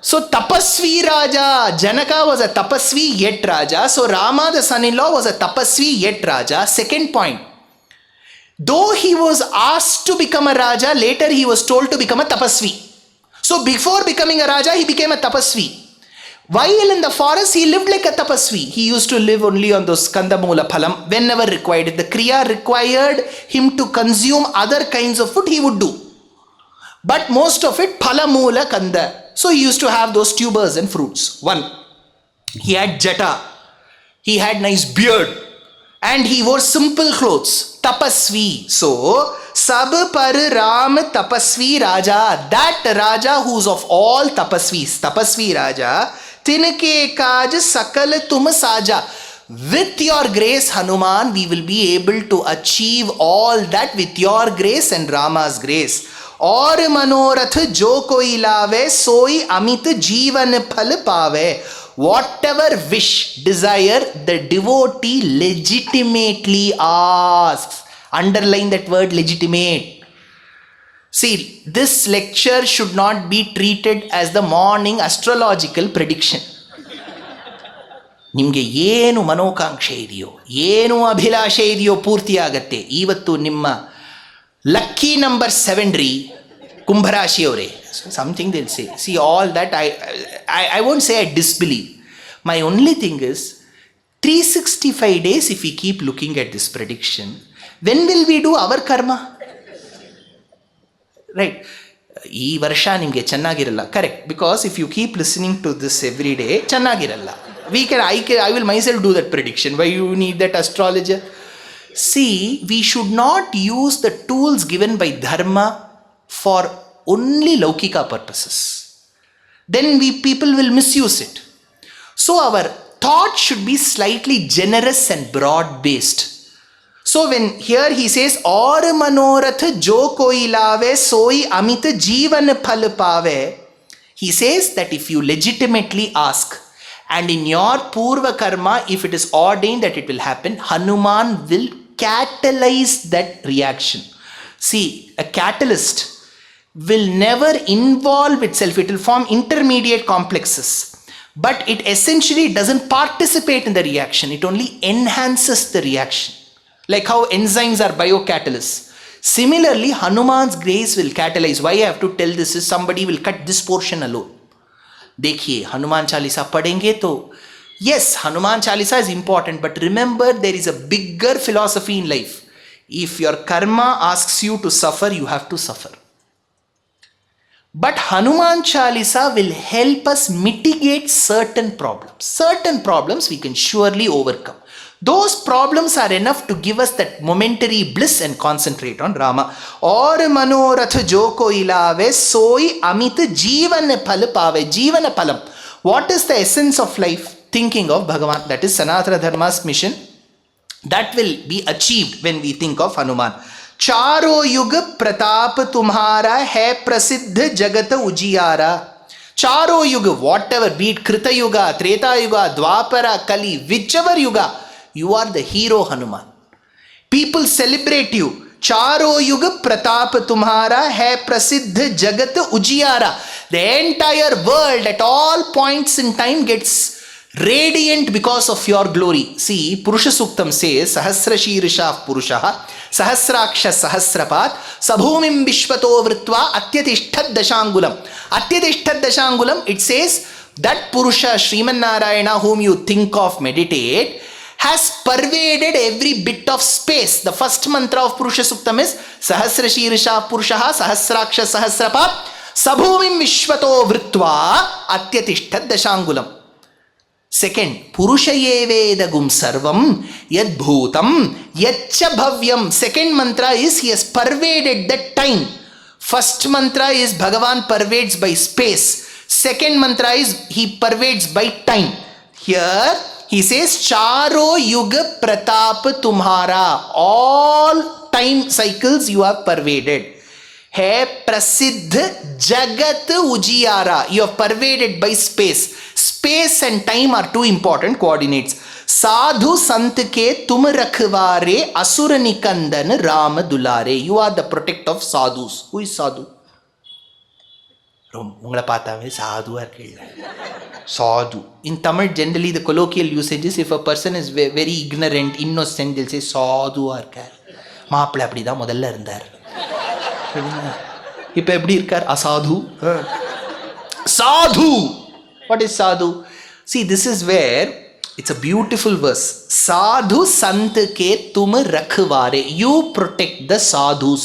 So tapasvi Raja. Janaka was a tapasvi yet Raja. So Rama the son-in-law was a tapasvi yet Raja. Second point. Though he was asked to become a Raja, later he was told to become a tapasvi. So before becoming a Raja, he became a tapasvi. While in the forest, he lived like a tapasvi. He used to live only on those kandamula phalam whenever required. If the kriya required him to consume other kinds of food, he would do. But most of it phalamula kanda. So he used to have those tubers and fruits. One, he had jata. He had nice beard. And he wore simple clothes. Tapasvi. So, sab par ram tapasvi Raja. That Raja who's of all tapasvis. Tapasvi Raja. Tinke kaj sakal tum saja. With your grace, Hanuman, we will be able to achieve all that with your grace and Rama's grace. और मनोरथ जो कोई लावे सोई अमित जीवन फल पावे. Whatever wish, desire, the devotee legitimately asks. Underline that word, legitimate. See, this lecture should not be treated as the morning astrological prediction. ನಿಮಗೆ ಏನು ಮನೋಕಾಂಕ್ಷೆ ಇದೆಯೋ, ಏನು ಅಭಿಲಾಷೆ ಇದೆಯೋ ಪೂರ್ತಿ ಆಗತ್ತೆ. ಇವತ್ತು ನಿಮ್ಮ ಲಕ್ಕಿ ನಂಬರ್ 7 ರೀ. Kumbharashiyore. Something they'll say. See, all that I won't say I disbelieve. My only thing is, 365 days if we keep looking at this prediction, when will we do our karma? Right. ಈ ವರ್ಷ ನಿಮಗೆ ಚೆನ್ನಾಗಿರಲ್ಲ, correct, because if you keep listening to this every day ಚೆನ್ನಾಗಿರಲ್ಲ. I will myself do that prediction. Why you need that astrologer? See, we should not use the tools given by dharma for only laukika purposes. Then people will misuse it. So our thought should be slightly generous and broad based. So when here he says aur manorath jo koi lave soi amit jeevan phal pave, he says that if you legitimately ask and in your purva karma, if it is ordained that it will happen, Hanuman will catalyze that reaction. See, a catalyst will never involve itself, it will form intermediate complexes, but it essentially doesn't participate in the reaction, it only enhances the reaction. Like how enzymes are biocatalysts. Similarly, Hanuman's grace will catalyze. Why I have to tell this is somebody will cut this portion alone. देखिए, Hanuman Chalisa पढ़ेंगे तो yes, Hanuman Chalisa is important, but remember there is a bigger philosophy in life. If your karma asks you to suffer, you have to suffer. But Hanuman Chalisa will help us mitigate certain problems. Certain problems we can surely overcome. Those problems are enough to give us that momentary bliss and concentrate on Rama. Aur manorath jo koi lave soi amit jeevan phal pave. Jeevana phalam. What is the essence of life? Thinking of Bhagavan. That is Sanatana Dharma's mission. That will be achieved when we think of Hanuman. Charo yug pratap tumhara hai prasiddh jagat ujiyara. Charo yuga, whatever, be it Krita yuga, Treta yuga, Dwapara, Kali, whichever yuga, you are the hero Hanuman. People celebrate you. Charo yuga pratap tumhara hai prasiddh jagat ujiyara. The entire world at all points in time gets radiant because of your glory. See, Purusha Suktam says, Sahasra Shirsha Purushaha, Sahasraksha Sahasrapat, Sabhumim Vishwato Vritva, Atyatishthad Dashangulam. Atyatishthad Dashangulam, it says that Purusha, Sriman Narayana, whom you think of, meditate, has pervaded every bit of space. The first mantra of Purusha Suktam is Sahasra Shirsha Purushaha, Sahasraksha Sahasrapat, Sabhumim Vishwato Vritva, Atyatishthad Dashangulam. Second, Purushayevegum sarvam yad bhutam yadcha bhavyam. Second mantra is he has pervaded that time. First mantra is Bhagavan pervades by space. Second mantra is he pervades by time. Here he says Charo yuga pratap tumhara. All time cycles you have pervaded. Hai prasiddh jagat ujiyara. You have pervaded by space. Space and time are two important coordinates. Sadhu sant ke tum rakhware asura nikandan Ram dulare. You are the protector of sadhus. Who is sadhu? உங்களை பார்த்தாவே சாதுவா இருக்கீங்க. Sadhu. In Tamil, generally the colloquial usage is if a person is very ignorant, innocent, they'll say சாதுவா இருக்கார். மாப்பிள்ளை அப்படிதான் முதல்ல இருந்தார். இப்ப எப்படி இருக்கார்? அசாது. சாது. What is sadhu? See, this is where it's a beautiful verse. Sadhu sant ke tum rakhware. You protect the sadhus.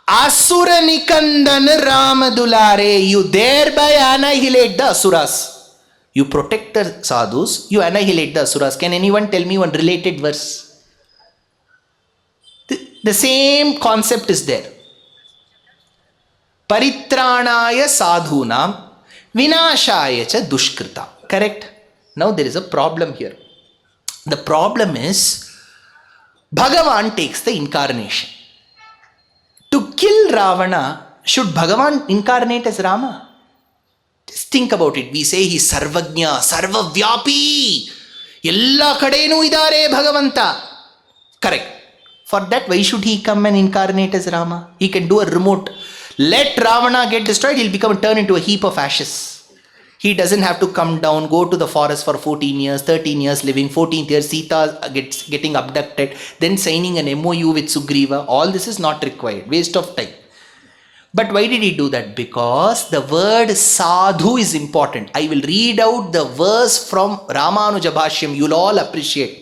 Asura nikandan Ram dulare. You thereby annihilate the asuras. You protect the sadhus, you annihilate the asuras. Can anyone tell me one related verse? The same concept is there. Paritranaya sadhunam Vinashaya cha dushkrita. Correct? Now there is a problem here. The problem is Bhagavan takes the incarnation. To kill Ravana, should Bhagavan incarnate as Rama? Just think about it. We say he is Sarvagnya, Sarvavyapi. Ella kadenu idare Bhagavanta. Correct. For that, why should he come and incarnate as Rama? He can do a remote. Let Ravana get destroyed, he'll become turned into a heap of ashes. He doesn't have to come down, go to the forest for 14 years, 13 years living, 14th year Sita getting abducted, then signing an MOU with Sugriva. All this is not required. Waste of time. But why did he do that? Because the word sadhu is important. I will read out the verse from Ramanuja Bhashyam. You'll all appreciate.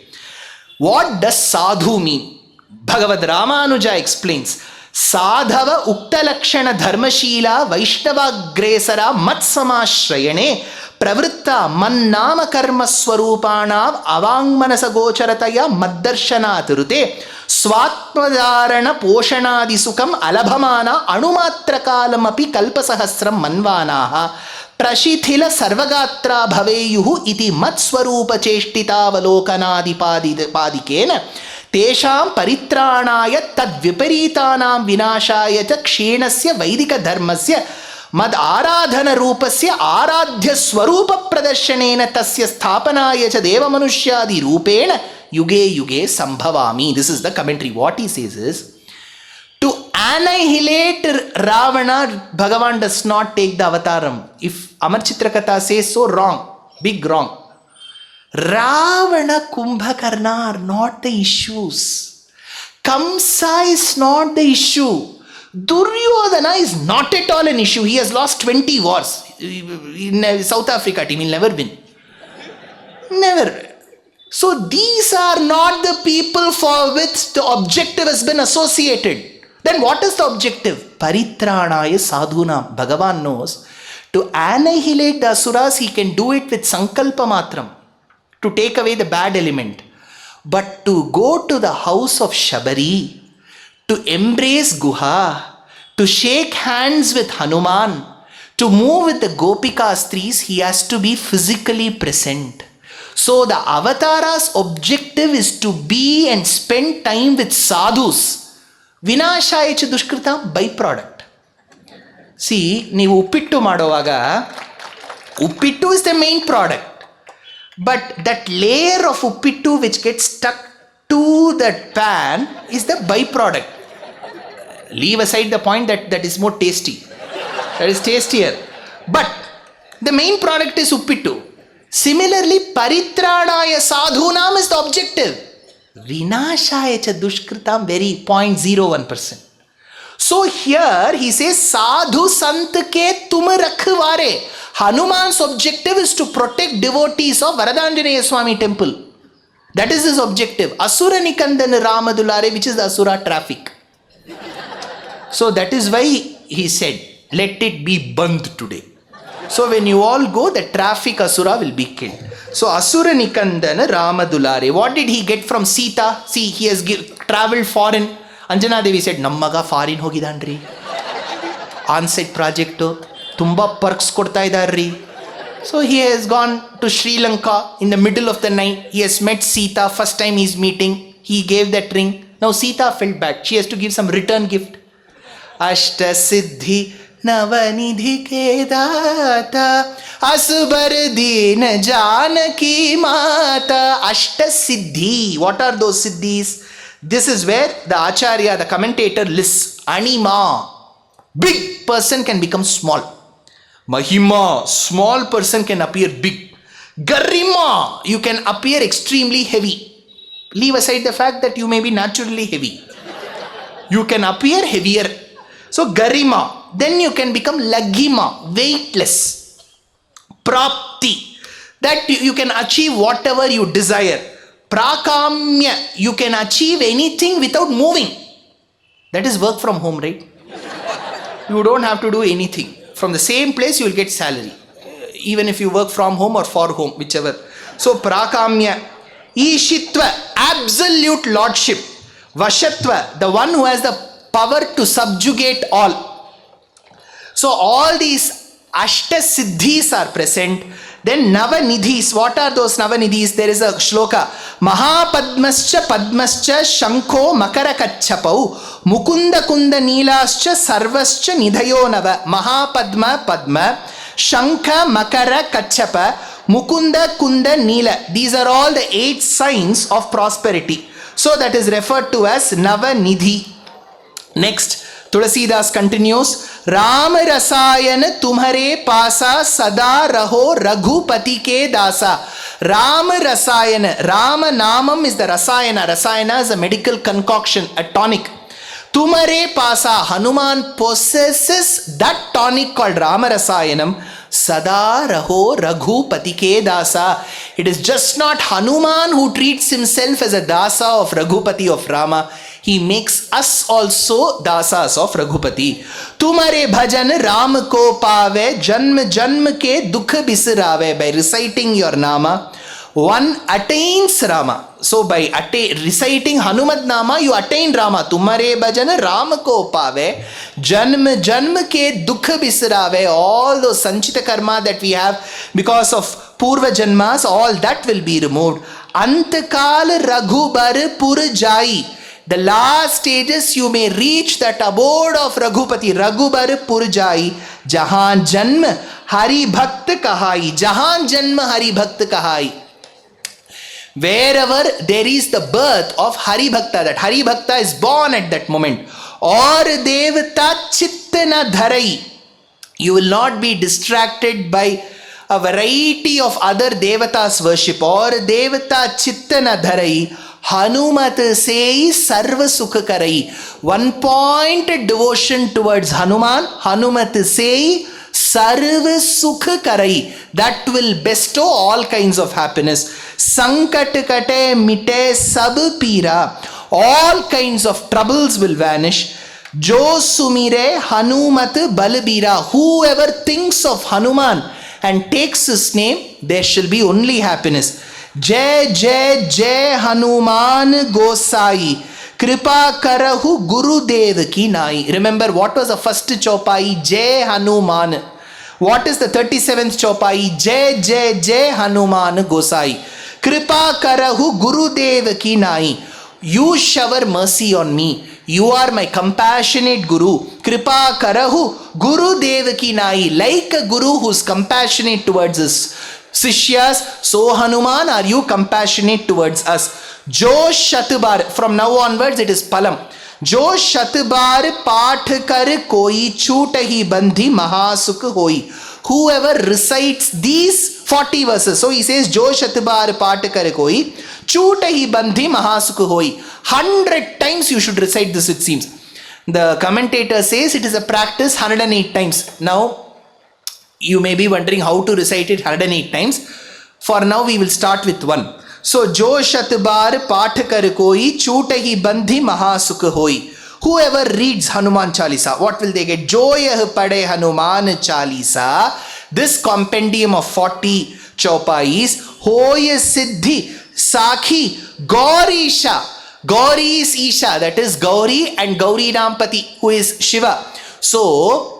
What does sadhu mean? Bhagavad Ramanuja explains. Sadhava uktalakshana dharmashila vaishnavagresara matsamashrayane pravritta mannama karma swarupanav avangmanasa gocharataya maddarshanat rute swatmadarana poshanadi sukam alabhamana anumatrakalam api kalpasahasram manvanaha prashithila sarvagatra bhaveyuhu iti matswarupa cheshtitavalokanadi padikena tesham paritrāṇāya tad viparītānām vināṣāya ca kṣēnasya vaidika dharmasya mad ārādhana rūpasya ārādhya swarupa pradarṣanena tasya sthāpanāya ca deva manuṣyādi rūpena yuge yuge sambhavāmi. This is the commentary. What he says is, to annihilate Ravana, Bhagavan does not take the avataram. If Amar Chitrakatha says so, wrong, big wrong. Ravana, Kumbhakarna are not the issues. Kamsa is not the issue. Duryodhana is not at all an issue. He has lost 20 wars. In South Africa team, he'll never win. Never. So these are not the people for which the objective has been associated. Then what is the objective? Paritranaya sadhuna. Bhagavan knows. To annihilate the asuras, he can do it with sankalpa matram. To take away the bad element. But to go to the house of Shabari, to embrace Guha, to shake hands with Hanuman, to move with the Gopika Stris, he has to be physically present. So the avatara's objective is to be and spend time with sadhus. Vinashaya cha dushkritam, byproduct. See, ನೀವು ಉಪ್ಪಿಟ್ಟು ಮಾಡುವಾಗ ಉಪ್ಪಿಟ್ಟು is the main product. But that layer of uppittu which gets stuck to that pan is the byproduct. Leave aside the point that is more tasty. That is tastier. But the main product is uppittu. Similarly, paritranaya sadhunam is the objective. Vinashaya cha dushkritam, very 0.01%. So here he says, sadhu sant ke tum rakhware. Hanuman's objective is to protect devotees of Varadanjaneya Swami temple. That is his objective. Asura Nikandan Ramadulare, which is the Asura traffic. So that is why he said, let it be bandh today. So when you all go, the traffic Asura will be killed. So Asura Nikandan Ramadulare. What did he get from Sita? See, he has traveled foreign. Anjana Devi said, Nammaga foreign hogidandri. On-site project. Tumba perks kodta idarri. So he has gone to Sri Lanka in the middle of the night. He has met Sita. First time he is meeting. He gave that ring. Now Sita felt bad. She has to give some return gift. Ashta Siddhi Navanidhi ke data Asbar Din Janaki Mata. Ashta Siddhi. What are those Siddhis? This is where the Acharya, the commentator, lists. Anima. Big person can become small. Mahima, small person can appear big. Garima, you can appear extremely heavy. Leave aside the fact that you may be naturally heavy. You can appear heavier. So Garima, then you can become Laghima, weightless. Prapti, that you can achieve whatever you desire. Prakamya, you can achieve anything without moving. That is work from home, right? You don't have to do anything. From the same place you will get salary. Even if you work from home or for home, whichever. So prakamya. Ishitva, absolute lordship. Vashatva, the one who has the power to subjugate all. So all these Ashta Siddhis are present. Then Navanidhis, what are those Navanidhis? There is a shloka. Mahapadmascha Padmascha Shankho Makara Kachapau Mukunda Kunda Nilascha Sarvascha Nidhayo Nava. Mahapadma Padma Shankha Makara Kachapa Mukunda Kunda Nila. These are all the 8 signs of prosperity. So that is referred to as Navanidhi. Next, Tulasidas continues, Ram Rasayan Tumhare Pasa Sada Raho Raghupati Ke Dasa. Ram Rasayana. Rama Namam is the Rasayana. Rasayana is a medical concoction, a tonic. Tumare pasa, Hanuman possesses that tonic called Ramarasayanam. Sada raho Raghupati ke dasa. It is just not Hanuman who treats himself as a dasa of Raghupati of Rama. He makes us also dasas of Raghupati. Tumare bhajan Ram ko pave, janm janm ke dukh bisrave. By reciting your nama, one attains Rama. So by reciting Hanumat Nama, you attain Rama. Tumare bhajan Ram ko pave, janm janm ke dukh bisrave. All those sanchita karma that we have because of purva janmas, all that will be removed. Antakal Raghubar pur jai. The last stages you may reach that abode of Raghupati. Raghubar pur jai, jahan janm Hari Bhakt kahai. Jahan janma Hari Bhakt kahai. Wherever there is the birth of Hari Bhakta, that Hari Bhakta is born at that moment. Or Devata Chittana Dharai. You will not be distracted by a variety of other Devatas worship. Or Devata Chittana Dharai. Hanumat sei sarva sukha karai. One pointed devotion towards Hanuman. Hanumat sei sarva sukha karai. That will bestow all kinds of happiness. Sankat kate mite sab pira. All kinds of troubles will vanish. Jo sumire Hanumat balbira. Whoever thinks of Hanuman and takes his name, there shall be only happiness. Jai Jai Jai Hanuman Gosai, Kripa Karahu Gurudev ki nai. Remember, what was the first chaupai? Jai Hanuman. What is the 37th chaupai? Jai Jai Jai Hanuman Gosai, Kripa Karahu Gurudev ki nai. You shower mercy on me. You are my compassionate Guru. Kripa Karahu Gurudev ki nai. Like a Guru who is compassionate towards us Sishyas, so Hanuman, are you compassionate towards us? Jo Shatbar, from now onwards it is Palam. Jo Shatbar Paath kar koi chutahi bandhi mahasukh hoi. Whoever recites these 40 verses, so he says Jo Shatbar Paath kar koi chutahi bandhi mahasukh hoi. 100 times you should recite this, it seems. The commentator says it is a practice 108 times. Now, you may be wondering how to recite it 108 times. For now, we will start with one. So, Jo Shatbar Paath kar koi chutahi bandhi mahasukh hoi. Whoever reads Hanuman Chalisa, what will they get? Jo yah pade Hanuman Chalisa. This compendium of 40 chaupais. Hoy siddhi sakhi Gaurisha. Gauri is Isha, that is Gauri, and Gauri Rampati, who is Shiva. So,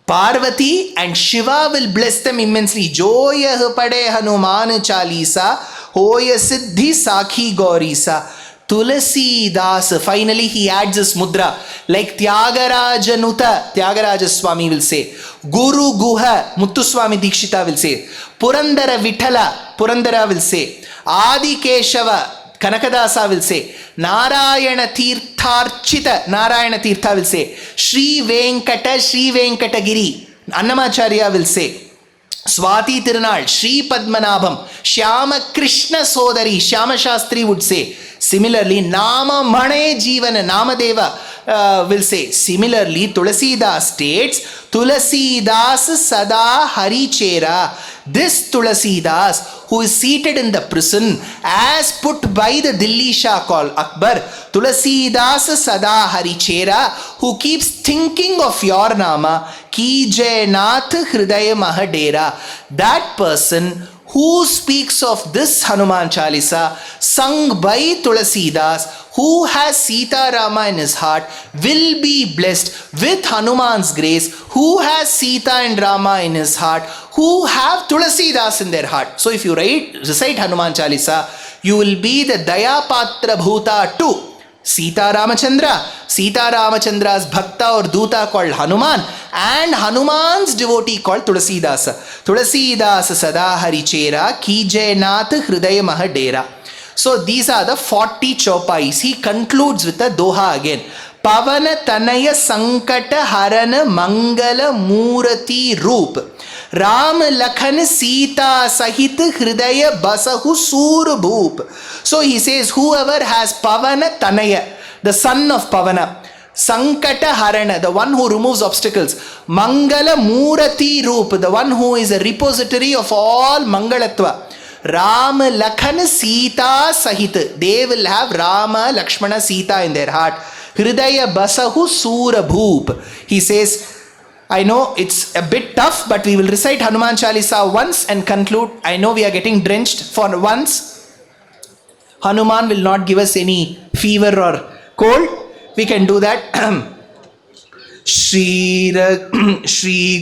Parvati and Shiva will bless them immensely. Jo yah pade Hanuman Chalisa, hoya siddhi sakhi Gaurisa. Tulasi Das, finally he adds this mudra, like Tyagarajanuta, Tyagaraja Swami will say. Guru Guha, Muttuswami Dikshita will say. Purandara Vithala, Purandara will say. Adi Keshava, Kanakadasa will say. Narayana Tirtharchita, Narayana Tirtha will say. Sri Venkatagiri, Annamacharya will say. Swati Tirunal, Sri Padmanabham, Shyama Krishna Sodari, Shyama Shastri would say. Similarly, Nama Mane Jivana, Namadeva will say. Similarly, Tulasidas states, Tulasidas Sada Hari Chera. This Tulasidas, who is seated in the prison as put by the Dilli Shah called Akbar, Tulasidas Sada Hari Chera, who keeps thinking of your Nama, Ki Jai Nath Hridaya Mahadera. That person who speaks of this Hanuman Chalisa, sung by Tulasidas, who has Sita Rama in his heart, will be blessed with Hanuman's grace, who has Sita and Rama in his heart, who have Tulasidas in their heart. So if you recite Hanuman Chalisa, you will be the Daya Patra Bhuta to Sita Ramachandra's Bhakta or Duta called Hanuman, and Hanuman's devotee called Tulasidas. Tulasidas Sada Hari Chera, Ki Jai Nath Hridaya Mahadera. So these are the 40 chaupais. He concludes with a doha again. Pavana Tanaya Sankata Harana Mangala Murati Roop. Ram Lakhan Sita Sahit Hridaya Basahu Sur Bhoop. So he says, whoever has Pavana Tanaya, the son of Pavana, Sankata Harana, the one who removes obstacles. Mangala Murati Roop, the one who is a repository of all Mangalatva. Rama Lakshmana Sita Sahit. They will have Rama, Lakshmana, Sita in their heart. Hridaya Basahu Sura Bhoop. He says, I know it's a bit tough, but we will recite Hanuman Chalisa once and conclude. I know we are getting drenched for once. Hanuman will not give us any fever or cold. We can do that. Shri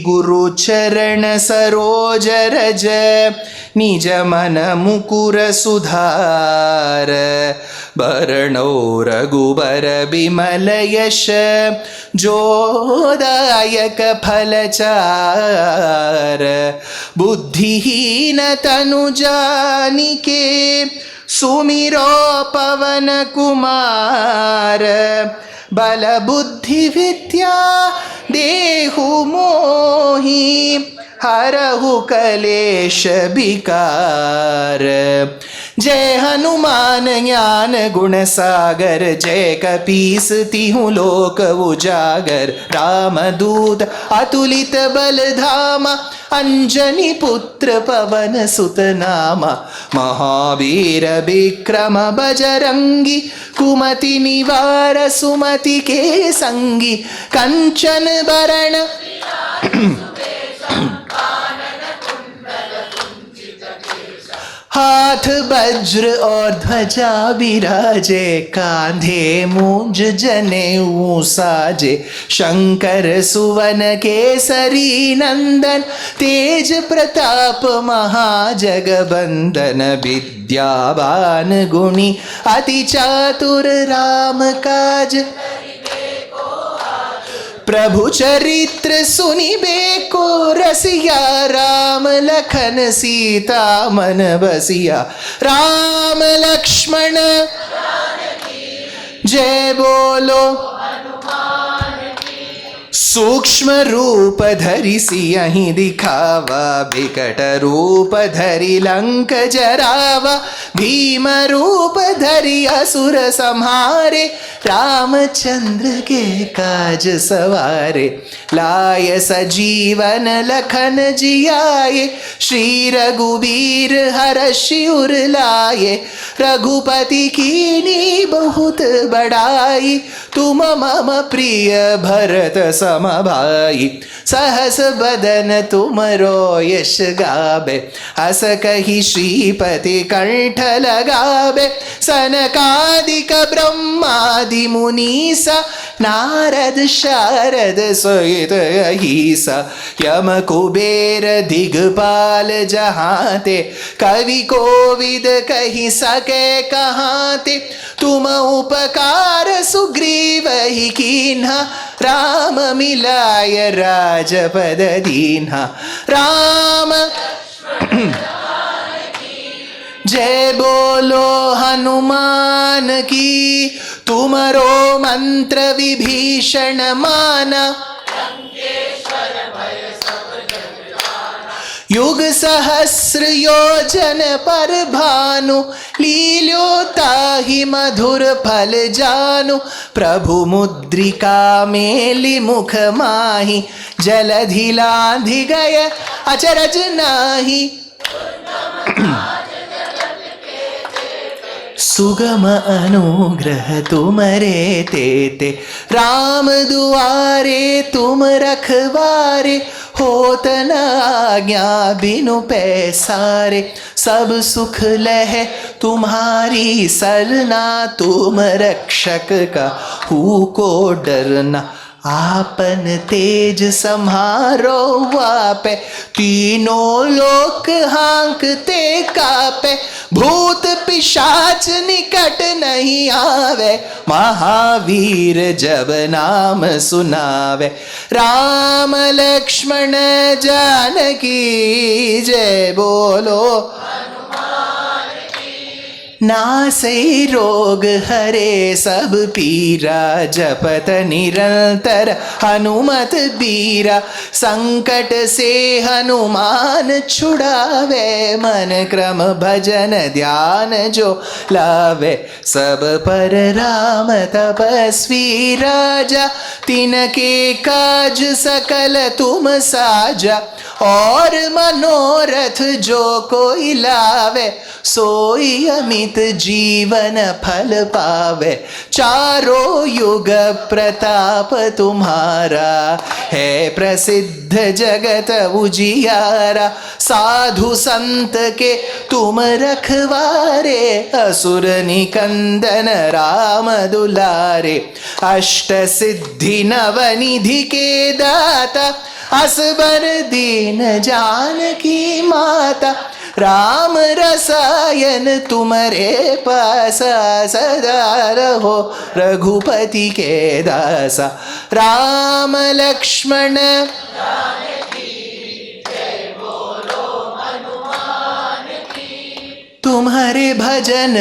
Guru Charana Saroja Raja Nija Mana Mukura Sudhara Barano Raghubara Bimala Yasha Jodayaka Phalachara Buddhihina Tanujanike Sumiro Pavana Kumara Bala Buddhi Vidya Dehu Mohi Harahu Kalesha Bikar Jai Hanuman Jnana Gunasagar Jai Kapis Tihu Loka Ujagar Ramadut Atulita Baladhama Anjani Putra Pavana Sutanama Mahavira Bikrama Bajarangi Kumati Nivara Sumati Ke Sangi Kanchan Barana हाथ वज्र और ध्वजा विराजे कांधे मूंज जनेऊ साजे शंकर सुवन केसरी नंदन तेज प्रताप महाजगबंदन विद्यावान गुणी अति चातुर राम काज प्रभु चरित्र सुनिबे को रसिया राम लखन सीता मन बसिया राम लक्ष्मण जय बोलो सूक्ष्म रूप धरि सियहि दिखावा विकट रूप धरि लंक जरावा भीम रूप धरि असुर संहारे रामचंद्र के काज सवारे लाय सजीवन लखन जियाए श्री रघुबीर हर्षि उर लाए रघुपति कीनी बहुत बड़ाई तुम मम प्रिय भरत समभाई सहस बदन तुमरो यश गावे हस कहि श्रीपति कंठ लगावे सनकादिक ब्रह्मादि मुनीसा नारद शारद सहित अहिसा यम कुबेर दिगपाल जहाते कवि कोविद कहि सके कहाते तुम उपकार सुग्रीव ही कीन्हा राम मिलाय राजपद दीन्हा राम जय बोलो हनुमान की तुमरो मंत्र विभीषण माना युग सहस्र योजन पर भानु लील्योता ही मधुर फल जानु प्रभु मुद्रिका मेलि मुख माही जलधि लांघि गय अचरज नाही सुगम अनुग्रह तुमरे तेते राम दुआरे तुम रखवारे होत न आज्ञा बिनु पैसारे सब सुख लह तुम्हारी सरना तुम रक्षक का हु को डरना आपन तेज सम्हारो वापे तीनों लोक हांकते कापे भूत पिशाच निकट नहीं आवे महावीर जब नाम सुनावे राम लक्ष्मण जानकी जय बोलो नासै रोग हरे सब पीरा, जपत निरंतर हनुमत बीरा। संकट से हनुमान छुड़ावे, मन क्रम भजन ध्यान जो लावे। सब पर राम तपस्वी राजा, तिनके काज सकल तुम साजा। और मनोरथ जो कोई लावे, सोई अमित जीवन फल पावे। चारों युग प्रताप तुम्हारा, है प्रसिद्ध जगत उजियारा। साधु संत के तुम रखवारे, असुर निकंदन राम दुलारे। अष्ट सिद्धि नवनिधि के दाता, असबर दीन जानकी माता। राम रसायन तुम्हारे पासा, सदा रहो रघुपति के दासा। राम लक्ष्मण तुम्हारे भजन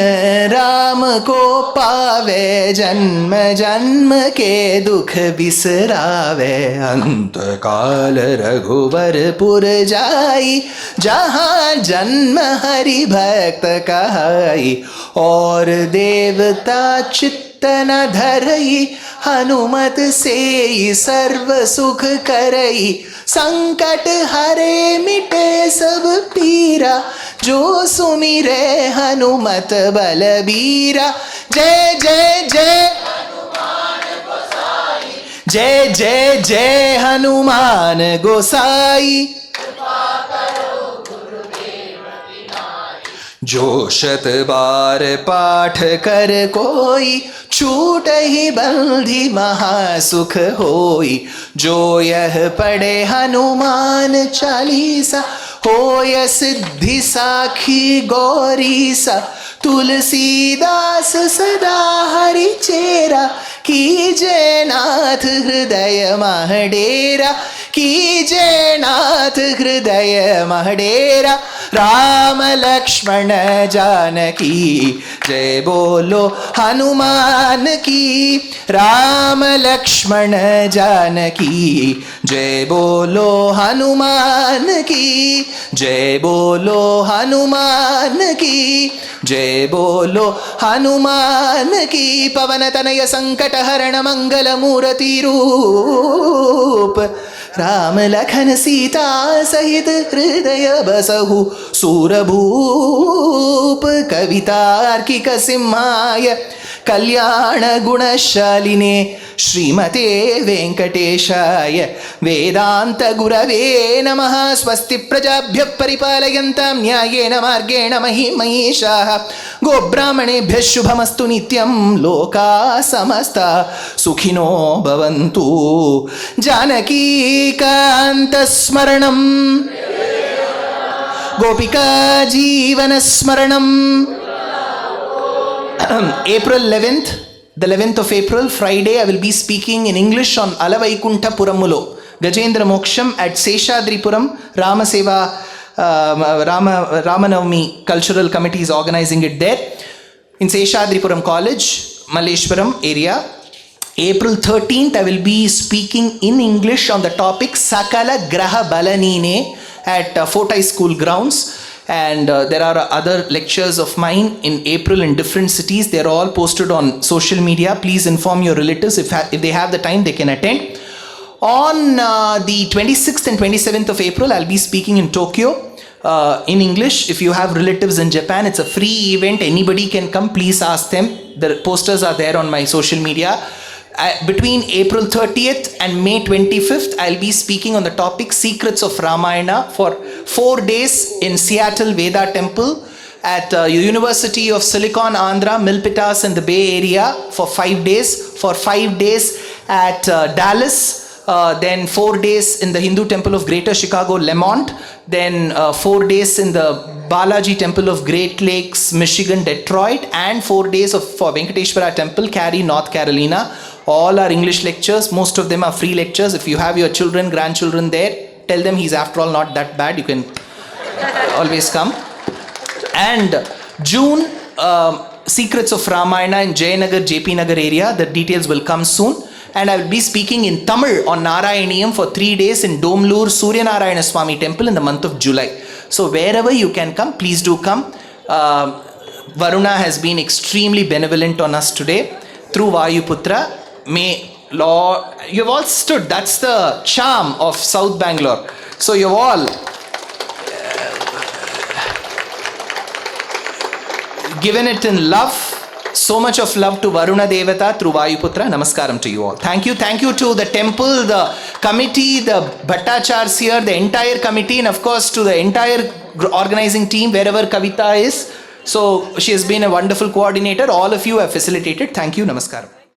राम को पावे, जन्म जन्म के दुख बिसरावे। अंत काल रघुवरपुर जाई, जहाँ जन्म हरि भक्त कहाई। और देवता चित्त न धरई, हनुमत से सर्व सुख करई। संकट हरे मिटे सब पीरा, जो सुमिरे हनुमत बलबीरा। जय जय जय हनुमान गोसाई, जय जय जय हनुमान गोसाई। जो शत बार पाठ कर कोई, छूट ही बंधी महासुख होई। जो यह पढ़े हनुमान चालीसा, होय सिद्धि साखी गौरीसा। तुलसीदास सदा हरि चेरा, कीजे नाथ हृदय मह डेरा। कीजे नाथ हृदय मह डेरा। राम लक्ष्मण जानकी, जय बोलो हनुमान की। राम लक्ष्मण जानकी, जय बोलो हनुमान की। जय बोलो हनुमान की, जय बोलो हनुमान की। पवन तनय संकट हरण मंगल मूर्ति रूप, राम लखन सीता सहित हृदय बसहु। सूरभूप कवितार्किक सिंहाय, कल्याण गुणशालिने श्रीमते वेंकटेशाय वेदांत गुरवे नमः। स्वस्ति प्रजाभ्यः परिपालयन्तां न्यायेन मार्गेण महिषाः। गोब्राह्मणेभ्यः शुभमस्तु नित्यं, लोकाः समस्ताः सुखिनो भवन्तु। जानकीकान्तस्मरणं, गोपिका जीवनस्मरणं। April 11th, the 11th of April, Friday, I will be speaking in English on Alavaikuntha Puramulo, Gajendra Moksham at Seshadripuram. Ramanavami Cultural Committee is organizing it there in Seshadripuram College, Malleshwaram area. April 13th, I will be speaking in English on the topic Sakala Graha Balanine at Fortai School grounds. And there are other lectures of mine in April in different cities. They are all posted on social media. Please inform your relatives. If they have the time, they can attend. On the 26th and 27th of April, I'll be speaking in Tokyo in English. If you have relatives in Japan, it's a free event. Anybody can come. Please ask them. The posters are there on my social media. Between April 30th and May 25th, I'll be speaking on the topic Secrets of Ramayana for 4 days in Seattle Veda Temple, at University of Silicon, Andhra, Milpitas in the Bay Area for 5 days. For 5 days at Dallas, then 4 days in the Hindu Temple of Greater Chicago, Lemont, then 4 days in the Balaji Temple of Great Lakes, Michigan, Detroit, and 4 days for Venkateshwara Temple, Cary, North Carolina. All are English lectures. Most of them are free lectures. If you have your children, grandchildren there, tell them he's after all not that bad. You can always come. And June Secrets of Ramayana in Jayanagar, JP Nagar area. The details will come soon. And I will be speaking in Tamil on Narayaniyam for 3 days in Domlur Surya Narayana Swami temple in the month of July. So wherever you can come, please do come. Varuna has been extremely benevolent on us today through Vayuputra. May Lord, you have all stood. That's the charm of South Bangalore. So you have all given it in love. So much of love to Varuna Devata through Vayuputra. Namaskaram to you all. Thank you. Thank you to the temple, the committee, the Bhattachars here, the entire committee, and of course to the entire organizing team wherever Kavita is. So she has been a wonderful coordinator. All of you have facilitated. Thank you. Namaskaram.